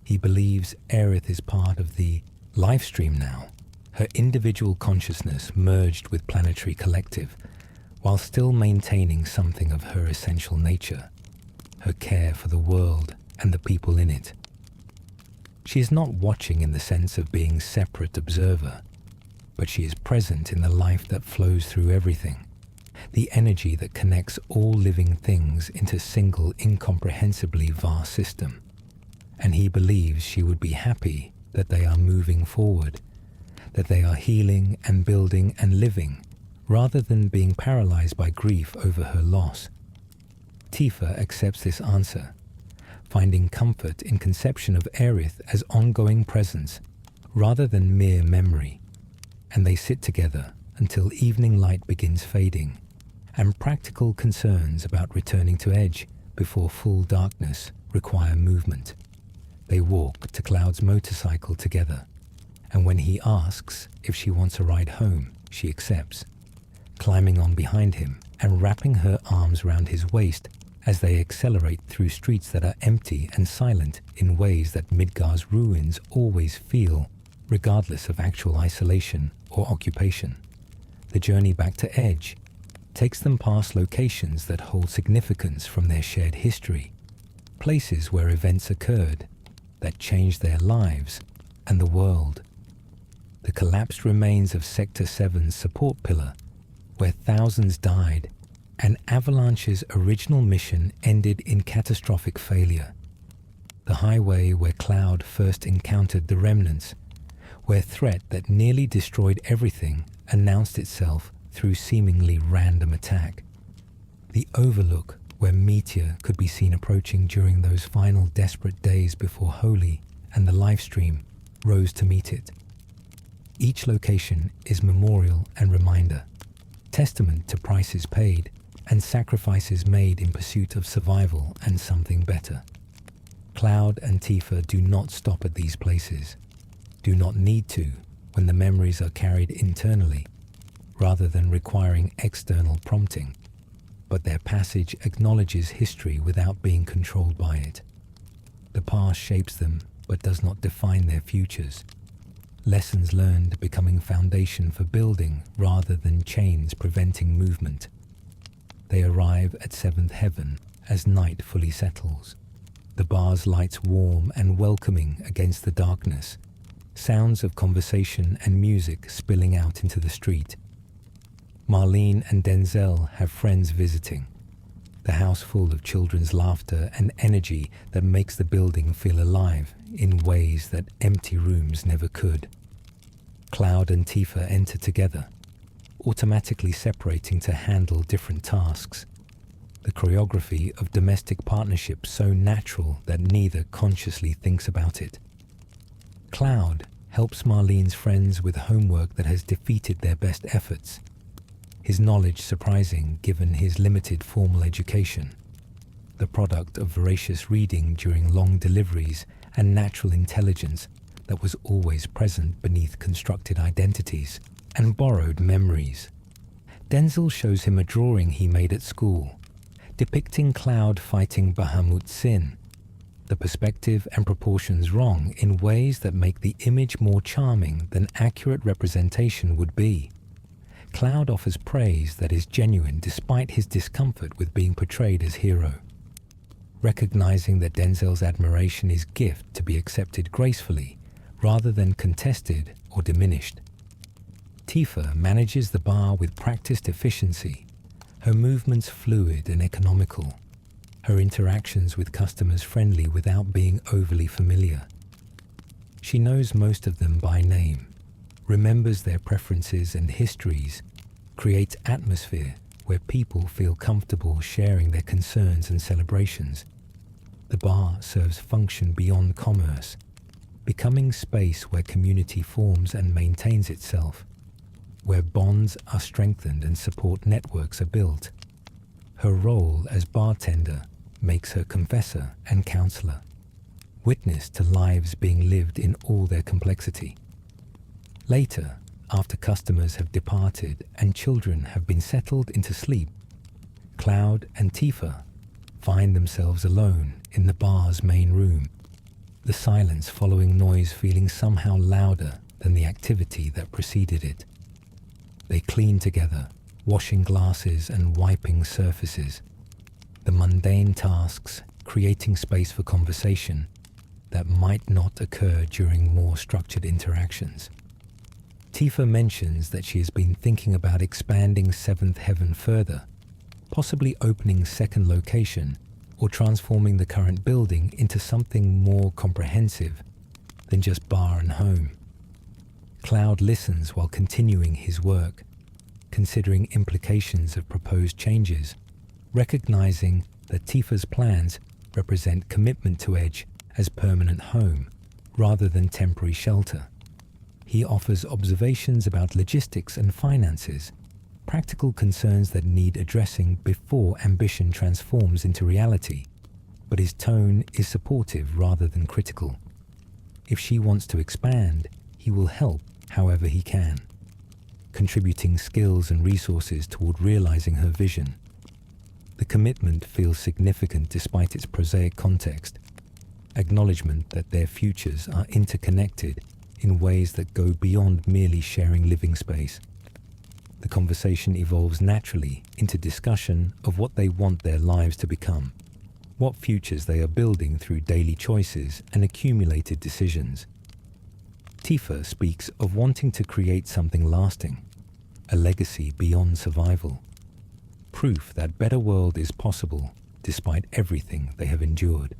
He believes Aerith is part of the life stream now, her individual consciousness merged with planetary collective, while still maintaining something of her essential nature, her care for the world and the people in it. She is not watching in the sense of being separate observer, but she is present in the life that flows through everything, the energy that connects all living things into single incomprehensibly vast system. And he believes she would be happy that they are moving forward, that they are healing and building and living, rather than being paralyzed by grief over her loss. Tifa accepts this answer, finding comfort in conception of Aerith as ongoing presence, rather than mere memory. And they sit together until evening light begins fading, and practical concerns about returning to Edge before full darkness require movement. They walk to Cloud's motorcycle together, and when he asks if she wants a ride home, she accepts, climbing on behind him and wrapping her arms round his waist as they accelerate through streets that are empty and silent in ways that Midgar's ruins always feel, regardless of actual isolation or occupation. The journey back to Edge takes them past locations that hold significance from their shared history, places where events occurred that changed their lives and the world. The collapsed remains of Sector 7's support pillar, where thousands died, and Avalanche's original mission ended in catastrophic failure. The highway where Cloud first encountered the remnants, where threat that nearly destroyed everything announced itself through seemingly random attack. The Overlook, where Meteor could be seen approaching during those final desperate days before Holy and the livestream rose to meet it. Each location is memorial and reminder, testament to prices paid and sacrifices made in pursuit of survival and something better. Cloud and Tifa do not stop at these places, do not need to when the memories are carried internally, rather than requiring external prompting, but their passage acknowledges history without being controlled by it. The past shapes them but does not define their futures. Lessons learned becoming foundation for building rather than chains preventing movement. They arrive at Seventh Heaven as night fully settles. The bar's lights warm and welcoming against the darkness. Sounds of conversation and music spilling out into the street. Marlene and Denzel have friends visiting. The house full of children's laughter and energy that makes the building feel alive in ways that empty rooms never could. Cloud and Tifa enter together, automatically separating to handle different tasks. The choreography of domestic partnership so natural that neither consciously thinks about it. Cloud helps Marlene's friends with homework that has defeated their best efforts. His knowledge surprising given his limited formal education, the product of voracious reading during long deliveries and natural intelligence that was always present beneath constructed identities and borrowed memories. Denzel shows him a drawing he made at school, depicting Cloud fighting Bahamut Sin. The perspective and proportions wrong in ways that make the image more charming than accurate representation would be. Cloud offers praise that is genuine despite his discomfort with being portrayed as hero. Recognizing that Denzel's admiration is gift to be accepted gracefully rather than contested or diminished. Tifa manages the bar with practiced efficiency, her movements fluid and economical, her interactions with customers friendly without being overly familiar. She knows most of them by name, remembers their preferences and histories, creates atmosphere where people feel comfortable sharing their concerns and celebrations. The bar serves function beyond commerce, becoming space where community forms and maintains itself, where bonds are strengthened and support networks are built. Her role as bartender makes her confessor and counselor, witness to lives being lived in all their complexity. Later, after customers have departed and children have been settled into sleep, Cloud and Tifa find themselves alone in the bar's main room, the silence following noise feeling somehow louder than the activity that preceded it. They clean together, washing glasses and wiping surfaces, the mundane tasks creating space for conversation that might not occur during more structured interactions. Tifa mentions that she has been thinking about expanding Seventh Heaven further, possibly opening second location or transforming the current building into something more comprehensive than just bar and home. Cloud listens while continuing his work, considering implications of proposed changes, recognizing that Tifa's plans represent commitment to Edge as permanent home rather than temporary shelter. He offers observations about logistics and finances, practical concerns that need addressing before ambition transforms into reality, but his tone is supportive rather than critical. If she wants to expand, he will help however he can, contributing skills and resources toward realizing her vision. The commitment feels significant despite its prosaic context, acknowledgement that their futures are interconnected in ways that go beyond merely sharing living space. The conversation evolves naturally into discussion of what they want their lives to become, what futures they are building through daily choices and accumulated decisions. Tifa speaks of wanting to create something lasting, a legacy beyond survival. proof that better world is possible despite everything they have endured.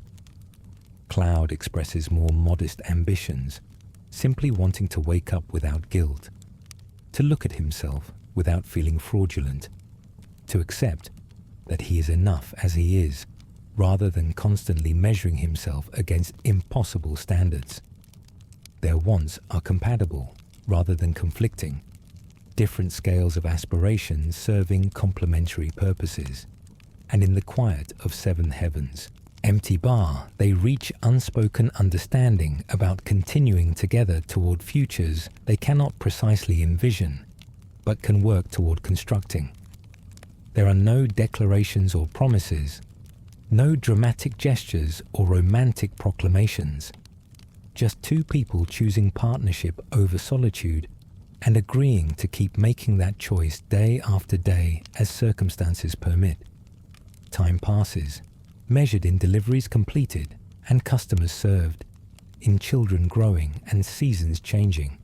Cloud expresses more modest ambitions, simply wanting to wake up without guilt, to look at himself without feeling fraudulent, to accept that he is enough as he is, rather than constantly measuring himself against impossible standards. Their wants are compatible rather than conflicting, different scales of aspiration serving complementary purposes. And in the quiet of seven heavens, empty bar, they reach unspoken understanding about continuing together toward futures they cannot precisely envision, but can work toward constructing. There are no declarations or promises, no dramatic gestures or romantic proclamations, just two people choosing partnership over solitude and agreeing to keep making that choice day after day as circumstances permit. Time passes, measured in deliveries completed and customers served, in children growing and seasons changing,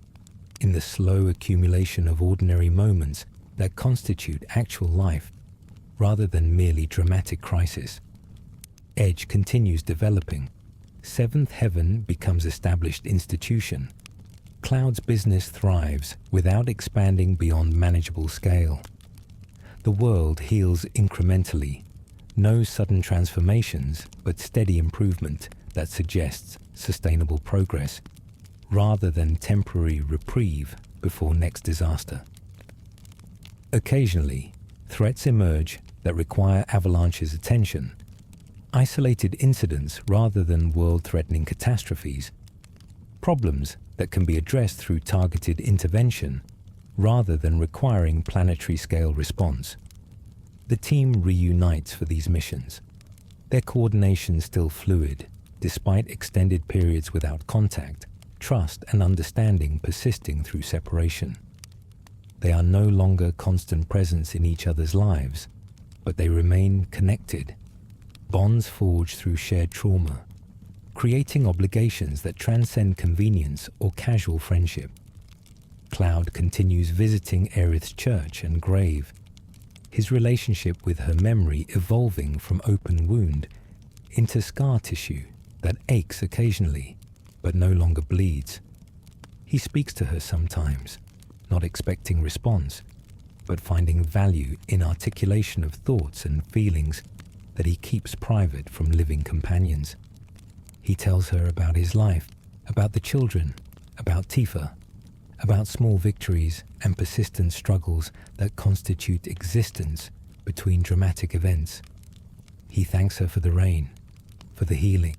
in the slow accumulation of ordinary moments that constitute actual life, rather than merely dramatic crisis. Edge continues developing. Seventh heaven becomes established institution. Cloud's business thrives without expanding beyond manageable scale. The world heals incrementally. No sudden transformations, but steady improvement that suggests sustainable progress, rather than temporary reprieve before next disaster. Occasionally, threats emerge that require Avalanche's attention, isolated incidents rather than world-threatening catastrophes, problems that can be addressed through targeted intervention rather than requiring planetary-scale response. The team reunites for these missions, their coordination still fluid, despite extended periods without contact, trust and understanding persisting through separation. They are no longer constant presence in each other's lives, but they remain connected, bonds forged through shared trauma, creating obligations that transcend convenience or casual friendship. Cloud continues visiting Aerith's church and grave, his relationship with her memory evolving from open wound into scar tissue that aches occasionally, but no longer bleeds. He speaks to her sometimes, not expecting response, but finding value in articulation of thoughts and feelings that he keeps private from living companions. He tells her about his life, about the children, about Tifa, about small victories and persistent struggles that constitute existence between dramatic events. He thanks her for the rain, for the healing,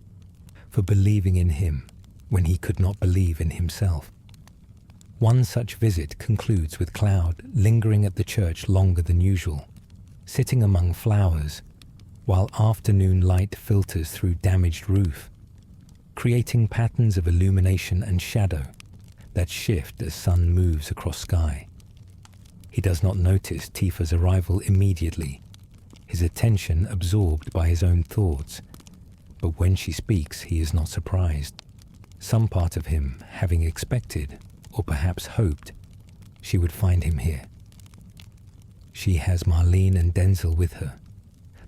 for believing in him when he could not believe in himself. One such visit concludes with Cloud lingering at the church longer than usual, sitting among flowers, while afternoon light filters through damaged roof, creating patterns of illumination and shadow that shift as sun moves across sky. He does not notice Tifa's arrival immediately, his attention absorbed by his own thoughts, but when she speaks he is not surprised, some part of him having expected, or perhaps hoped, she would find him here. She has Marlene and Denzel with her,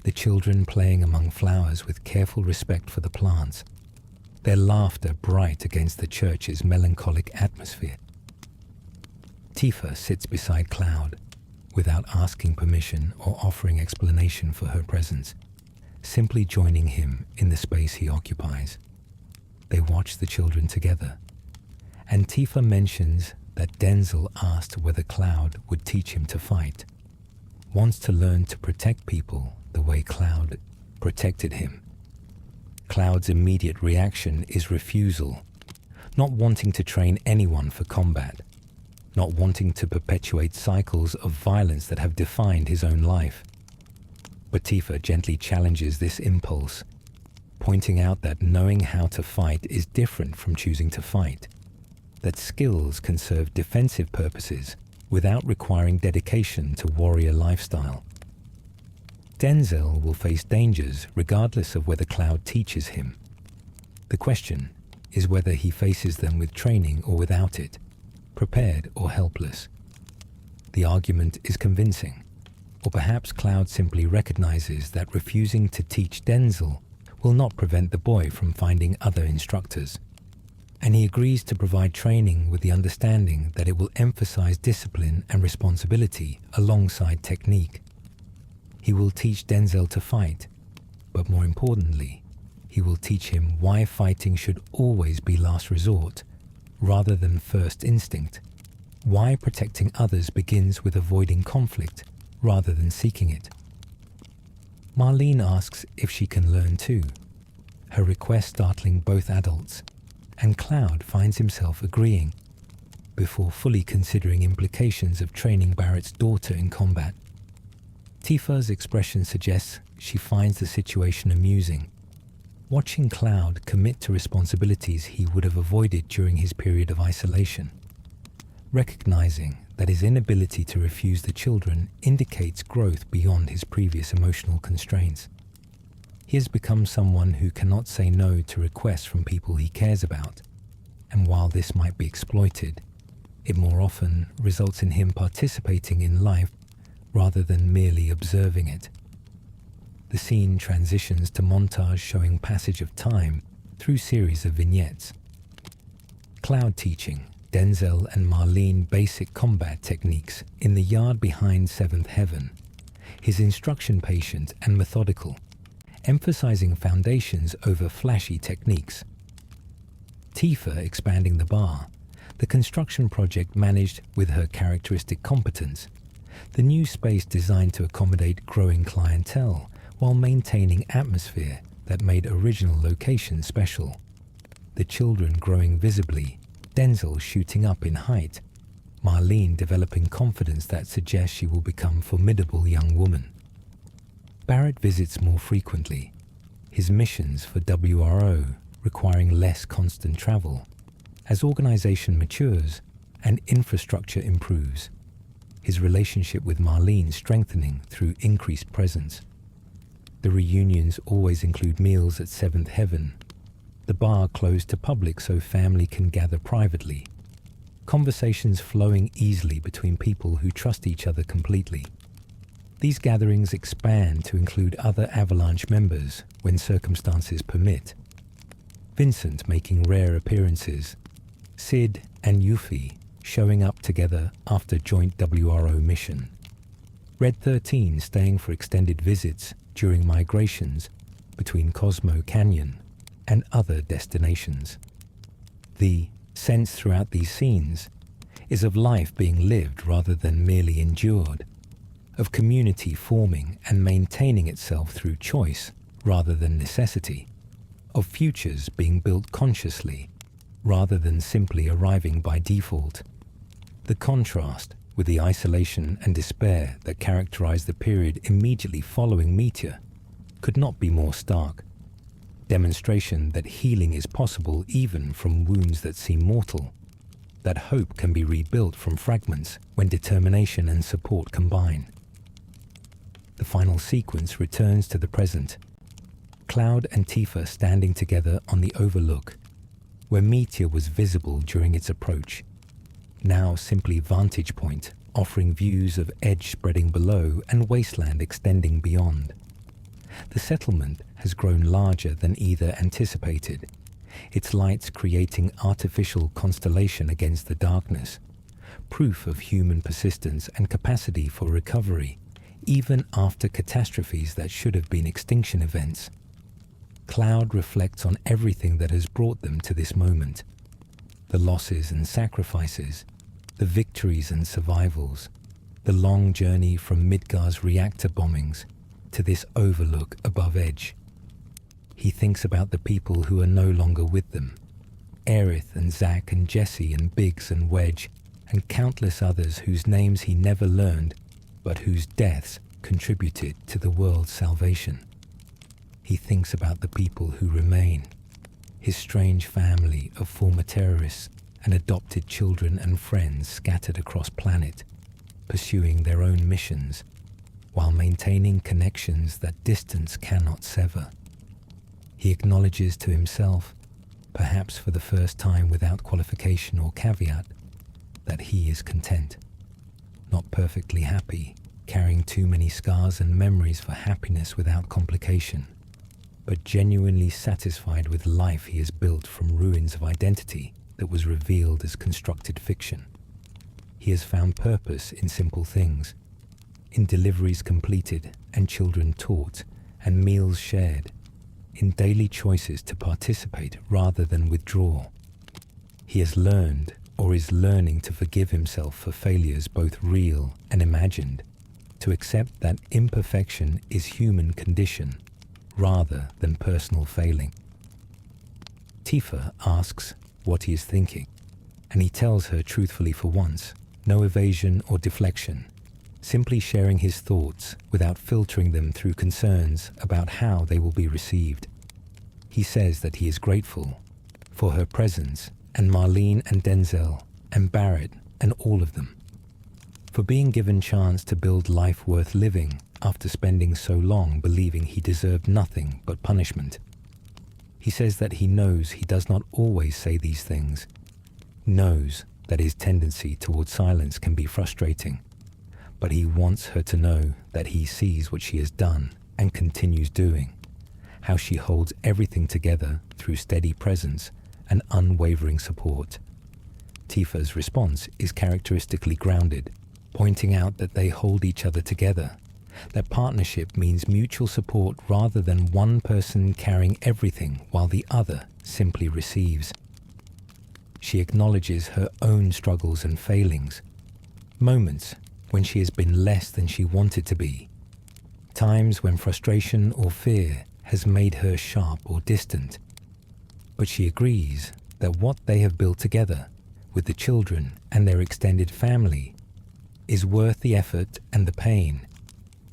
the children playing among flowers with careful respect for the plants, their laughter bright against the church's melancholic atmosphere. Tifa sits beside Cloud, without asking permission or offering explanation for her presence, simply joining him in the space he occupies. They watch the children together, and Tifa mentions that Denzel asked whether Cloud would teach him to fight, wants to learn to protect people the way Cloud protected him. Cloud's immediate reaction is refusal, not wanting to train anyone for combat, not wanting to perpetuate cycles of violence that have defined his own life. But Tifa gently challenges this impulse, pointing out that knowing how to fight is different from choosing to fight, that skills can serve defensive purposes without requiring dedication to warrior lifestyle. Denzel will face dangers regardless of whether Cloud teaches him. The question is whether he faces them with training or without it, prepared or helpless. The argument is convincing. Or perhaps Cloud simply recognizes that refusing to teach Denzel will not prevent the boy from finding other instructors, and he agrees to provide training with the understanding that it will emphasize discipline and responsibility alongside technique. He will teach Denzel to fight, but more importantly, he will teach him why fighting should always be last resort rather than first instinct, why protecting others begins with avoiding conflict rather than seeking it. Marlene asks if she can learn too, her request startling both adults, and Cloud finds himself agreeing, before fully considering implications of training Barrett's daughter in combat. Tifa's expression suggests she finds the situation amusing, watching Cloud commit to responsibilities he would have avoided during his period of isolation, recognizing that his inability to refuse the children indicates growth beyond his previous emotional constraints. He has become someone who cannot say no to requests from people he cares about, and while this might be exploited, it more often results in him participating in life rather than merely observing it. The scene transitions to montage showing passage of time through series of vignettes. Cloud teaching Denzel and Marlene basic combat techniques in the yard behind Seventh Heaven, his instruction patient and methodical, emphasizing foundations over flashy techniques. Tifa expanding the bar, the construction project managed with her characteristic competence, the new space designed to accommodate growing clientele while maintaining atmosphere that made original locations special, the children growing visibly, Denzel shooting up in height, Marlene developing confidence that suggests she will become a formidable young woman. Barrett visits more frequently, his missions for WRO requiring less constant travel. As organization matures and infrastructure improves, his relationship with Marlene strengthening through increased presence. The reunions always include meals at Seventh Heaven, the bar closed to public so family can gather privately, conversations flowing easily between people who trust each other completely. These gatherings expand to include other Avalanche members when circumstances permit. Vincent making rare appearances, Sid and Yuffie showing up together after joint WRO mission, Red 13 staying for extended visits during migrations between Cosmo Canyon and other destinations. The sense throughout these scenes is of life being lived rather than merely endured, of community forming and maintaining itself through choice rather than necessity, of futures being built consciously rather than simply arriving by default. The contrast with the isolation and despair that characterized the period immediately following Meteor could not be more stark. Demonstration that healing is possible even from wounds that seem mortal, that hope can be rebuilt from fragments when determination and support combine. The final sequence returns to the present, Cloud and Tifa standing together on the overlook, where Meteor was visible during its approach, now simply vantage point, offering views of edge spreading below and wasteland extending beyond. The settlement has grown larger than either anticipated, its lights creating artificial constellation against the darkness, proof of human persistence and capacity for recovery, even after catastrophes that should have been extinction events. Cloud reflects on everything that has brought them to this moment, the losses and sacrifices, the victories and survivals, the long journey from Midgar's reactor bombings to this overlook above Edge. He thinks about the people who are no longer with them, Aerith and Zack and Jesse and Biggs and Wedge, and countless others whose names he never learned, but whose deaths contributed to the world's salvation. He thinks about the people who remain, his strange family of former terrorists and adopted children and friends scattered across planet, pursuing their own missions, while maintaining connections that distance cannot sever. He acknowledges to himself, perhaps for the first time without qualification or caveat, that he is content, not perfectly happy, carrying too many scars and memories for happiness without complication, but genuinely satisfied with life he has built from ruins of identity that was revealed as constructed fiction. He has found purpose in simple things, in deliveries completed and children taught and meals shared, in daily choices to participate rather than withdraw. He has learned or is learning to forgive himself for failures both real and imagined, to accept that imperfection is human condition rather than personal failing. Tifa asks what he is thinking, and he tells her truthfully for once, no evasion or deflection, simply sharing his thoughts without filtering them through concerns about how they will be received. He says that he is grateful for her presence and Marlene and Denzel and Barrett and all of them, for being given chance to build life worth living after spending so long believing he deserved nothing but punishment. He says that he knows he does not always say these things, knows that his tendency toward silence can be frustrating, but he wants her to know that he sees what she has done and continues doing, how she holds everything together through steady presence and unwavering support. Tifa's response is characteristically grounded, pointing out that they hold each other together, that partnership means mutual support rather than one person carrying everything while the other simply receives. She acknowledges her own struggles and failings, moments when she has been less than she wanted to be, times when frustration or fear has made her sharp or distant. But she agrees that what they have built together with the children and their extended family is worth the effort and the pain,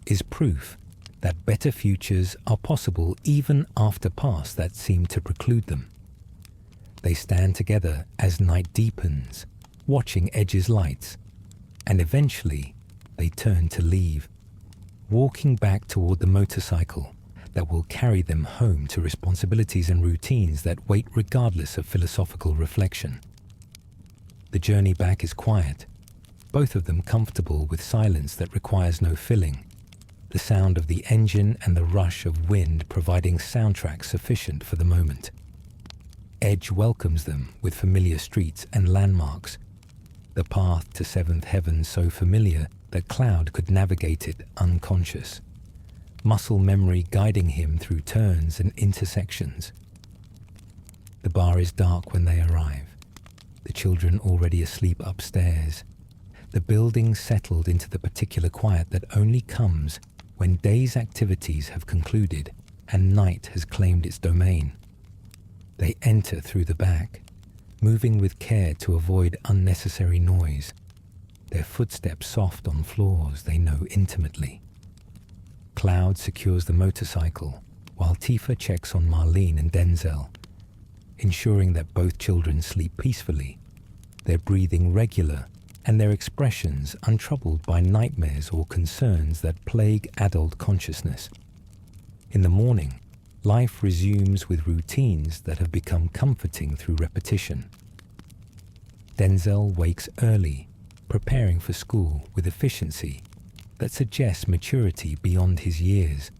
is proof that better futures are possible even after pasts that seem to preclude them. They stand together as night deepens, watching Edge's lights, and eventually they turn to leave, walking back toward the motorcycle that will carry them home to responsibilities and routines that wait regardless of philosophical reflection. The journey back is quiet, both of them comfortable with silence that requires no filling, the sound of the engine and the rush of wind providing soundtrack sufficient for the moment. Edge welcomes them with familiar streets and landmarks, the path to seventh heaven so familiar that Cloud could navigate it unconscious, muscle memory guiding him through turns and intersections. The bar is dark when they arrive, the children already asleep upstairs, the building settled into the particular quiet that only comes when day's activities have concluded and night has claimed its domain. They enter through the back, moving with care to avoid unnecessary noise, their footsteps soft on floors they know intimately. Cloud secures the motorcycle, while Tifa checks on Marlene and Denzel, ensuring that both children sleep peacefully, their breathing regular, and their expressions untroubled by nightmares or concerns that plague adult consciousness. In the morning, life resumes with routines that have become comforting through repetition. Denzel wakes early, preparing for school with efficiency that suggests maturity beyond his years,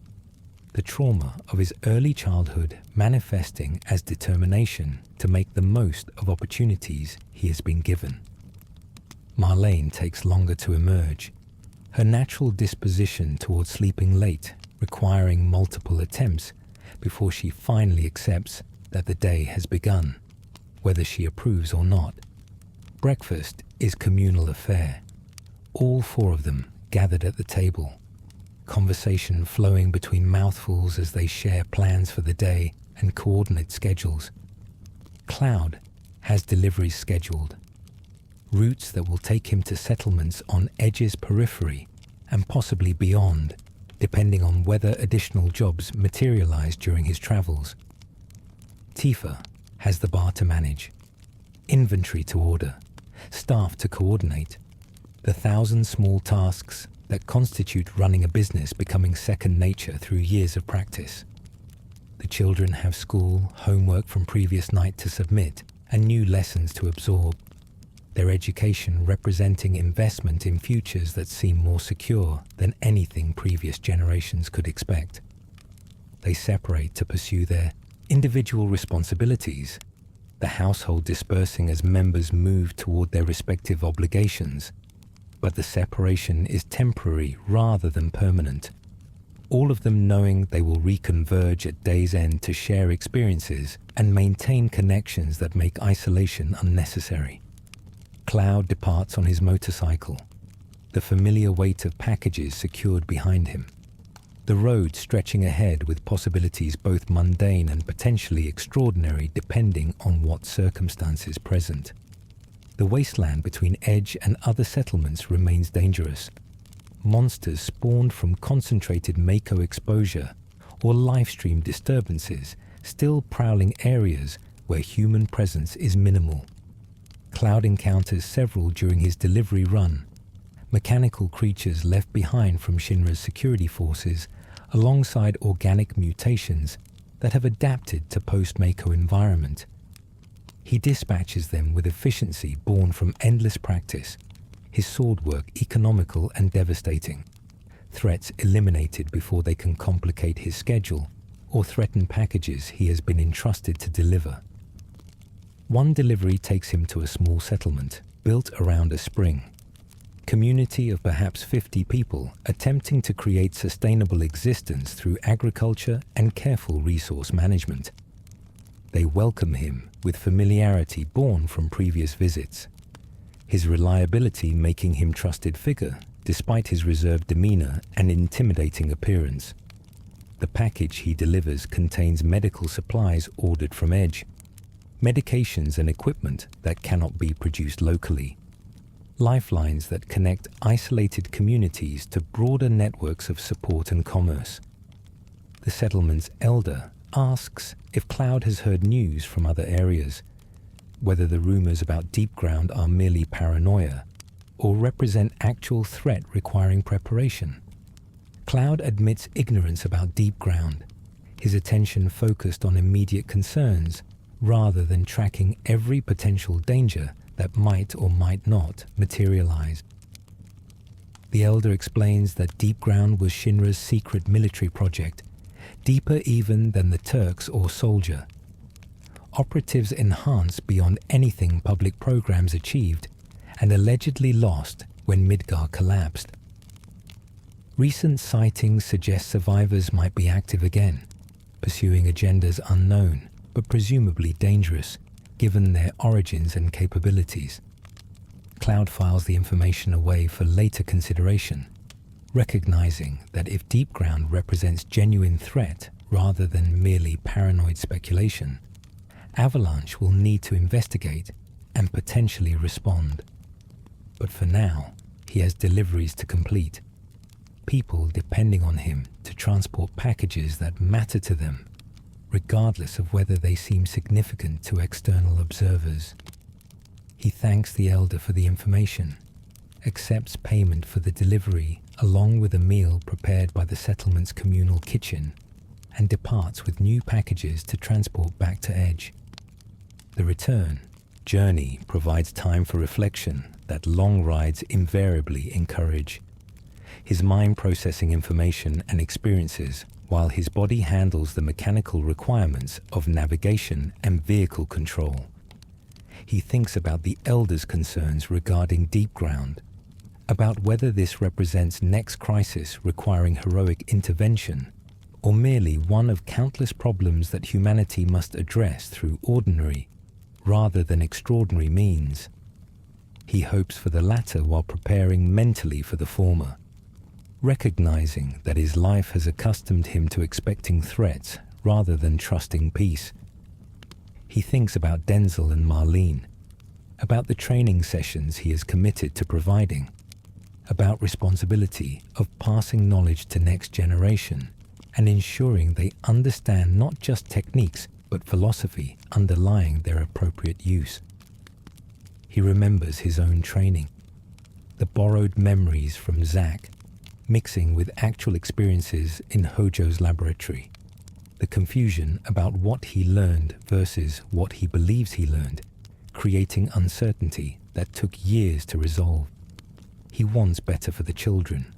the trauma of his early childhood manifesting as determination to make the most of opportunities he has been given. Marlene takes longer to emerge, her natural disposition towards sleeping late requiring multiple attempts before she finally accepts that the day has begun, whether she approves or not. Breakfast is communal affair, all four of them gathered at the table, conversation flowing between mouthfuls as they share plans for the day and coordinate schedules. Cloud has deliveries scheduled, routes that will take him to settlements on Edge's periphery and possibly beyond, depending on whether additional jobs materialize during his travels. Tifa has the bar to manage, inventory to order, staff to coordinate, the 1,000 small tasks that constitute running a business becoming second nature through years of practice. The children have school, homework from previous night to submit, and new lessons to absorb. their education representing investment in futures that seem more secure than anything previous generations could expect. They separate to pursue their individual responsibilities, the household dispersing as members move toward their respective obligations, but the separation is temporary rather than permanent, all of them knowing they will reconverge at day's end to share experiences and maintain connections that make isolation unnecessary. Cloud departs on his motorcycle, the familiar weight of packages secured behind him, the road stretching ahead with possibilities both mundane and potentially extraordinary depending on what circumstances present. The wasteland between Edge and other settlements remains dangerous. Monsters spawned from concentrated Mako exposure or livestream disturbances still prowling areas where human presence is minimal. Cloud encounters several during his delivery run, mechanical creatures left behind from Shinra's security forces alongside organic mutations that have adapted to post-Mako environment. He dispatches them with efficiency born from endless practice, his sword work economical and devastating, threats eliminated before they can complicate his schedule or threaten packages he has been entrusted to deliver. One delivery takes him to a small settlement built around a spring. Community of perhaps 50 people attempting to create sustainable existence through agriculture and careful resource management. They welcome him with familiarity born from previous visits, his reliability making him trusted figure despite his reserved demeanor and intimidating appearance. The package he delivers contains medical supplies ordered from Edge, medications and equipment that cannot be produced locally, lifelines that connect isolated communities to broader networks of support and commerce. The settlement's elder asks if Cloud has heard news from other areas, whether the rumors about Deep Ground are merely paranoia or represent actual threat requiring preparation. Cloud admits ignorance about Deep Ground, his attention focused on immediate concerns rather than tracking every potential danger that might or might not materialize. The Elder explains that Deep Ground was Shinra's secret military project, deeper even than the Turks or Soldier. Operatives enhanced beyond anything public programs achieved, and allegedly lost when Midgar collapsed. Recent sightings suggest survivors might be active again, pursuing agendas unknown, but presumably dangerous, given their origins and capabilities. Cloud files the information away for later consideration, recognizing that if Deep Ground represents genuine threat rather than merely paranoid speculation, Avalanche will need to investigate and potentially respond. But for now, he has deliveries to complete, people depending on him to transport packages that matter to them, regardless of whether they seem significant to external observers. He thanks the Elder for the information, accepts payment for the delivery along with a meal prepared by the settlement's communal kitchen, and departs with new packages to transport back to Edge. The return journey provides time for reflection that long rides invariably encourage. His mind processing information and experiences while his body handles the mechanical requirements of navigation and vehicle control. He thinks about the Elder's concerns regarding Deep Ground, about whether this represents next crisis requiring heroic intervention, or merely one of countless problems that humanity must address through ordinary, rather than extraordinary means. He hopes for the latter while preparing mentally for the former, recognizing that his life has accustomed him to expecting threats rather than trusting peace. He thinks about Denzel and Marlene, about the training sessions he is committed to providing, about responsibility of passing knowledge to next generation and ensuring they understand not just techniques but philosophy underlying their appropriate use. He remembers his own training, the borrowed memories from Zack, mixing with actual experiences in Hojo's laboratory, the confusion about what he learned versus what he believes he learned, creating uncertainty that took years to resolve. He wants better for the children,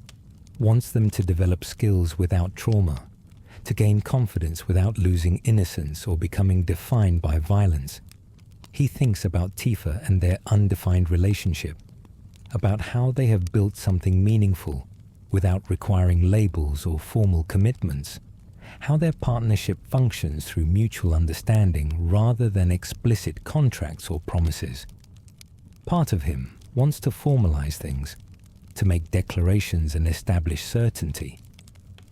wants them to develop skills without trauma, to gain confidence without losing innocence or becoming defined by violence. He thinks about Tifa and their undefined relationship, about how they have built something meaningful without requiring labels or formal commitments, how their partnership functions through mutual understanding rather than explicit contracts or promises. Part of him wants to formalize things, to make declarations and establish certainty,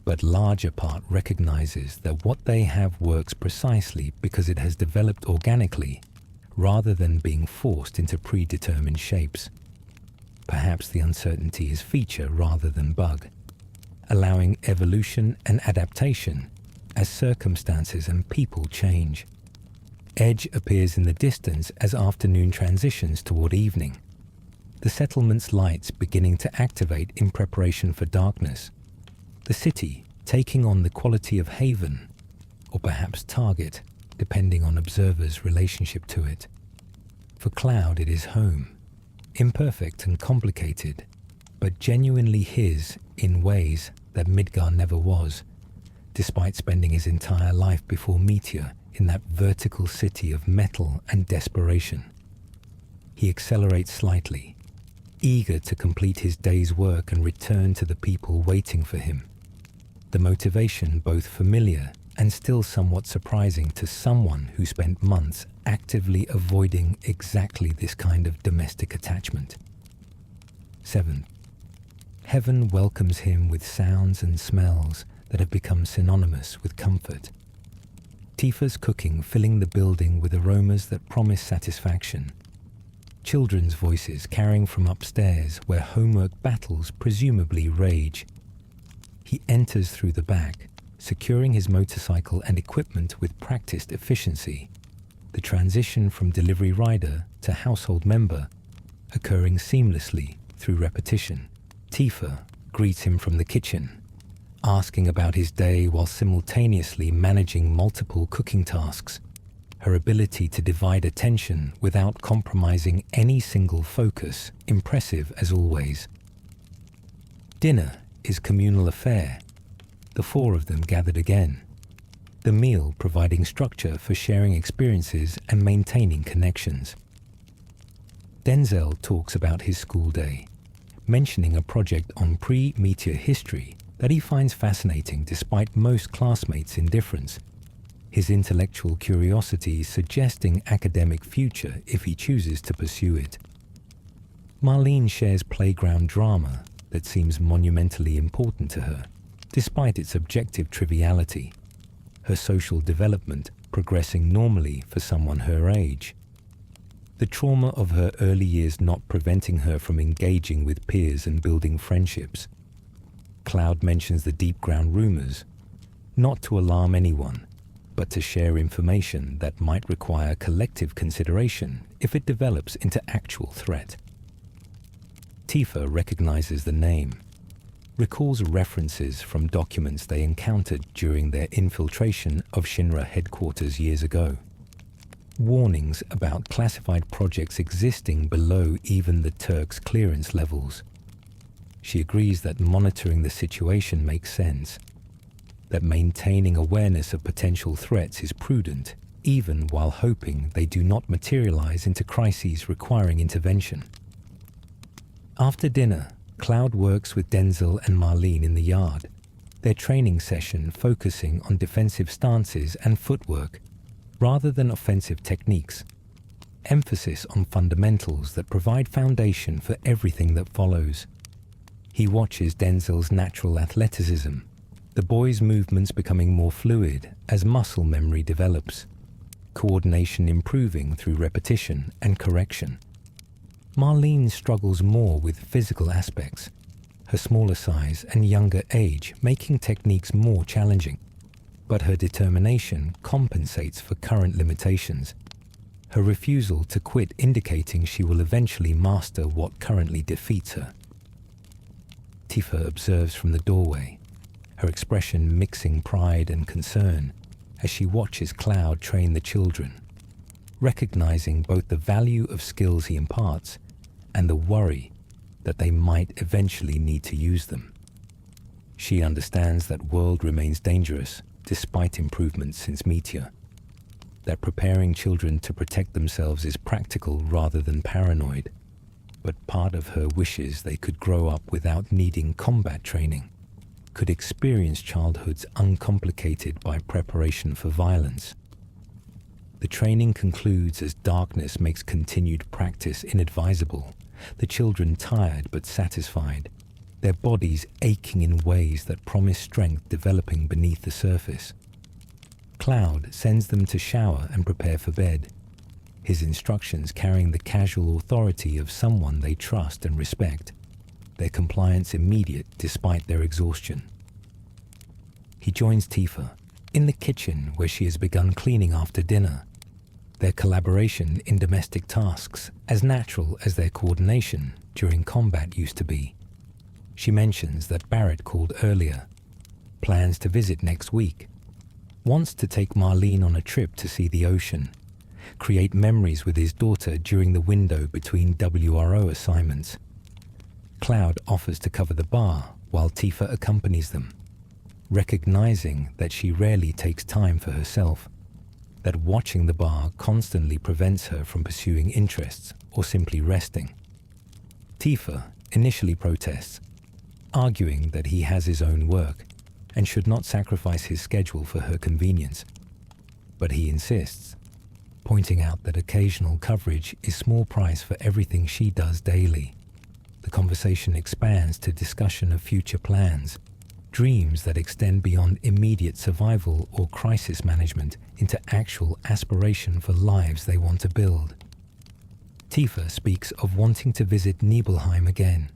but larger part recognizes that what they have works precisely because it has developed organically rather than being forced into predetermined shapes. Perhaps the uncertainty is feature rather than bug, allowing evolution and adaptation as circumstances and people change. Edge appears in the distance as afternoon transitions toward evening, the settlement's lights beginning to activate in preparation for darkness, the city taking on the quality of haven, or perhaps target, depending on observers' relationship to it. For Cloud it is home, imperfect and complicated, but genuinely his in ways that Midgar never was, despite spending his entire life before Meteor in that vertical city of metal and desperation. He accelerates slightly, eager to complete his day's work and return to the people waiting for him. The motivation both familiar and still somewhat surprising to someone who spent months actively avoiding exactly this kind of domestic attachment. 7. Heaven welcomes him with sounds and smells that have become synonymous with comfort. Tifa's cooking filling the building with aromas that promise satisfaction. Children's voices carrying from upstairs where homework battles presumably rage. He enters through the back, securing his motorcycle and equipment with practiced efficiency, the transition from delivery rider to household member occurring seamlessly through repetition. Tifa greets him from the kitchen, asking about his day while simultaneously managing multiple cooking tasks, her ability to divide attention without compromising any single focus, impressive as always. Dinner is communal affair, the four of them gathered again, the meal providing structure for sharing experiences and maintaining connections. Denzel talks about his school day, mentioning a project on pre-Meteor history that he finds fascinating despite most classmates' indifference, his intellectual curiosity suggesting academic future if he chooses to pursue it. Marlene shares playground drama that seems monumentally important to her, despite its objective triviality, her social development progressing normally for someone her age. The trauma of her early years not preventing her from engaging with peers and building friendships. Cloud mentions the deep ground rumors, not to alarm anyone, but to share information that might require collective consideration if it develops into actual threat. Tifa recognizes the name, recalls references from documents they encountered during their infiltration of Shinra headquarters years ago. Warnings about classified projects existing below even the Turks' clearance levels. She agrees that monitoring the situation makes sense, that maintaining awareness of potential threats is prudent, even while hoping they do not materialize into crises requiring intervention. After dinner, Cloud works with Denzel and Marlene in the yard, their training session focusing on defensive stances and footwork, rather than offensive techniques. Emphasis on fundamentals that provide foundation for everything that follows. He watches Denzel's natural athleticism, the boy's movements becoming more fluid as muscle memory develops, coordination improving through repetition and correction. Marlene struggles more with physical aspects, her smaller size and younger age making techniques more challenging, but her determination compensates for current limitations, her refusal to quit indicating she will eventually master what currently defeats her. Tifa observes from the doorway, her expression mixing pride and concern as she watches Cloud train the children, recognizing both the value of skills he imparts and the worry that they might eventually need to use them. She understands that world remains dangerous despite improvements since Meteor, that preparing children to protect themselves is practical rather than paranoid, but part of her wishes they could grow up without needing combat training, could experience childhoods uncomplicated by preparation for violence. The training concludes as darkness makes continued practice inadvisable, the children tired but satisfied, their bodies aching in ways that promise strength developing beneath the surface. Cloud sends them to shower and prepare for bed, his instructions carrying the casual authority of someone they trust and respect, their compliance immediate despite their exhaustion. He joins Tifa in the kitchen where she has begun cleaning after dinner, their collaboration in domestic tasks as natural as their coordination during combat used to be. She mentions that Barrett called earlier, plans to visit next week, wants to take Marlene on a trip to see the ocean, create memories with his daughter during the window between WRO assignments. Cloud offers to cover the bar while Tifa accompanies them, recognizing that she rarely takes time for herself, that watching the bar constantly prevents her from pursuing interests or simply resting. Tifa initially protests, arguing that he has his own work and should not sacrifice his schedule for her convenience. But he insists, pointing out that occasional coverage is small price for everything she does daily. The conversation expands to discussion of future plans, dreams that extend beyond immediate survival or crisis management into actual aspiration for lives they want to build. Tifa speaks of wanting to visit Nibelheim again,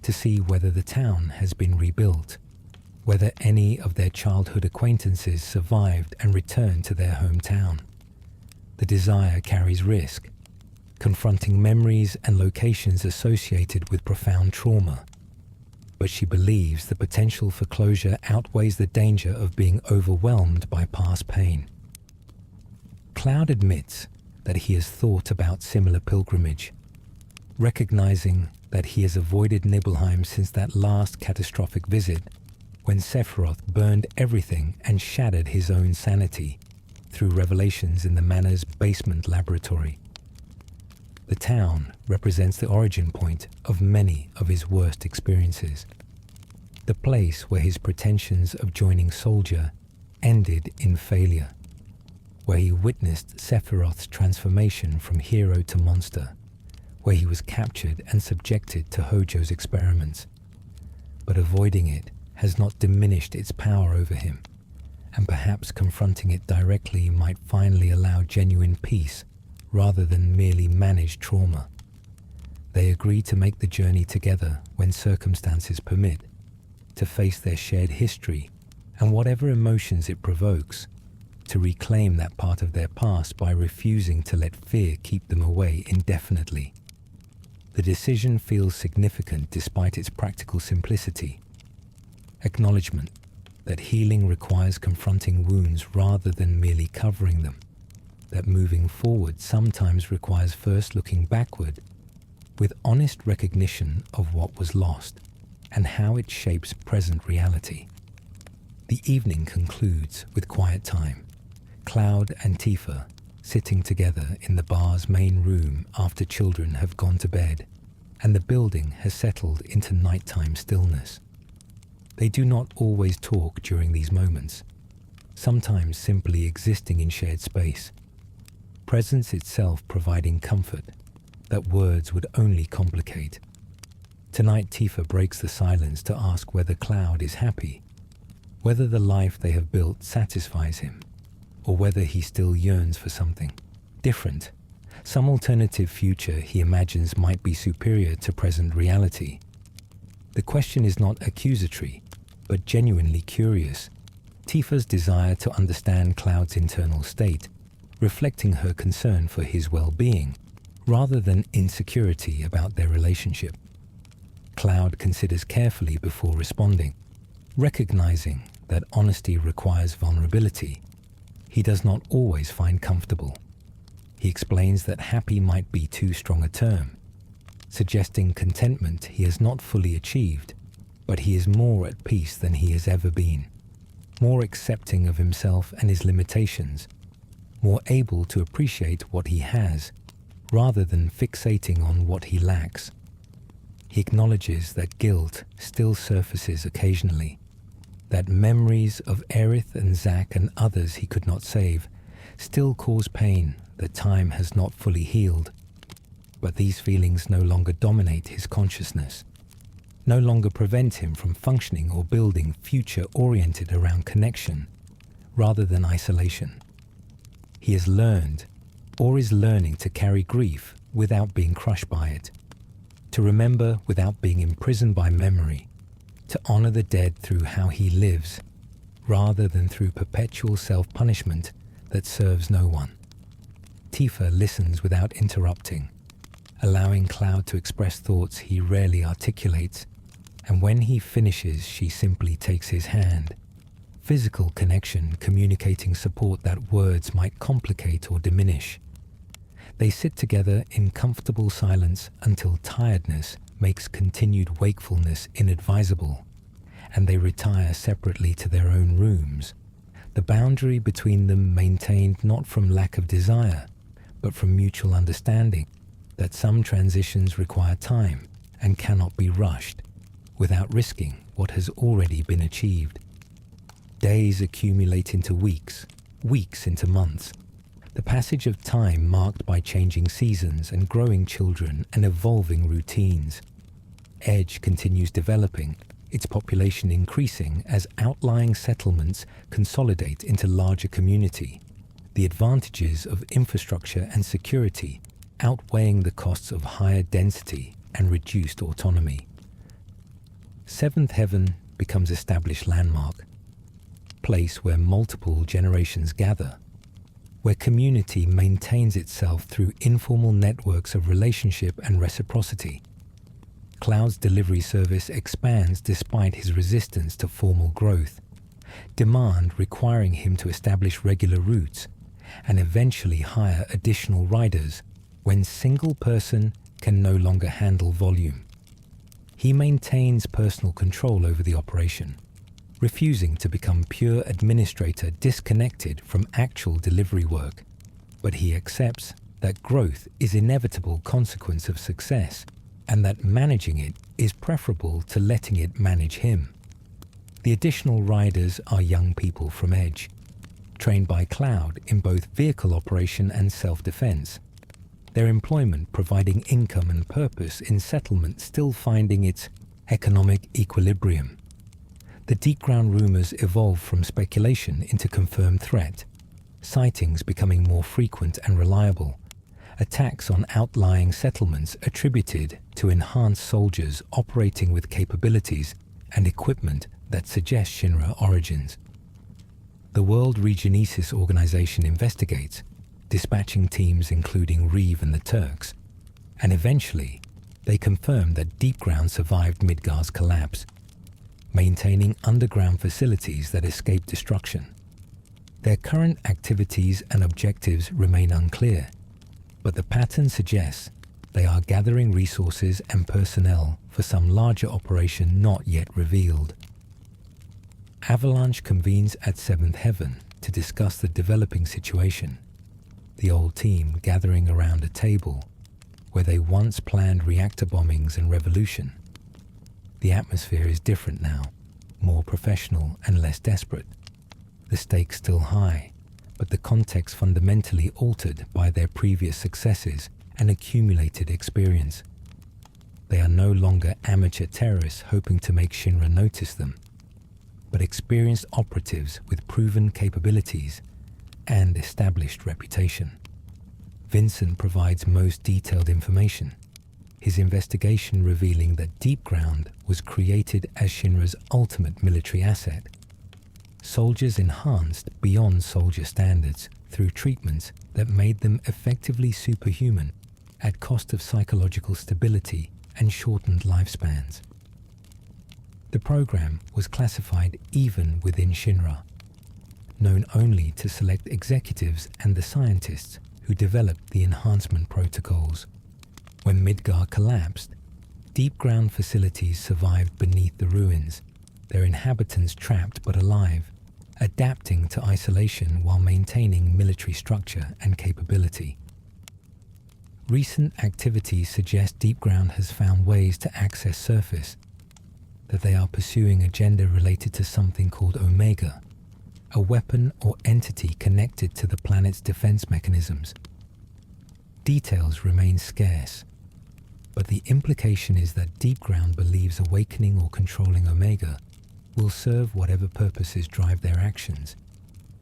to see whether the town has been rebuilt, whether any of their childhood acquaintances survived and returned to their hometown. The desire carries risk, confronting memories and locations associated with profound trauma, but she believes the potential for closure outweighs the danger of being overwhelmed by past pain. Cloud admits that he has thought about similar pilgrimage, recognizing that he has avoided Nibelheim since that last catastrophic visit when Sephiroth burned everything and shattered his own sanity through revelations in the Manor's basement laboratory. The town represents the origin point of many of his worst experiences, the place where his pretensions of joining Soldier ended in failure, where he witnessed Sephiroth's transformation from hero to monster, where he was captured and subjected to Hojo's experiments. But avoiding it has not diminished its power over him, and perhaps confronting it directly might finally allow genuine peace rather than merely manage trauma. They agree to make the journey together when circumstances permit, to face their shared history and whatever emotions it provokes, to reclaim that part of their past by refusing to let fear keep them away indefinitely. The decision feels significant despite its practical simplicity. Acknowledgement that healing requires confronting wounds rather than merely covering them, that moving forward sometimes requires first looking backward with honest recognition of what was lost and how it shapes present reality. The evening concludes with quiet time, Cloud and Tifa sitting together in the bar's main room after children have gone to bed and the building has settled into nighttime stillness. They do not always talk during these moments, sometimes simply existing in shared space, presence itself providing comfort that words would only complicate. Tonight Tifa breaks the silence to ask whether Cloud is happy, whether the life they have built satisfies him, or whether he still yearns for something different, some alternative future he imagines might be superior to present reality. The question is not accusatory, but genuinely curious. Tifa's desire to understand Cloud's internal state, reflecting her concern for his well-being, rather than insecurity about their relationship. Cloud considers carefully before responding, recognizing that honesty requires vulnerability. He does not always find comfortable. He explains that happy might be too strong a term. suggesting contentment he has not fully achieved, but he is more at peace than he has ever been, more accepting of himself and his limitations, more able to appreciate what he has, rather than fixating on what he lacks. He acknowledges that guilt still surfaces occasionally, that memories of Aerith and Zack and others he could not save still cause pain that time has not fully healed. But these feelings no longer dominate his consciousness, no longer prevent him from functioning or building future oriented around connection rather than isolation. He has learned, or is learning, to carry grief without being crushed by it, to remember without being imprisoned by memory, to honor the dead through how he lives, rather than through perpetual self-punishment that serves no one. Tifa listens without interrupting, allowing Cloud to express thoughts he rarely articulates, and when he finishes, she simply takes his hand. Physical connection communicating support that words might complicate or diminish. They sit together in comfortable silence until tiredness makes continued wakefulness inadvisable, and they retire separately to their own rooms, the boundary between them maintained not from lack of desire, but from mutual understanding that some transitions require time and cannot be rushed without risking what has already been achieved. Days accumulate into weeks, weeks into months, the passage of time marked by changing seasons and growing children and evolving routines. Edge continues developing, its population increasing as outlying settlements consolidate into larger community, the advantages of infrastructure and security outweighing the costs of higher density and reduced autonomy. Seventh Heaven becomes established landmark, place where multiple generations gather, where community maintains itself through informal networks of relationship and reciprocity. Cloud's delivery service expands despite his resistance to formal growth, demand requiring him to establish regular routes and eventually hire additional riders when single person can no longer handle volume. He maintains personal control over the operation, refusing to become pure administrator disconnected from actual delivery work, but he accepts that growth is an inevitable consequence of success and that managing it is preferable to letting it manage him. The additional riders are young people from Edge, trained by Cloud in both vehicle operation and self-defense, their employment providing income and purpose in settlement still finding its economic equilibrium. The deep ground rumors evolve from speculation into confirmed threat, sightings becoming more frequent and reliable, attacks on outlying settlements attributed to enhanced soldiers operating with capabilities and equipment that suggest Shinra origins. The World Regionesis Organization investigates, dispatching teams including Reeve and the Turks, and eventually they confirm that Deep Ground survived Midgar's collapse, maintaining underground facilities that escape destruction. Their current activities and objectives remain unclear, but the pattern suggests they are gathering resources and personnel for some larger operation not yet revealed. Avalanche convenes at Seventh Heaven to discuss the developing situation, the old team gathering around a table where they once planned reactor bombings and revolution. The atmosphere is different now, more professional and less desperate. The stakes still high, but the context fundamentally altered by their previous successes and accumulated experience. They are no longer amateur terrorists hoping to make Shinra notice them, but experienced operatives with proven capabilities and established reputation. Vincent provides most detailed information, his investigation revealing that Deep Ground was created as Shinra's ultimate military asset. Soldiers enhanced beyond soldier standards through treatments that made them effectively superhuman at cost of psychological stability and shortened lifespans. The program was classified even within Shinra, known only to select executives and the scientists who developed the enhancement protocols. When Midgar collapsed, deep ground facilities survived beneath the ruins, their inhabitants trapped but alive, adapting to isolation while maintaining military structure and capability. Recent activities suggest deep ground has found ways to access surface, that they are pursuing agenda related to something called Omega, a weapon or entity connected to the planet's defense mechanisms. Details remain scarce, but the implication is that deep ground believes awakening or controlling Omega will serve whatever purposes drive their actions,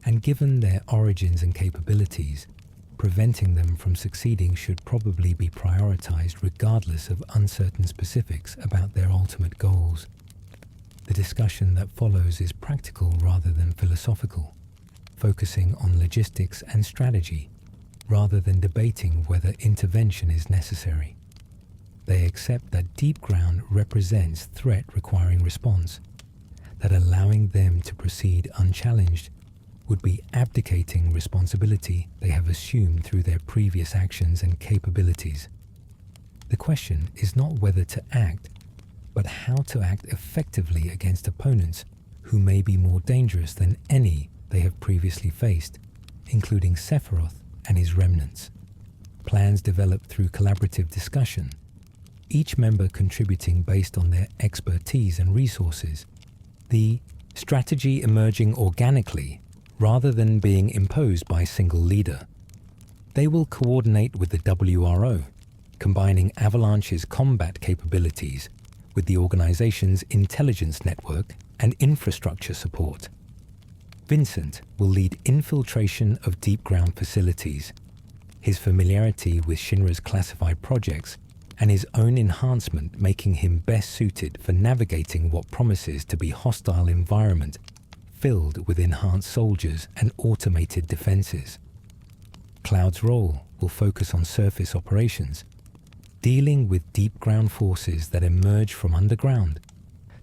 and given their origins and capabilities, preventing them from succeeding should probably be prioritized regardless of uncertain specifics about their ultimate goals. The discussion that follows is practical rather than philosophical, focusing on logistics and strategy rather than debating whether intervention is necessary. They accept that deep ground represents threat requiring response, that allowing them to proceed unchallenged would be abdicating responsibility they have assumed through their previous actions and capabilities. The question is not whether to act, but how to act effectively against opponents who may be more dangerous than any they have previously faced, including Sephiroth and his remnants. Plans developed through collaborative discussion, each member contributing based on their expertise and resources. The strategy emerging organically rather than being imposed by a single leader. They will coordinate with the WRO, combining Avalanche's combat capabilities with the organization's intelligence network and infrastructure support. Vincent will lead infiltration of deep ground facilities, his familiarity with Shinra's classified projects and his own enhancement making him best suited for navigating what promises to be hostile environment filled with enhanced soldiers and automated defenses. Cloud's role will focus on surface operations, dealing with deep ground forces that emerge from underground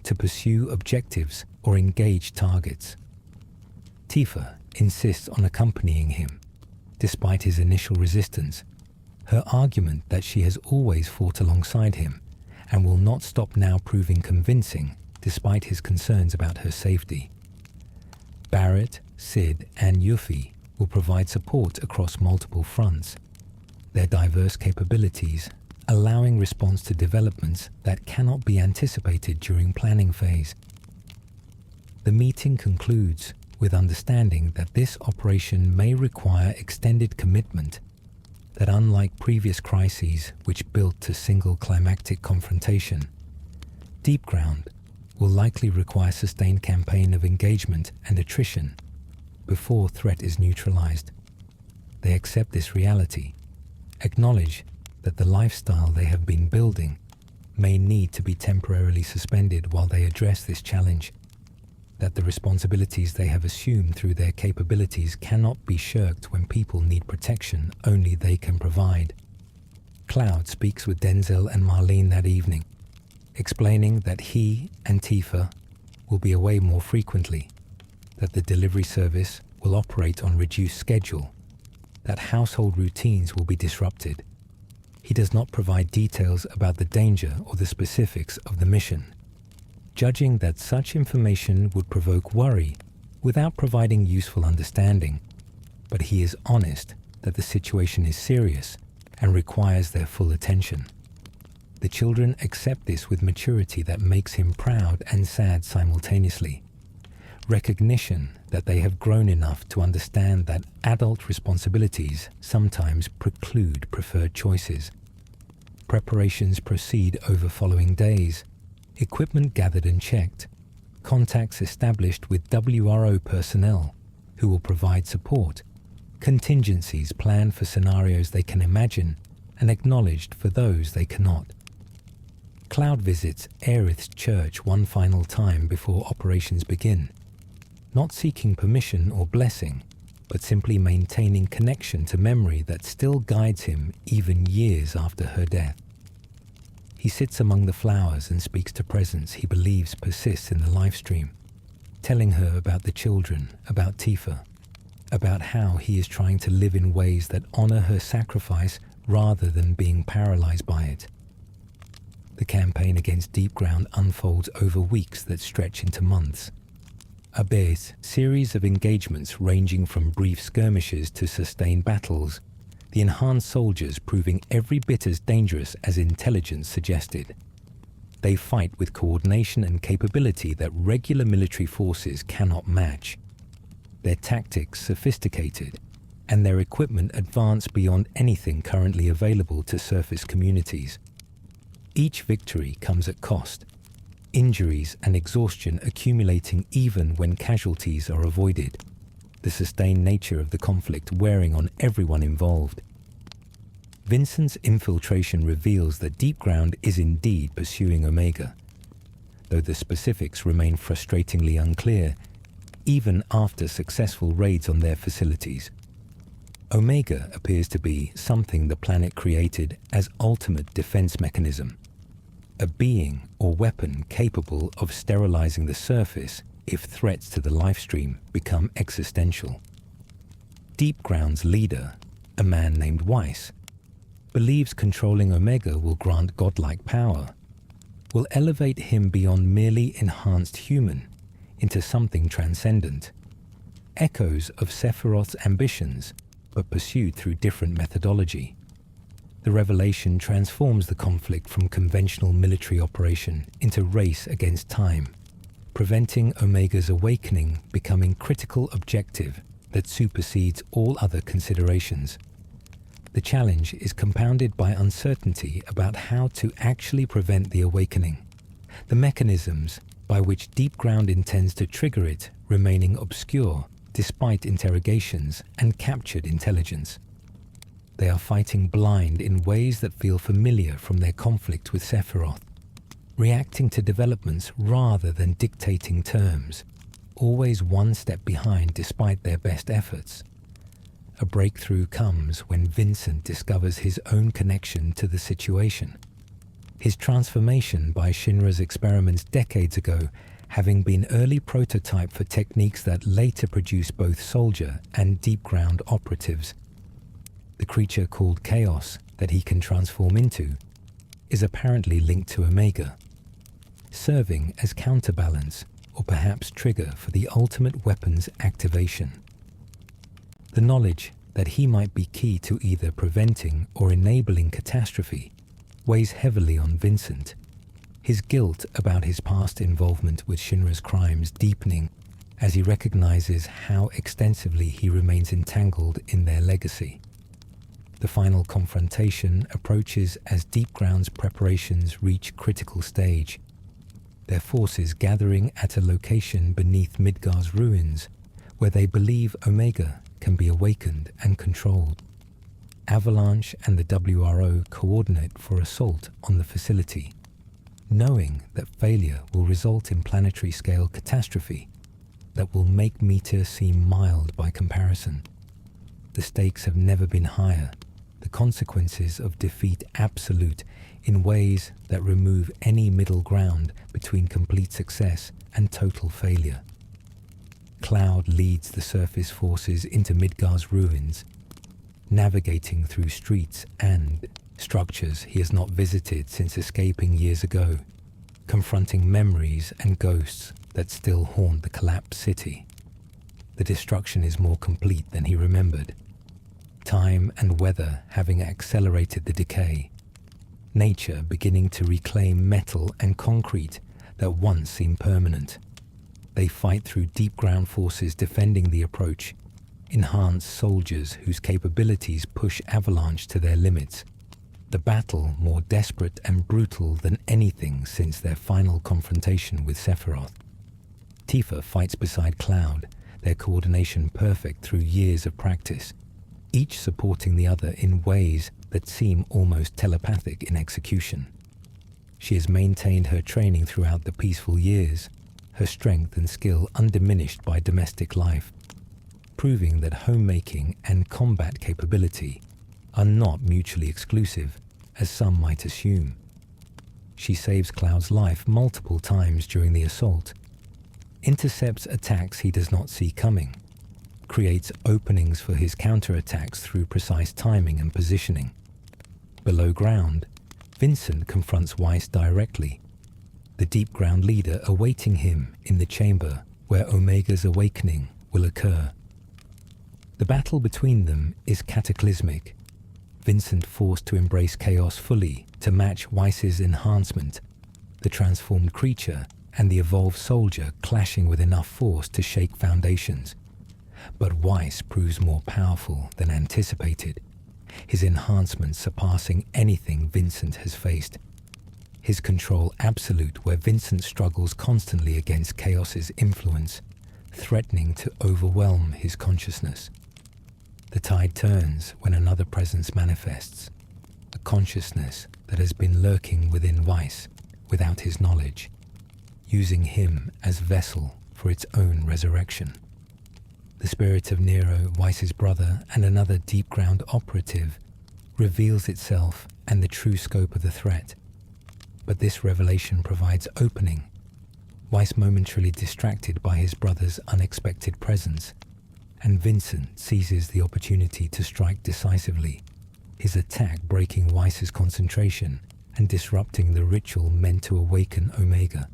to pursue objectives or engage targets. Tifa insists on accompanying him, despite his initial resistance, her argument that she has always fought alongside him and will not stop now proving convincing despite his concerns about her safety. Barrett, Sid, and Yuffie will provide support across multiple fronts, their diverse capabilities allowing response to developments that cannot be anticipated during planning phase. The meeting concludes with understanding that this operation may require extended commitment, that unlike previous crises which built to single climactic confrontation, Deep Ground will likely require sustained campaign of engagement and attrition before threat is neutralized. They accept this reality, acknowledge that the lifestyle they have been building may need to be temporarily suspended while they address this challenge, that the responsibilities they have assumed through their capabilities cannot be shirked when people need protection only they can provide. Cloud speaks with Denzel and Marlene that evening, explaining that he and Tifa will be away more frequently, that the delivery service will operate on reduced schedule, that household routines will be disrupted. He does not provide details about the danger or the specifics of the mission, judging that such information would provoke worry without providing useful understanding, but he is honest that the situation is serious and requires their full attention. The children accept this with maturity that makes him proud and sad simultaneously. Recognition that they have grown enough to understand that adult responsibilities sometimes preclude preferred choices. Preparations proceed over following days, equipment gathered and checked, contacts established with WRO personnel who will provide support, contingencies planned for scenarios they can imagine and acknowledged for those they cannot. Cloud visits Aerith's church one final time before operations begin, not seeking permission or blessing, but simply maintaining connection to memory that still guides him even years after her death. He sits among the flowers and speaks to presence he believes persists in the live stream, telling her about the children, about Tifa, about how he is trying to live in ways that honor her sacrifice rather than being paralyzed by it. The campaign against Deep Ground unfolds over weeks that stretch into months. A base series of engagements ranging from brief skirmishes to sustained battles, the enhanced soldiers proving every bit as dangerous as intelligence suggested. They fight with coordination and capability that regular military forces cannot match. Their tactics sophisticated, and their equipment advanced beyond anything currently available to surface communities. Each victory comes at cost, injuries and exhaustion accumulating even when casualties are avoided, the sustained nature of the conflict wearing on everyone involved. Vincent's infiltration reveals that Deep Ground is indeed pursuing Omega, though the specifics remain frustratingly unclear, even after successful raids on their facilities. Omega appears to be something the planet created as ultimate defense mechanism, a being or weapon capable of sterilizing the surface if threats to the lifestream become existential. Deep Ground's leader, a man named Weiss, believes controlling Omega will grant godlike power, will elevate him beyond merely enhanced human into something transcendent. Echoes of Sephiroth's ambitions, but pursued through different methodology. The revelation transforms the conflict from conventional military operation into race against time, preventing Omega's awakening becoming critical objective that supersedes all other considerations. The challenge is compounded by uncertainty about how to actually prevent the awakening, the mechanisms by which Deep Ground intends to trigger it remaining obscure despite interrogations and captured intelligence. They are fighting blind in ways that feel familiar from their conflict with Sephiroth, reacting to developments rather than dictating terms, always one step behind despite their best efforts. A breakthrough comes when Vincent discovers his own connection to the situation. His transformation by Shinra's experiments decades ago having been early prototype for techniques that later produced both soldier and Deep Ground operatives. The creature called Chaos that he can transform into is apparently linked to Omega, serving as counterbalance or perhaps trigger for the ultimate weapon's activation. The knowledge that he might be key to either preventing or enabling catastrophe weighs heavily on Vincent, his guilt about his past involvement with Shinra's crimes deepening as he recognizes how extensively he remains entangled in their legacy. The final confrontation approaches as Deep Ground's preparations reach critical stage, their forces gathering at a location beneath Midgar's ruins where they believe Omega can be awakened and controlled. Avalanche and the WRO coordinate for assault on the facility, knowing that failure will result in planetary-scale catastrophe that will make Meteor seem mild by comparison. The stakes have never been higher, the consequences of defeat absolute in ways that remove any middle ground between complete success and total failure. Cloud leads the surface forces into Midgar's ruins, navigating through streets and structures he has not visited since escaping years ago, confronting memories and ghosts that still haunt the collapsed city. The destruction is more complete than he remembered, time and weather having accelerated the decay, nature beginning to reclaim metal and concrete that once seemed permanent. They fight through Deep Ground forces defending the approach, enhanced soldiers whose capabilities push Avalanche to their limits. The battle more desperate and brutal than anything since their final confrontation with Sephiroth. Tifa fights beside Cloud, their coordination perfect through years of practice, each supporting the other in ways that seem almost telepathic in execution. She has maintained her training throughout the peaceful years, her strength and skill undiminished by domestic life, proving that homemaking and combat capability are not mutually exclusive, as some might assume. She saves Cloud's life multiple times during the assault, intercepts attacks he does not see coming, creates openings for his counterattacks through precise timing and positioning. Below ground, Vincent confronts Weiss directly, the deep ground leader awaiting him in the chamber where Omega's awakening will occur. The battle between them is cataclysmic, Vincent forced to embrace chaos fully to match Weiss's enhancement, the transformed creature and the evolved soldier clashing with enough force to shake foundations. But Weiss proves more powerful than anticipated, his enhancement surpassing anything Vincent has faced. His control absolute where Vincent struggles constantly against Chaos's influence, threatening to overwhelm his consciousness. The tide turns when another presence manifests, a consciousness that has been lurking within Weiss without his knowledge, using him as vessel for its own resurrection. The spirit of Nero, Weiss's brother, and another deep ground operative reveals itself and the true scope of the threat. But this revelation provides opening. Weiss momentarily distracted by his brother's unexpected presence, and Vincent seizes the opportunity to strike decisively, his attack breaking Weiss's concentration and disrupting the ritual meant to awaken Omega.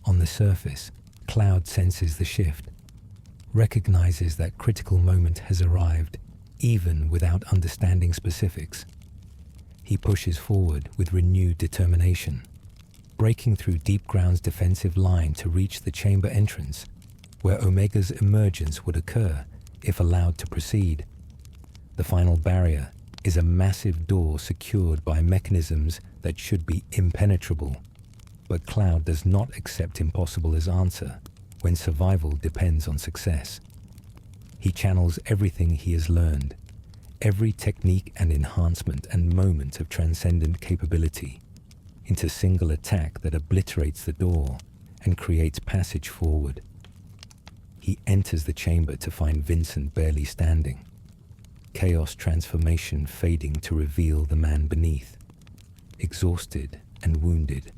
On the surface, Cloud senses the shift, recognizes that critical moment has arrived, even without understanding specifics. He pushes forward with renewed determination, breaking through Deep Ground's defensive line to reach the chamber entrance, where Omega's emergence would occur if allowed to proceed. The final barrier is a massive door secured by mechanisms that should be impenetrable, but Cloud does not accept impossible as answer when survival depends on success. He channels everything he has learned, every technique and enhancement and moment of transcendent capability, into single attack that obliterates the door and creates passage forward. He enters the chamber to find Vincent barely standing, chaos transformation fading to reveal the man beneath, exhausted and wounded,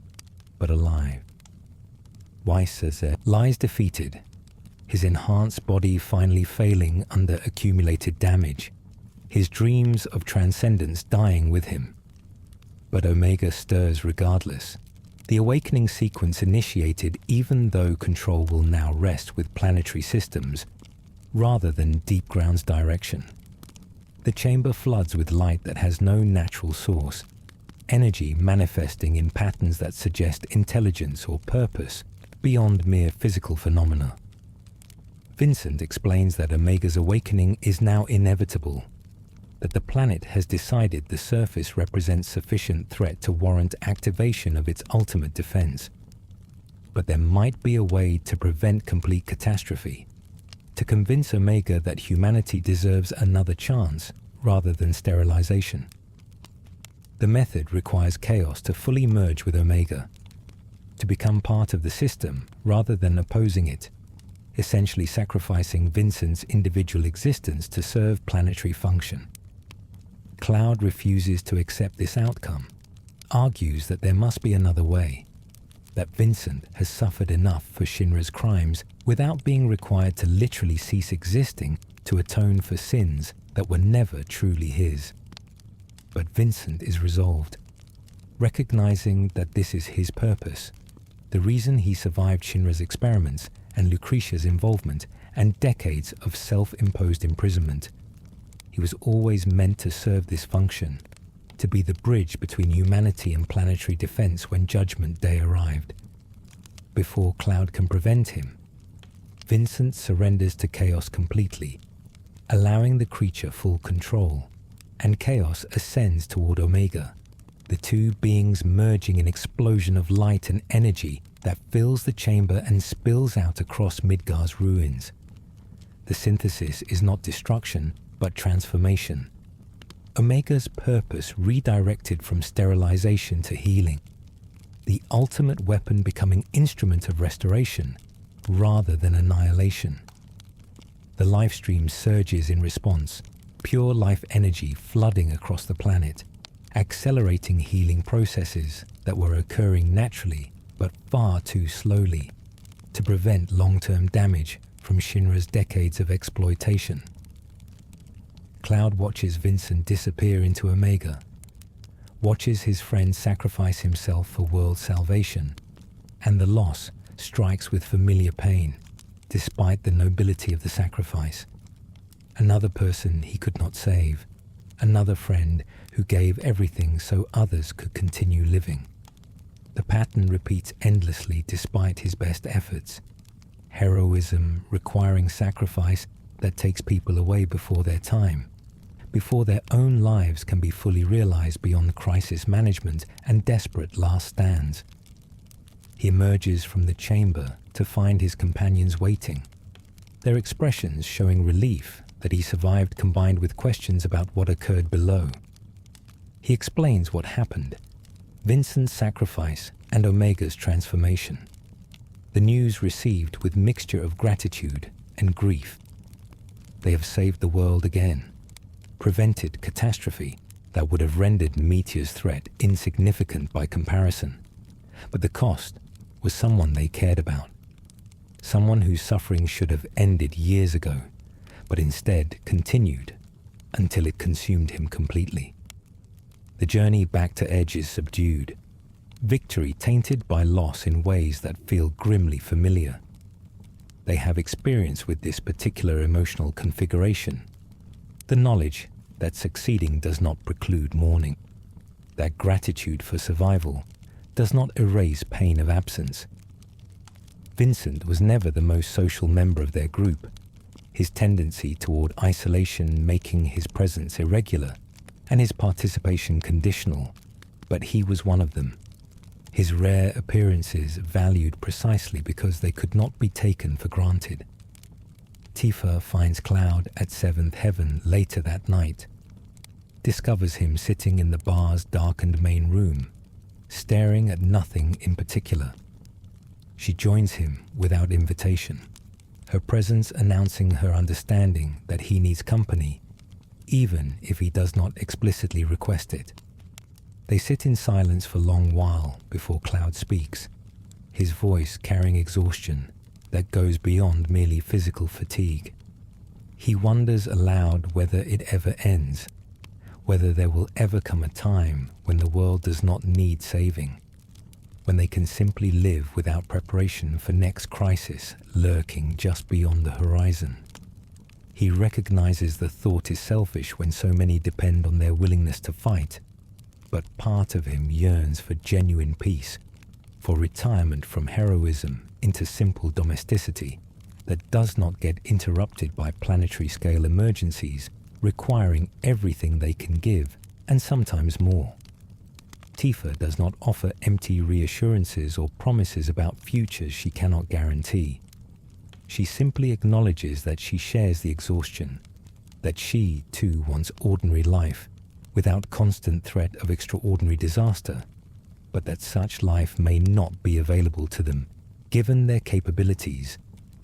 but alive. Weiss lies defeated, his enhanced body finally failing under accumulated damage, his dreams of transcendence dying with him. But Omega stirs regardless. The awakening sequence initiated even though control will now rest with planetary systems rather than Deep Ground's direction. The chamber floods with light that has no natural source, energy manifesting in patterns that suggest intelligence or purpose beyond mere physical phenomena. Vincent explains that Omega's awakening is now inevitable, that the planet has decided the surface represents sufficient threat to warrant activation of its ultimate defense. But there might be a way to prevent complete catastrophe, to convince Omega that humanity deserves another chance rather than sterilization. The method requires Chaos to fully merge with Omega, to become part of the system rather than opposing it, essentially sacrificing Vincent's individual existence to serve planetary function. Cloud refuses to accept this outcome, argues that there must be another way, that Vincent has suffered enough for Shinra's crimes without being required to literally cease existing to atone for sins that were never truly his. But Vincent is resolved, recognizing that this is his purpose, the reason he survived Shinra's experiments and Lucretia's involvement and decades of self-imposed imprisonment. He was always meant to serve this function, to be the bridge between humanity and planetary defense when Judgment Day arrived. Before Cloud can prevent him, Vincent surrenders to Chaos completely, allowing the creature full control, and Chaos ascends toward Omega, the two beings merging in an explosion of light and energy that fills the chamber and spills out across Midgar's ruins. The synthesis is not destruction, but transformation. Omega's purpose redirected from sterilization to healing, the ultimate weapon becoming instrument of restoration rather than annihilation. The life stream surges in response, pure life energy flooding across the planet, accelerating healing processes that were occurring naturally but far too slowly to prevent long-term damage from Shinra's decades of exploitation. Cloud watches Vincent disappear into Omega, watches his friend sacrifice himself for world salvation, and the loss strikes with familiar pain, despite the nobility of the sacrifice. Another person he could not save, another friend who gave everything so others could continue living. The pattern repeats endlessly despite his best efforts. Heroism requiring sacrifice that takes people away before their time, before their own lives can be fully realized beyond crisis management and desperate last stands. He emerges from the chamber to find his companions waiting, their expressions showing relief that he survived combined with questions about what occurred below. He explains what happened, Vincent's sacrifice and Omega's transformation. The news received with mixture of gratitude and grief. They have saved the world again, prevented catastrophe that would have rendered Meteor's threat insignificant by comparison. But the cost was someone they cared about, someone whose suffering should have ended years ago, but instead continued until it consumed him completely. The journey back to Edge is subdued, victory tainted by loss in ways that feel grimly familiar. They have experience with this particular emotional configuration, the knowledge that succeeding does not preclude mourning, that gratitude for survival does not erase pain of absence. Vincent was never the most social member of their group, his tendency toward isolation making his presence irregular and his participation conditional, but he was one of them. His rare appearances valued precisely because they could not be taken for granted. Tifa finds Cloud at Seventh Heaven later that night, discovers him sitting in the bar's darkened main room, staring at nothing in particular. She joins him without invitation, her presence announcing her understanding that he needs company, even if he does not explicitly request it. They sit in silence for a long while before Cloud speaks, his voice carrying exhaustion that goes beyond merely physical fatigue. He wonders aloud whether it ever ends, whether there will ever come a time when the world does not need saving, when they can simply live without preparation for next crisis lurking just beyond the horizon. He recognizes the thought is selfish when so many depend on their willingness to fight, but part of him yearns for genuine peace, for retirement from heroism into simple domesticity that does not get interrupted by planetary-scale emergencies requiring everything they can give, and sometimes more. Tifa does not offer empty reassurances or promises about futures she cannot guarantee. She simply acknowledges that she shares the exhaustion, that she, too, wants ordinary life, without constant threat of extraordinary disaster, but that such life may not be available to them, given their capabilities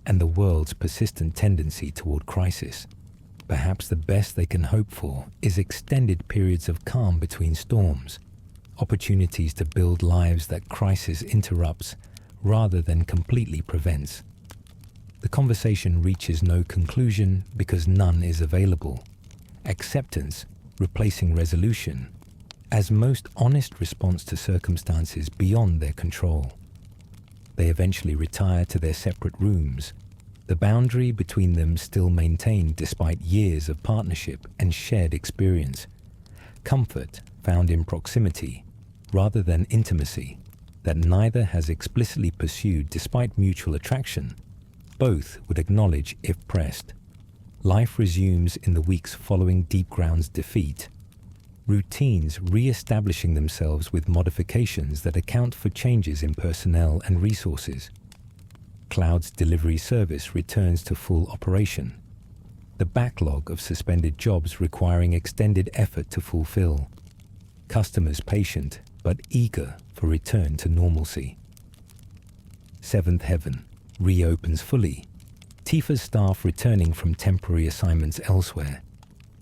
and the world's persistent tendency toward crisis. Perhaps the best they can hope for is extended periods of calm between storms, opportunities to build lives that crisis interrupts rather than completely prevents. The conversation reaches no conclusion because none is available. Acceptance replacing resolution as most honest response to circumstances beyond their control. They eventually retire to their separate rooms, the boundary between them still maintained despite years of partnership and shared experience. Comfort found in proximity rather than intimacy that neither has explicitly pursued despite mutual attraction. Both would acknowledge if pressed. Life resumes in the weeks following Deep Ground's defeat, routines re-establishing themselves with modifications that account for changes in personnel and resources. Cloud's delivery service returns to full operation, the backlog of suspended jobs requiring extended effort to fulfill, customers patient but eager for return to normalcy. Seventh Heaven reopens fully, Tifa's staff returning from temporary assignments elsewhere,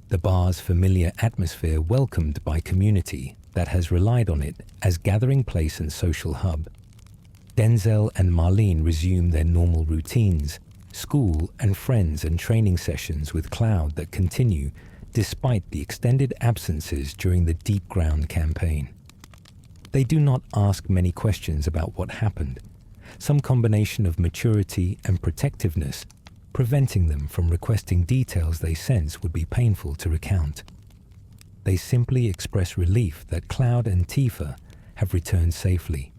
the bar's familiar atmosphere welcomed by community that has relied on it as gathering place and social hub. Denzel and Marlene resume their normal routines, school and friends and training sessions with Cloud that continue despite the extended absences during the Deep Ground campaign. They do not ask many questions about what happened, some combination of maturity and protectiveness preventing them from requesting details they sense would be painful to recount. They simply express relief that Cloud and Tifa have returned safely,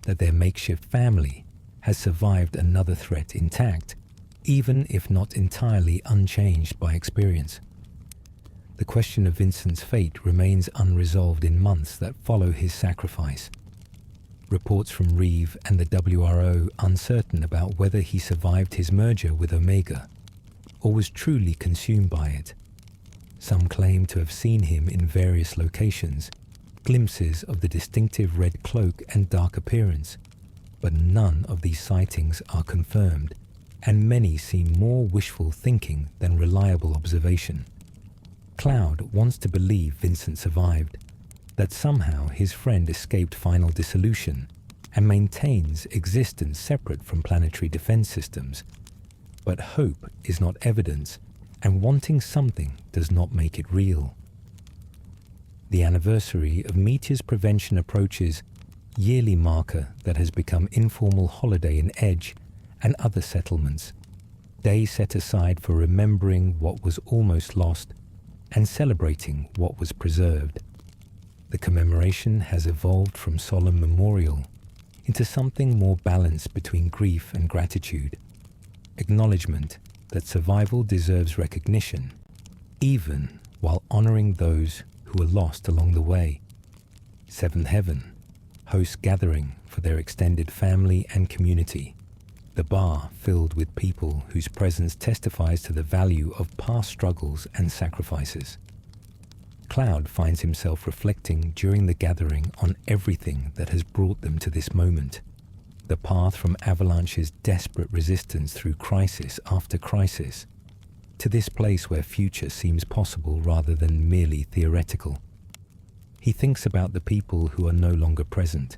that their makeshift family has survived another threat intact, even if not entirely unchanged by experience. The question of Vincent's fate remains unresolved in months that follow his sacrifice. Reports from Reeve and the WRO uncertain about whether he survived his merger with Omega, or was truly consumed by it. Some claim to have seen him in various locations, glimpses of the distinctive red cloak and dark appearance, but none of these sightings are confirmed, and many seem more wishful thinking than reliable observation. Cloud wants to believe Vincent survived, that somehow his friend escaped final dissolution and maintains existence separate from planetary defense systems. But hope is not evidence, and wanting something does not make it real. The anniversary of Meteor's prevention approaches, yearly marker that has become informal holiday in Edge and other settlements, day set aside for remembering what was almost lost and celebrating what was preserved. The commemoration has evolved from solemn memorial into something more balanced between grief and gratitude, acknowledgement that survival deserves recognition, even while honoring those who were lost along the way. Seventh Heaven hosts gathering for their extended family and community, the bar filled with people whose presence testifies to the value of past struggles and sacrifices. Cloud finds himself reflecting during the gathering on everything that has brought them to this moment. The path from Avalanche's desperate resistance through crisis after crisis to this place where future seems possible rather than merely theoretical. He thinks about the people who are no longer present,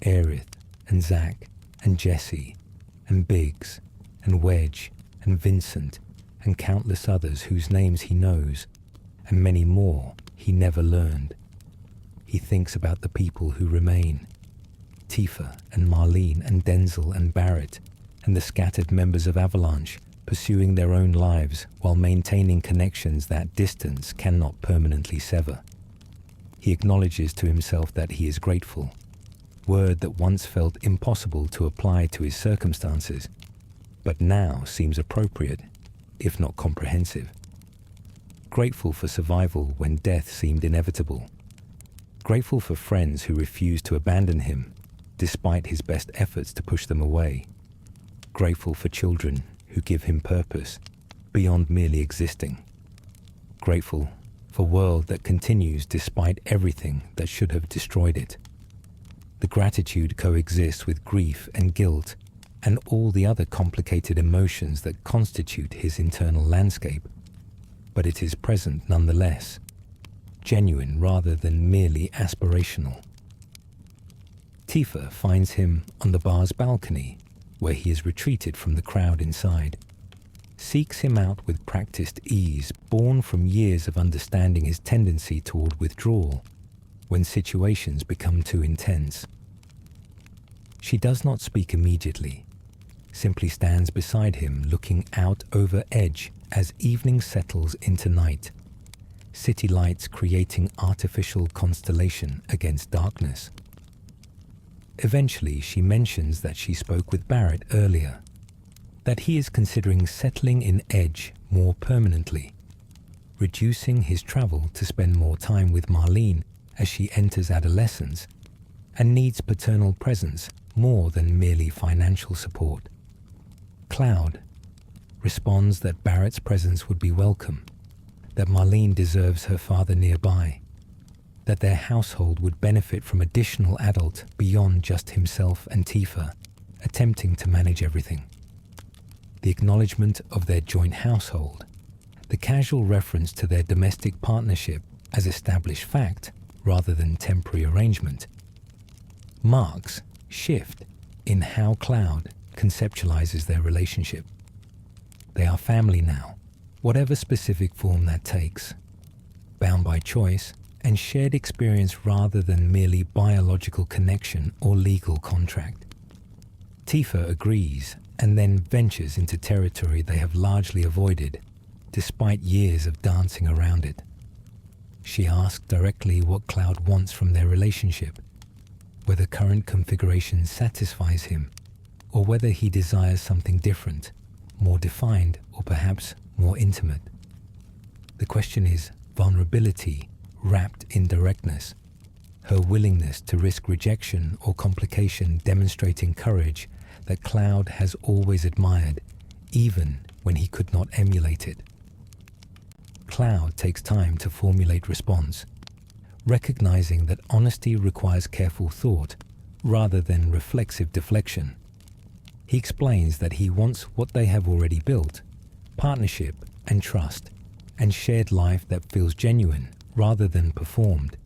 Aerith and Zack and Jesse and Biggs and Wedge and Vincent and countless others whose names he knows, and many more he never learned. He thinks about the people who remain, Tifa and Marlene and Denzel and Barrett, and the scattered members of Avalanche pursuing their own lives while maintaining connections that distance cannot permanently sever. He acknowledges to himself that he is grateful, word that once felt impossible to apply to his circumstances, but now seems appropriate, if not comprehensive. Grateful for survival when death seemed inevitable. Grateful for friends who refused to abandon him, despite his best efforts to push them away. Grateful for children who give him purpose, beyond merely existing. Grateful for a world that continues despite everything that should have destroyed it. The gratitude coexists with grief and guilt, and all the other complicated emotions that constitute his internal landscape. But it is present nonetheless, genuine rather than merely aspirational. Tifa finds him on the bar's balcony, where he has retreated from the crowd inside, seeks him out with practiced ease born from years of understanding his tendency toward withdrawal when situations become too intense. She does not speak immediately, simply stands beside him looking out over Edge as evening settles into night, city lights creating artificial constellation against darkness. Eventually, she mentions that she spoke with Barrett earlier, that he is considering settling in Edge more permanently, reducing his travel to spend more time with Marlene as she enters adolescence, and needs paternal presence more than merely financial support. Cloud responds that Barrett's presence would be welcome, that Marlene deserves her father nearby, that their household would benefit from additional adult beyond just himself and Tifa, attempting to manage everything. The acknowledgement of their joint household, the casual reference to their domestic partnership as established fact rather than temporary arrangement, marks shift in how Cloud conceptualizes their relationship. They are family now, whatever specific form that takes, bound by choice, and shared experience rather than merely biological connection or legal contract. Tifa agrees and then ventures into territory they have largely avoided, despite years of dancing around it. She asks directly what Cloud wants from their relationship, whether current configuration satisfies him, or whether he desires something different, more defined, or perhaps more intimate. The question is vulnerability wrapped in directness, her willingness to risk rejection or complication demonstrating courage that Cloud has always admired, even when he could not emulate it. Cloud takes time to formulate response, recognizing that honesty requires careful thought rather than reflexive deflection. He explains that he wants what they have already built, partnership and trust, and shared life that feels genuine rather than performed.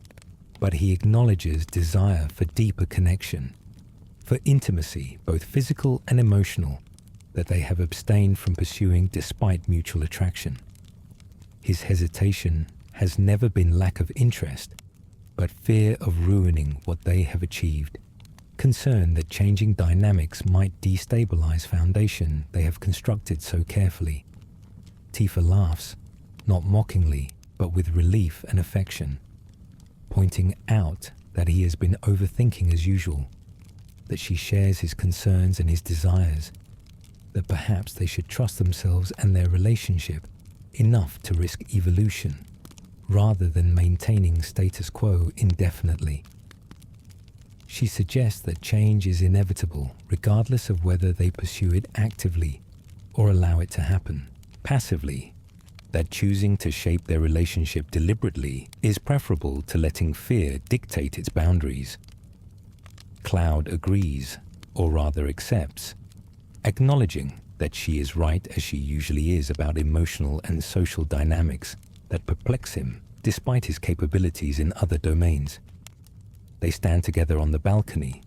But he acknowledges desire for deeper connection, for intimacy, both physical and emotional, that they have abstained from pursuing despite mutual attraction. His hesitation has never been lack of interest, but fear of ruining what they have achieved, concern that changing dynamics might destabilize foundation they have constructed so carefully. Tifa laughs, not mockingly, but with relief and affection, pointing out that he has been overthinking as usual, that she shares his concerns and his desires, that perhaps they should trust themselves and their relationship enough to risk evolution, rather than maintaining status quo indefinitely. She suggests that change is inevitable regardless of whether they pursue it actively or allow it to happen passively, that choosing to shape their relationship deliberately is preferable to letting fear dictate its boundaries. Cloud agrees, or rather accepts, acknowledging that she is right as she usually is about emotional and social dynamics that perplex him despite his capabilities in other domains. They stand together on the balcony,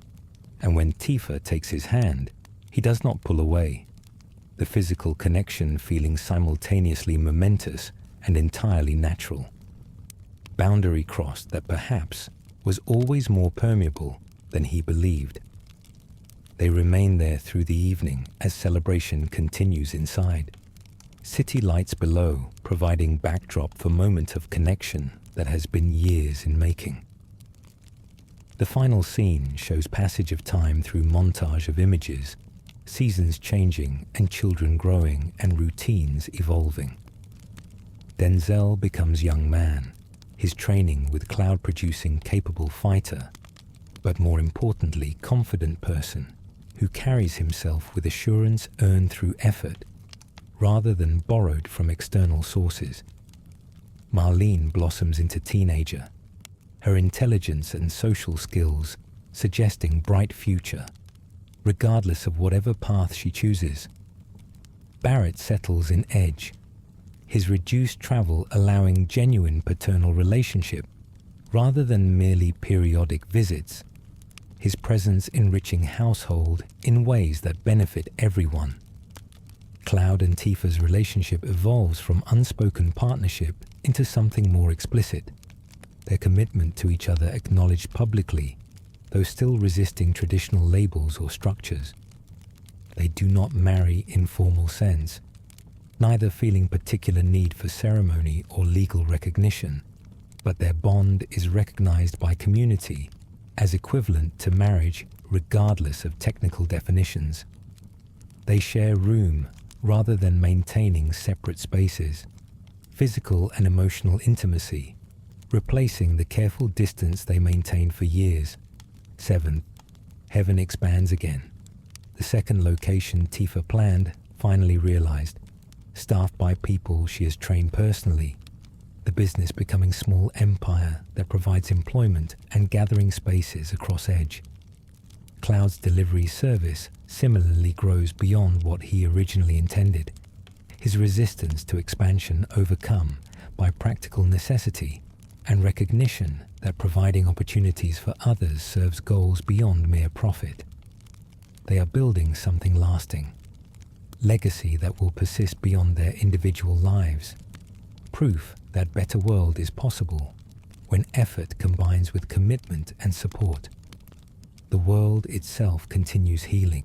and when Tifa takes his hand, he does not pull away, the physical connection feeling simultaneously momentous and entirely natural. Boundary crossed that perhaps was always more permeable than he believed. They remain there through the evening as celebration continues inside. City lights below providing backdrop for moment of connection that has been years in making. The final scene shows passage of time through montage of images, seasons changing and children growing and routines evolving. Denzel becomes young man, his training with cloud-producing capable fighter, but more importantly confident person who carries himself with assurance earned through effort rather than borrowed from external sources. Marlene blossoms into teenager, her intelligence and social skills suggesting bright future, regardless of whatever path she chooses. Barrett settles in Edge, his reduced travel allowing genuine paternal relationship rather than merely periodic visits, his presence enriching household in ways that benefit everyone. Cloud and Tifa's relationship evolves from unspoken partnership into something more explicit, their commitment to each other acknowledged publicly, though still resisting traditional labels or structures. They do not marry in formal sense, neither feeling particular need for ceremony or legal recognition, but their bond is recognized by community as equivalent to marriage regardless of technical definitions. They share room rather than maintaining separate spaces, physical and emotional intimacy, replacing the careful distance they maintained for years. 7th, heaven expands again. The second location Tifa planned, finally realized, staffed by people she has trained personally, the business becoming small empire that provides employment and gathering spaces across Edge. Cloud's delivery service similarly grows beyond what he originally intended, his resistance to expansion overcome by practical necessity and recognition that providing opportunities for others serves goals beyond mere profit. They are building something lasting, legacy that will persist beyond their individual lives, proof that better world is possible when effort combines with commitment and support. The world itself continues healing.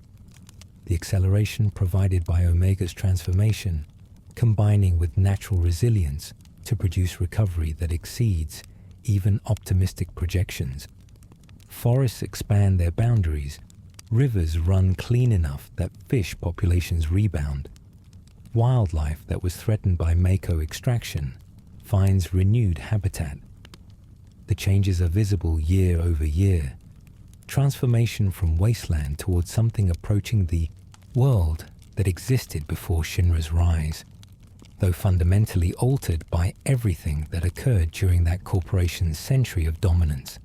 The acceleration provided by Omega's transformation, combining with natural resilience to produce recovery that exceeds even optimistic projections. Forests expand their boundaries, rivers run clean enough that fish populations rebound. Wildlife that was threatened by Mako extraction finds renewed habitat. The changes are visible year over year. Transformation from wasteland towards something approaching the world that existed before Shinra's rise, though fundamentally altered by everything that occurred during that corporation's century of dominance.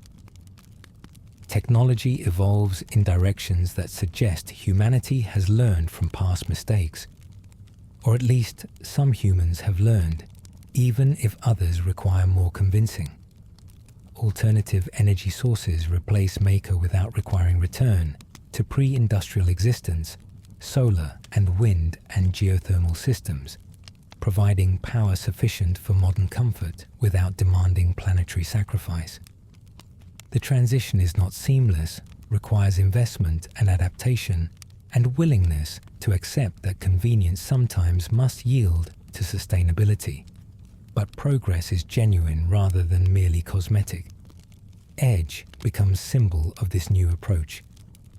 Technology evolves in directions that suggest humanity has learned from past mistakes, or at least some humans have learned, even if others require more convincing. Alternative energy sources replace Mako without requiring return to pre-industrial existence, solar and wind and geothermal systems, providing power sufficient for modern comfort without demanding planetary sacrifice. The transition is not seamless, requires investment and adaptation, and willingness to accept that convenience sometimes must yield to sustainability. But progress is genuine rather than merely cosmetic. Edge becomes symbol of this new approach.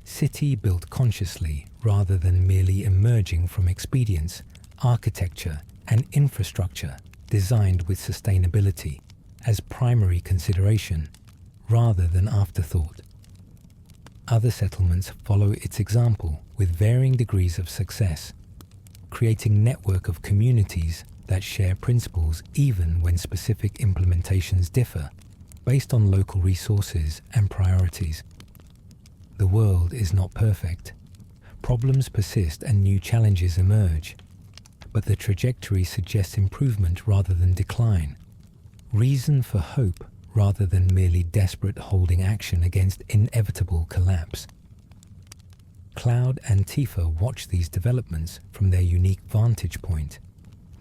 City built consciously rather than merely emerging from expedience, architecture and infrastructure designed with sustainability as primary consideration rather than afterthought. Other settlements follow its example with varying degrees of success, creating network of communities that share principles even when specific implementations differ based on local resources and priorities. The world is not perfect. Problems persist and new challenges emerge, but the trajectory suggests improvement rather than decline, reason for hope rather than merely desperate holding action against inevitable collapse. Cloud and Tifa watch these developments from their unique vantage point,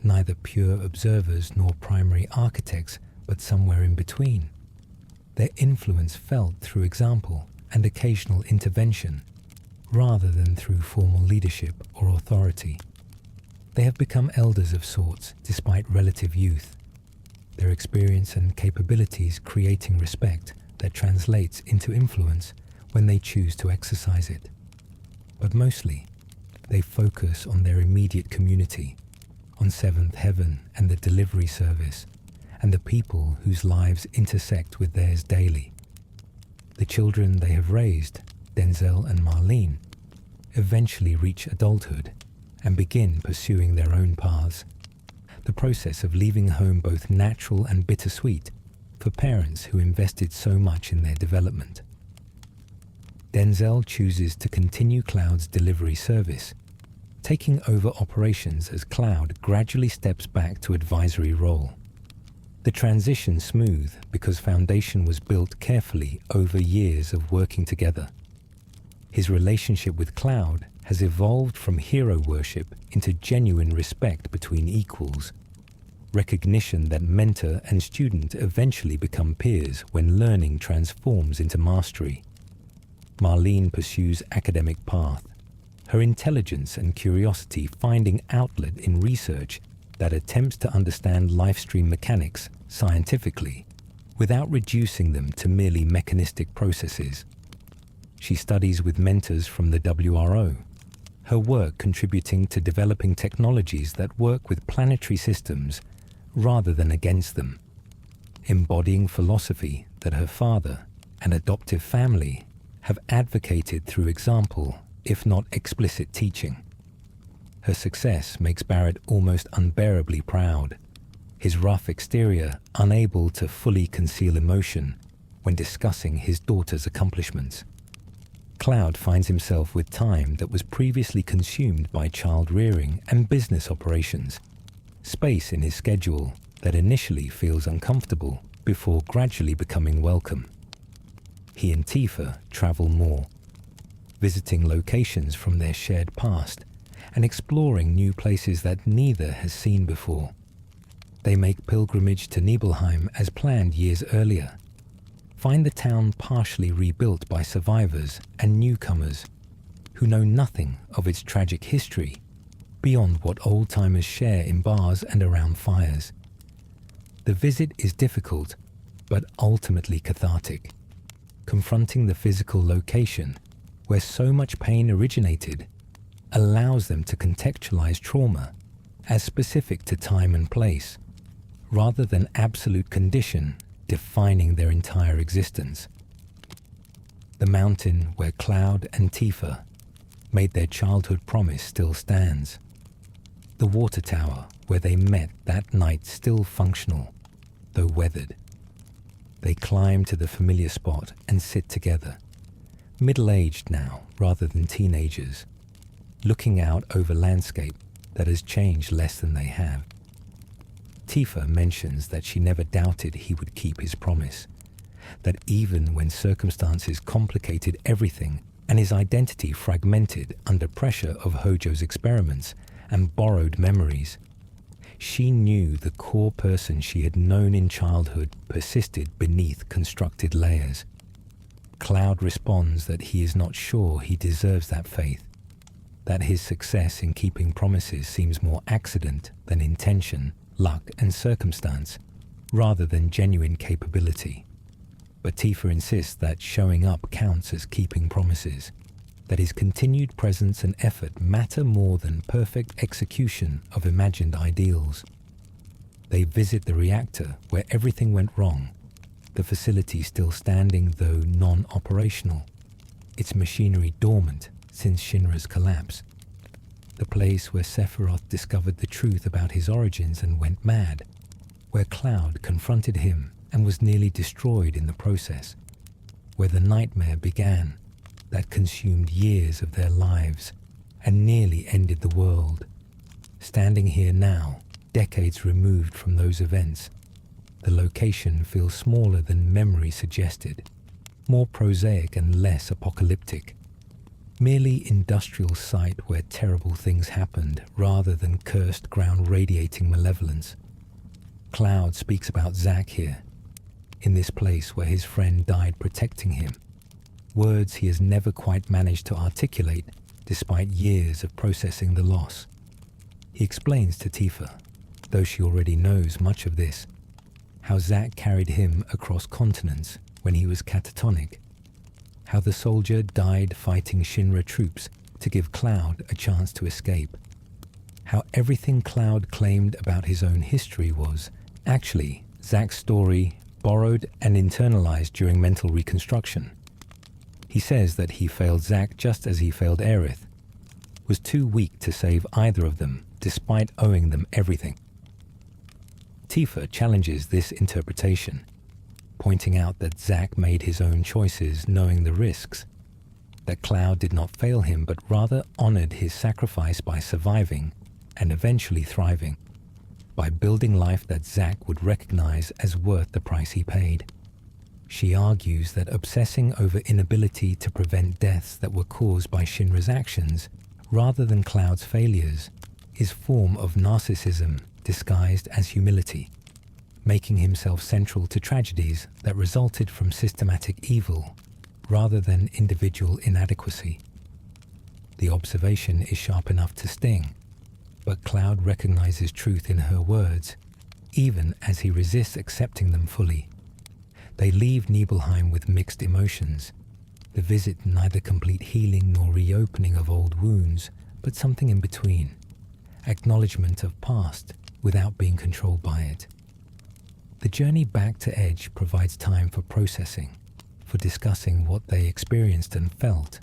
neither pure observers nor primary architects, but somewhere in between. Their influence felt through example and occasional intervention, rather than through formal leadership or authority. They have become elders of sorts despite relative youth, their experience and capabilities creating respect that translates into influence when they choose to exercise it. But mostly, they focus on their immediate community, on Seventh Heaven and the delivery service, and the people whose lives intersect with theirs daily. The children they have raised, Denzel and Marlene, eventually reach adulthood and begin pursuing their own paths. The process of leaving home both natural and bittersweet for parents who invested so much in their development. Denzel chooses to continue Cloud's delivery service, taking over operations as Cloud gradually steps back to advisory role. The transition smooth because foundation was built carefully over years of working together. His relationship with Cloud has evolved from hero worship into genuine respect between equals, recognition that mentor and student eventually become peers when learning transforms into mastery. Marlene pursues academic path, her intelligence and curiosity finding outlet in research that attempts to understand life-stream mechanics scientifically without reducing them to merely mechanistic processes. She studies with mentors from the WRO, her work contributing to developing technologies that work with planetary systems rather than against them, embodying philosophy that her father and adoptive family have advocated through example, if not explicit teaching. Her success makes Barrett almost unbearably proud, his rough exterior unable to fully conceal emotion when discussing his daughter's accomplishments. Cloud finds himself with time that was previously consumed by child rearing and business operations, space in his schedule that initially feels uncomfortable before gradually becoming welcome. He and Tifa travel more, visiting locations from their shared past and exploring new places that neither has seen before. They make pilgrimage to Nibelheim as planned years earlier, find the town partially rebuilt by survivors and newcomers who know nothing of its tragic history beyond what old-timers share in bars and around fires. The visit is difficult, but ultimately cathartic, confronting the physical location where so much pain originated allows them to contextualize trauma as specific to time and place, rather than absolute condition defining their entire existence. The mountain where Cloud and Tifa made their childhood promise still stands. The water tower where they met that night still functional, though weathered. They climb to the familiar spot and sit together, middle-aged now rather than teenagers, looking out over landscape that has changed less than they have. Tifa mentions that she never doubted he would keep his promise, that even when circumstances complicated everything and his identity fragmented under pressure of Hojo's experiments and borrowed memories, she knew the core person she had known in childhood persisted beneath constructed layers. Cloud responds that he is not sure he deserves that faith, that his success in keeping promises seems more accident than intention, luck and circumstance, rather than genuine capability. But Tifa insists that showing up counts as keeping promises, that his continued presence and effort matter more than perfect execution of imagined ideals. They visit the reactor where everything went wrong, the facility still standing though non-operational, its machinery dormant since Shinra's collapse. The place where Sephiroth discovered the truth about his origins and went mad, where Cloud confronted him and was nearly destroyed in the process, where the nightmare began that consumed years of their lives and nearly ended the world. Standing here now, decades removed from those events, the location feels smaller than memory suggested, more prosaic and less apocalyptic. Merely industrial site where terrible things happened rather than cursed ground radiating malevolence. Cloud speaks about Zack here, in this place where his friend died protecting him, words he has never quite managed to articulate despite years of processing the loss. He explains to Tifa, though she already knows much of this, how Zack carried him across continents when he was catatonic, how the soldier died fighting Shinra troops to give Cloud a chance to escape, how everything Cloud claimed about his own history was actually Zack's story borrowed and internalized during mental reconstruction. He says that he failed Zack just as he failed Aerith, was too weak to save either of them despite owing them everything. Tifa challenges this interpretation, pointing out that Zack made his own choices knowing the risks, that Cloud did not fail him but rather honored his sacrifice by surviving and eventually thriving, by building life that Zack would recognize as worth the price he paid. She argues that obsessing over inability to prevent deaths that were caused by Shinra's actions rather than Cloud's failures is form of narcissism disguised as humility, making himself central to tragedies that resulted from systematic evil rather than individual inadequacy. The observation is sharp enough to sting, but Cloud recognizes truth in her words, even as he resists accepting them fully. They leave Nibelheim with mixed emotions, the visit neither complete healing nor reopening of old wounds, but something in between, acknowledgement of past without being controlled by it. The journey back to Edge provides time for processing, for discussing what they experienced and felt,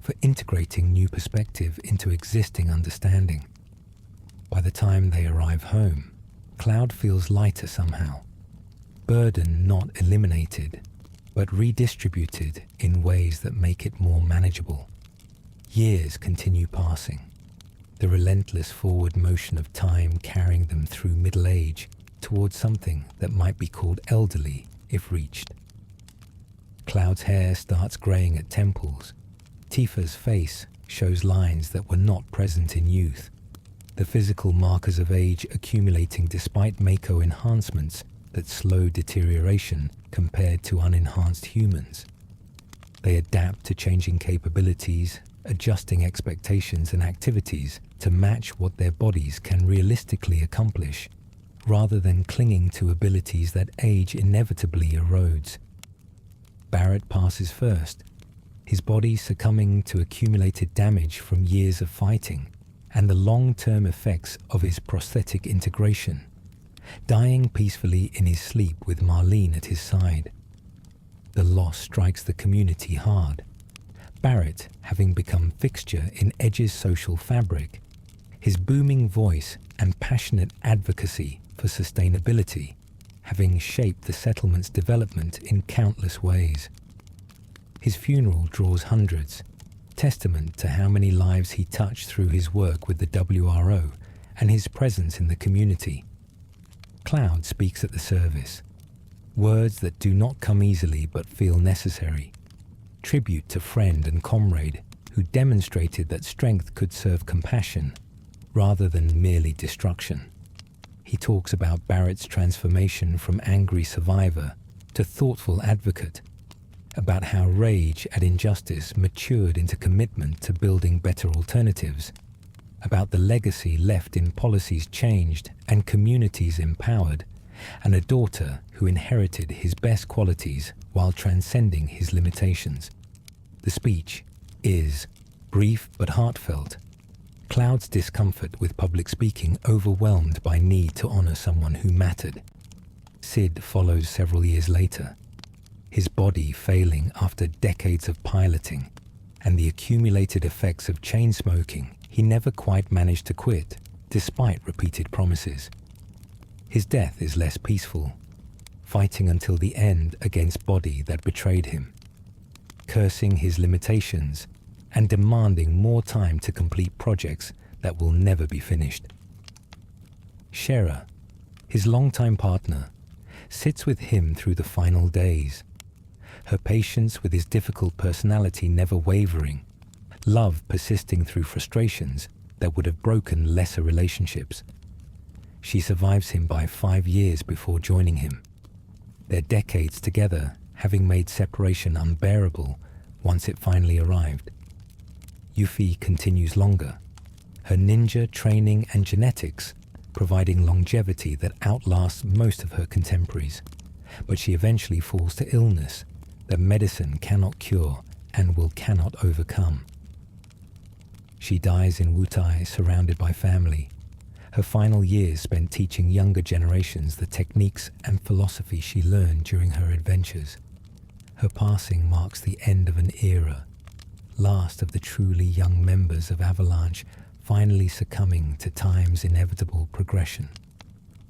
for integrating new perspective into existing understanding. By the time they arrive home, Cloud feels lighter somehow, burden not eliminated, but redistributed in ways that make it more manageable. Years continue passing, the relentless forward motion of time carrying them through middle age towards something that might be called elderly if reached. Cloud's hair starts graying at temples. Tifa's face shows lines that were not present in youth. the physical markers of age accumulating despite Mako enhancements that slow deterioration compared to unenhanced humans. They adapt to changing capabilities, adjusting expectations and activities to match what their bodies can realistically accomplish, rather than clinging to abilities that age inevitably erodes. Barrett passes first, his body succumbing to accumulated damage from years of fighting and the long-term effects of his prosthetic integration, dying peacefully in his sleep with Marlene at his side. The loss strikes the community hard, Barrett having become fixture in Edge's social fabric, his booming voice and passionate advocacy for sustainability having shaped the settlement's development in countless ways. His funeral draws hundreds, testament to how many lives he touched through his work with the WRO and his presence in the community. Cloud speaks at the service, words that do not come easily but feel necessary. Tribute to friend and comrade who demonstrated that strength could serve compassion rather than merely destruction. He talks about Barrett's transformation from angry survivor to thoughtful advocate, about how rage at injustice matured into commitment to building better alternatives, about the legacy left in policies changed and communities empowered, and a daughter who inherited his best qualities while transcending his limitations. The speech is brief but heartfelt. Cloud's discomfort with public speaking overwhelmed by need to honor someone who mattered. Sid follows several years later, his body failing after decades of piloting and the accumulated effects of chain smoking. He never quite managed to quit, despite repeated promises. His death is less peaceful, fighting until the end against body that betrayed him, cursing his limitations and demanding more time to complete projects that will never be finished. Shera, his longtime partner, sits with him through the final days, her patience with his difficult personality never wavering, love persisting through frustrations that would have broken lesser relationships. She survives him by 5 years before joining him, their decades together having made separation unbearable once it finally arrived. Yuffie continues longer, her ninja training and genetics providing longevity that outlasts most of her contemporaries, but she eventually falls to illness that medicine cannot cure and will cannot overcome. She dies in Wutai surrounded by family, her final years spent teaching younger generations the techniques and philosophy she learned during her adventures. Her passing marks the end of an era, last of the truly young members of Avalanche finally succumbing to time's inevitable progression.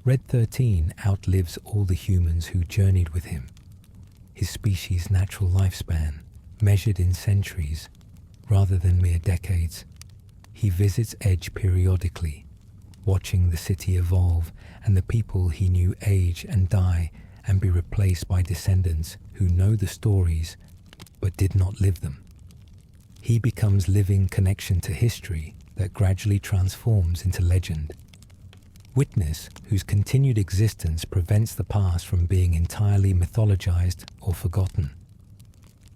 Red 13 outlives all the humans who journeyed with him. His species' natural lifespan, measured in centuries rather than mere decades. He visits Edge periodically, watching the city evolve and the people he knew age and die and be replaced by descendants who know the stories but did not live them. He becomes living connection to history that gradually transforms into legend. Witness whose continued existence prevents the past from being entirely mythologized or forgotten.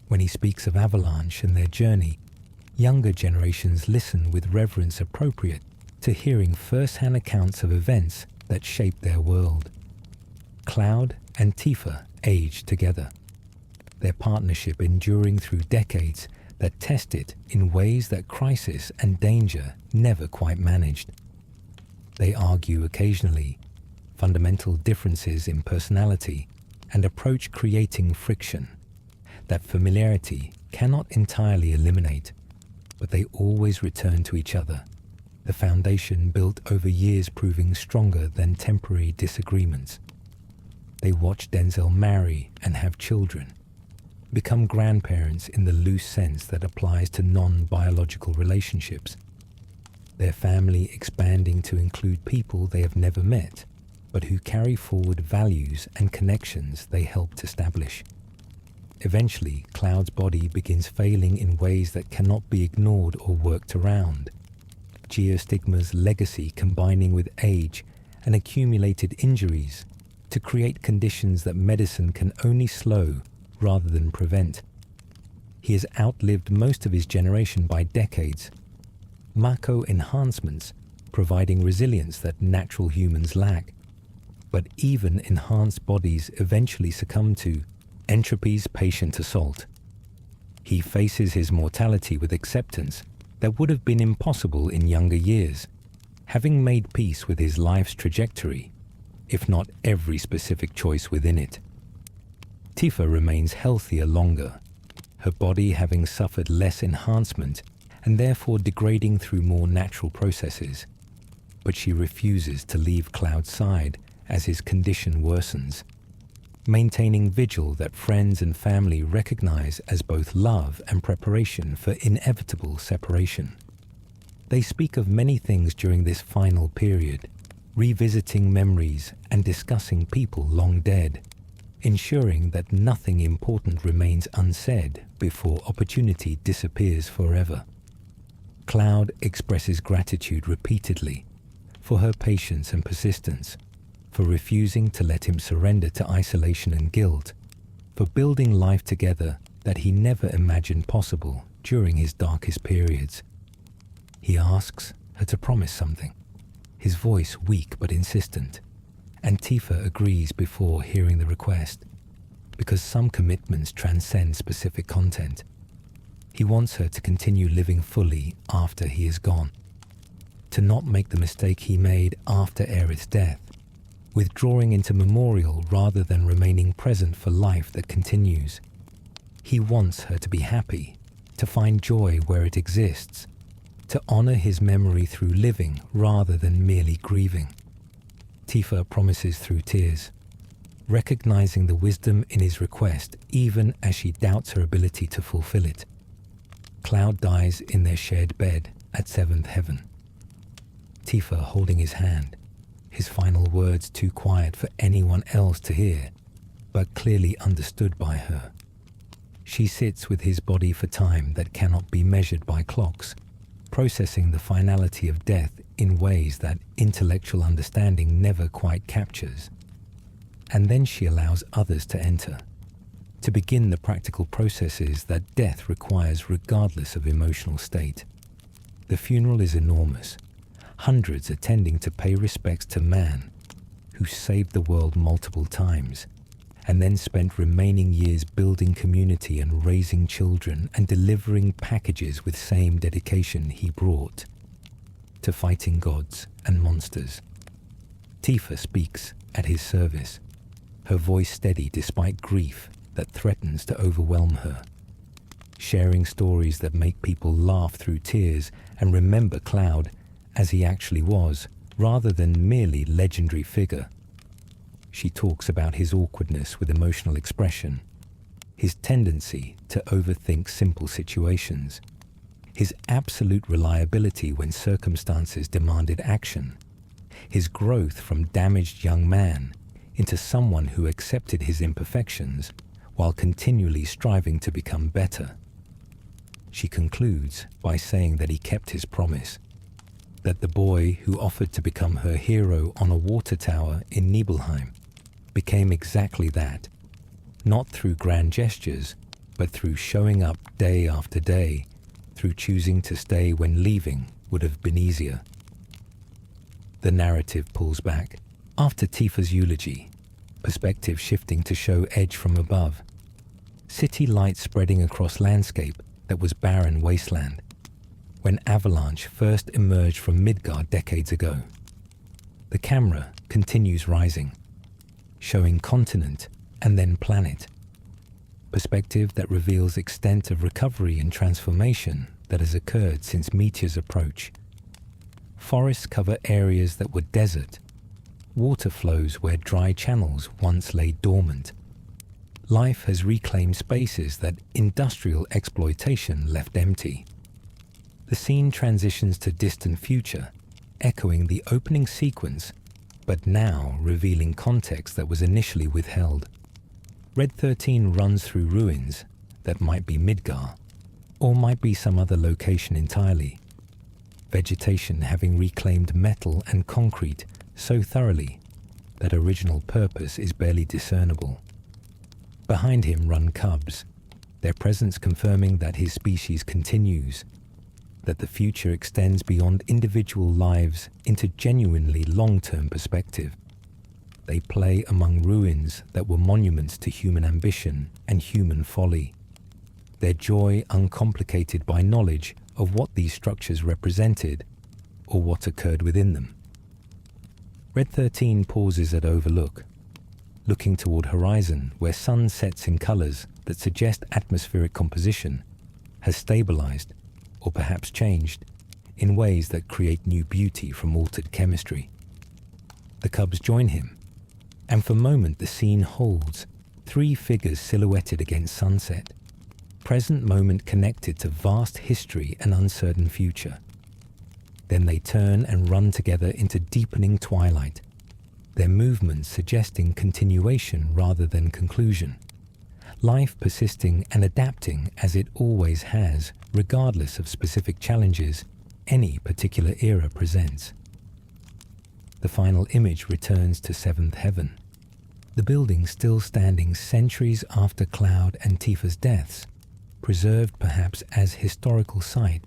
When he speaks of Avalanche and their journey, younger generations listen with reverence appropriate to hearing first-hand accounts of events that shaped their world. Cloud and Tifa age together, their partnership enduring through decades that test it in ways that crisis and danger never quite managed. They argue occasionally, fundamental differences in personality and approach creating friction that familiarity cannot entirely eliminate, but they always return to each other, the foundation built over years proving stronger than temporary disagreements. They watch Denzel marry and have children, become grandparents in the loose sense that applies to non-biological relationships, their family expanding to include people they have never met, but who carry forward values and connections they helped establish. Eventually, Cloud's body begins failing in ways that cannot be ignored or worked around. Geostigma's legacy combining with age and accumulated injuries to create conditions that medicine can only slow rather than prevent. He has outlived most of his generation by decades. Mako enhancements providing resilience that natural humans lack. But even enhanced bodies eventually succumb to entropy's patient assault. He faces his mortality with acceptance that would have been impossible in younger years, having made peace with his life's trajectory, if not every specific choice within it. Tifa remains healthier longer, her body having suffered less enhancement and therefore degrading through more natural processes. But she refuses to leave Cloud's side as his condition worsens, maintaining vigil that friends and family recognize as both love and preparation for inevitable separation. They speak of many things during this final period, revisiting memories and discussing people long dead, ensuring that nothing important remains unsaid before opportunity disappears forever. Cloud expresses gratitude repeatedly for her patience and persistence, for refusing to let him surrender to isolation and guilt, for building life together that he never imagined possible during his darkest periods. He asks her to promise something, his voice weak but insistent, and Tifa agrees before hearing the request, because some commitments transcend specific content. He wants her to continue living fully after he is gone, to not make the mistake he made after Aerith's death, withdrawing into memorial rather than remaining present for life that continues. He wants her to be happy, to find joy where it exists, to honor his memory through living rather than merely grieving. Tifa promises through tears, recognizing the wisdom in his request even as she doubts her ability to fulfill it. Cloud dies in their shared bed at Seventh Heaven. Tifa holding his hand, his final words too quiet for anyone else to hear, but clearly understood by her. She sits with his body for time that cannot be measured by clocks, processing the finality of death in ways that intellectual understanding never quite captures. And then she allows others to enter, to begin the practical processes that death requires regardless of emotional state. The funeral is enormous, hundreds attending to pay respects to man, who saved the world multiple times, and then spent remaining years building community and raising children and delivering packages with same dedication he brought to fighting gods and monsters. Tifa speaks at his service, her voice steady despite grief that threatens to overwhelm her, sharing stories that make people laugh through tears and remember Cloud as he actually was, rather than merely legendary figure. She talks about his awkwardness with emotional expression, his tendency to overthink simple situations, his absolute reliability when circumstances demanded action, his growth from damaged young man into someone who accepted his imperfections while continually striving to become better. She concludes by saying that he kept his promise, that the boy who offered to become her hero on a water tower in Nibelheim became exactly that, not through grand gestures, but through showing up day after day, through choosing to stay when leaving would have been easier. The narrative pulls back. After Tifa's eulogy, perspective shifting to show edge from above, city lights spreading across landscape that was barren wasteland, when Avalanche first emerged from Midgar decades ago. The camera continues rising, showing continent and then planet, perspective that reveals extent of recovery and transformation that has occurred since Meteor's approach. Forests cover areas that were desert, water flows where dry channels once lay dormant. Life has reclaimed spaces that industrial exploitation left empty. The scene transitions to distant future, echoing the opening sequence, but now revealing context that was initially withheld. Red 13 runs through ruins that might be Midgar, or might be some other location entirely. vegetation having reclaimed metal and concrete so thoroughly that original purpose is barely discernible. Behind him run cubs, their presence confirming that his species continues, that the future extends beyond individual lives into genuinely long-term perspective. They play among ruins that were monuments to human ambition and human folly, their joy uncomplicated by knowledge of what these structures represented or what occurred within them. Red 13 pauses at Overlook, looking toward horizon where sun sets in colors that suggest atmospheric composition has stabilized or perhaps changed in ways that create new beauty from altered chemistry. The cubs join him, and for a moment the scene holds, three figures silhouetted against sunset, present moment connected to vast history and uncertain future. Then they turn and run together into deepening twilight, their movements suggesting continuation rather than conclusion. Life persisting and adapting as it always has, regardless of specific challenges any particular era presents. The final image returns to Seventh Heaven, the building still standing centuries after Cloud and Tifa's deaths, preserved perhaps as historical site,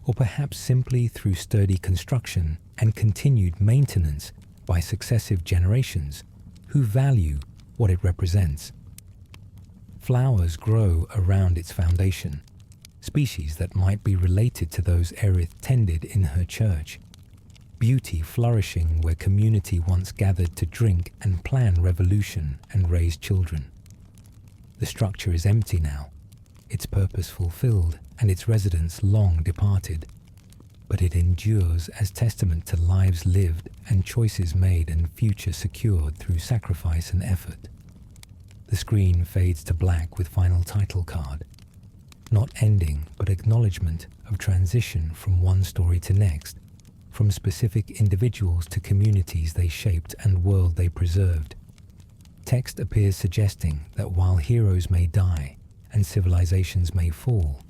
or perhaps simply through sturdy construction and continued maintenance by successive generations who value what it represents. Flowers grow around its foundation, species that might be related to those Aerith tended in her church. Beauty flourishing where community once gathered to drink and plan revolution and raise children. The structure is empty now, its purpose fulfilled and its residents long departed, but it endures as testament to lives lived and choices made and future secured through sacrifice and effort. The screen fades to black with final title card, not ending but acknowledgement of transition from one story to next, from specific individuals to communities they shaped and world they preserved. Text appears suggesting that while heroes may die and civilizations may fall,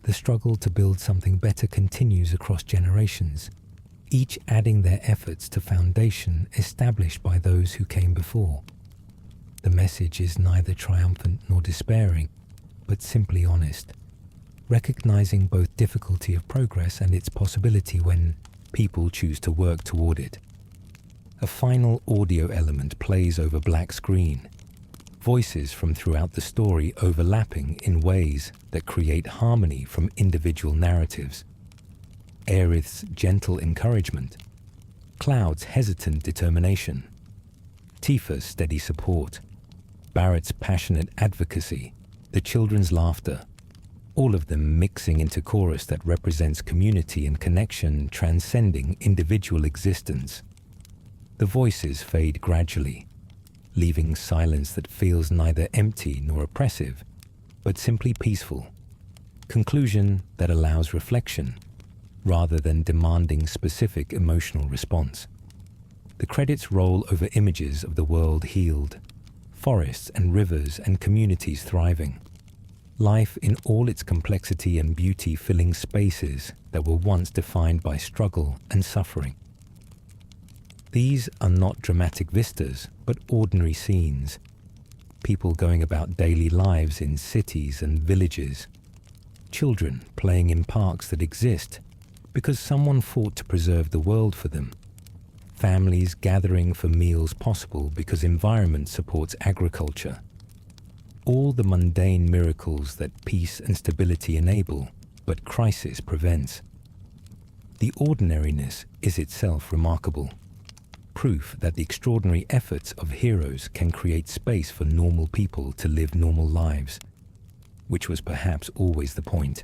the struggle to build something better continues across generations, each adding their efforts to foundation established by those who came before. The message is neither triumphant nor despairing, but simply honest, recognizing both difficulty of progress and its possibility when people choose to work toward it. A final audio element plays over black screen, voices from throughout the story overlapping in ways that create harmony from individual narratives. Aerith's gentle encouragement, Cloud's hesitant determination, Tifa's steady support, Barrett's passionate advocacy, the children's laughter, all of them mixing into chorus that represents community and connection transcending individual existence. The voices fade gradually, leaving silence that feels neither empty nor oppressive, but simply peaceful. Conclusion that allows reflection, rather than demanding specific emotional response. The credits roll over images of the world healed, forests and rivers and communities thriving. Life in all its complexity and beauty filling spaces that were once defined by struggle and suffering. These are not dramatic vistas, but ordinary scenes. People going about daily lives in cities and villages. Children playing in parks that exist because someone fought to preserve the world for them. Families gathering for meals possible because environment supports agriculture. All the mundane miracles that peace and stability enable, but crisis prevents. The ordinariness is itself remarkable. Proof that the extraordinary efforts of heroes can create space for normal people to live normal lives, which was perhaps always the point.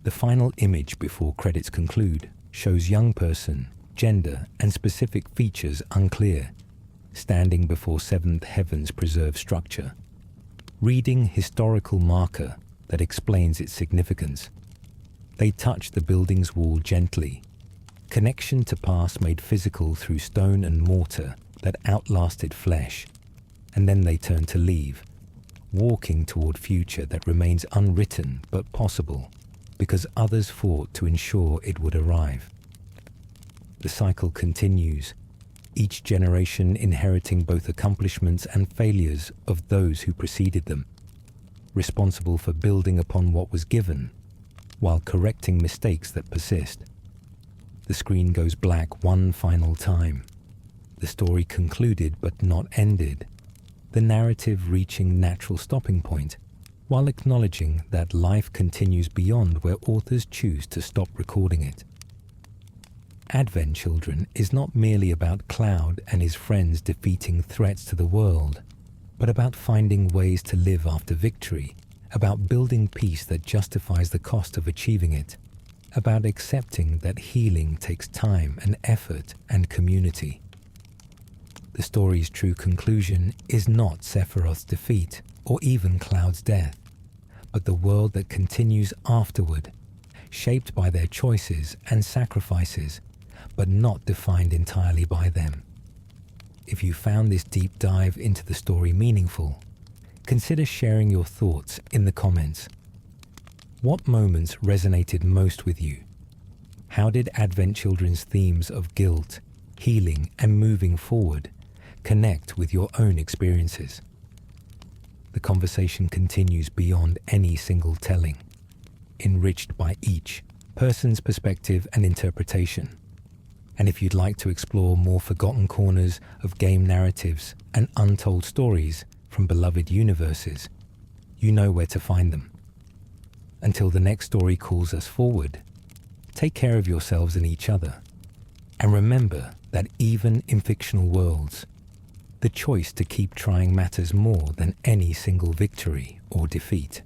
The final image before credits conclude shows young person, gender, and specific features unclear, standing before Seventh Heaven's preserved structure, reading historical marker that explains its significance. They touch the building's wall gently, connection to past made physical through stone and mortar that outlasted flesh, and then they turn to leave, walking toward future that remains unwritten but possible, because others fought to ensure it would arrive. The cycle continues, each generation inheriting both accomplishments and failures of those who preceded them, responsible for building upon what was given, while correcting mistakes that persist. The screen goes black one final time. The story concluded but not ended, the narrative reaching natural stopping point, while acknowledging that life continues beyond where authors choose to stop recording it. Advent Children is not merely about Cloud and his friends defeating threats to the world, but about finding ways to live after victory, about building peace that justifies the cost of achieving it, about accepting that healing takes time and effort and community. The story's true conclusion is not Sephiroth's defeat or even Cloud's death, but the world that continues afterward, shaped by their choices and sacrifices, but not defined entirely by them. If you found this deep dive into the story meaningful, consider sharing your thoughts in the comments. What moments resonated most with you? How did Advent Children's themes of guilt, healing, and moving forward connect with your own experiences? The conversation continues beyond any single telling, enriched by each person's perspective and interpretation. And if you'd like to explore more forgotten corners of game narratives and untold stories from beloved universes, you know where to find them. Until the next story calls us forward, take care of yourselves and each other. And remember that even in fictional worlds, the choice to keep trying matters more than any single victory or defeat.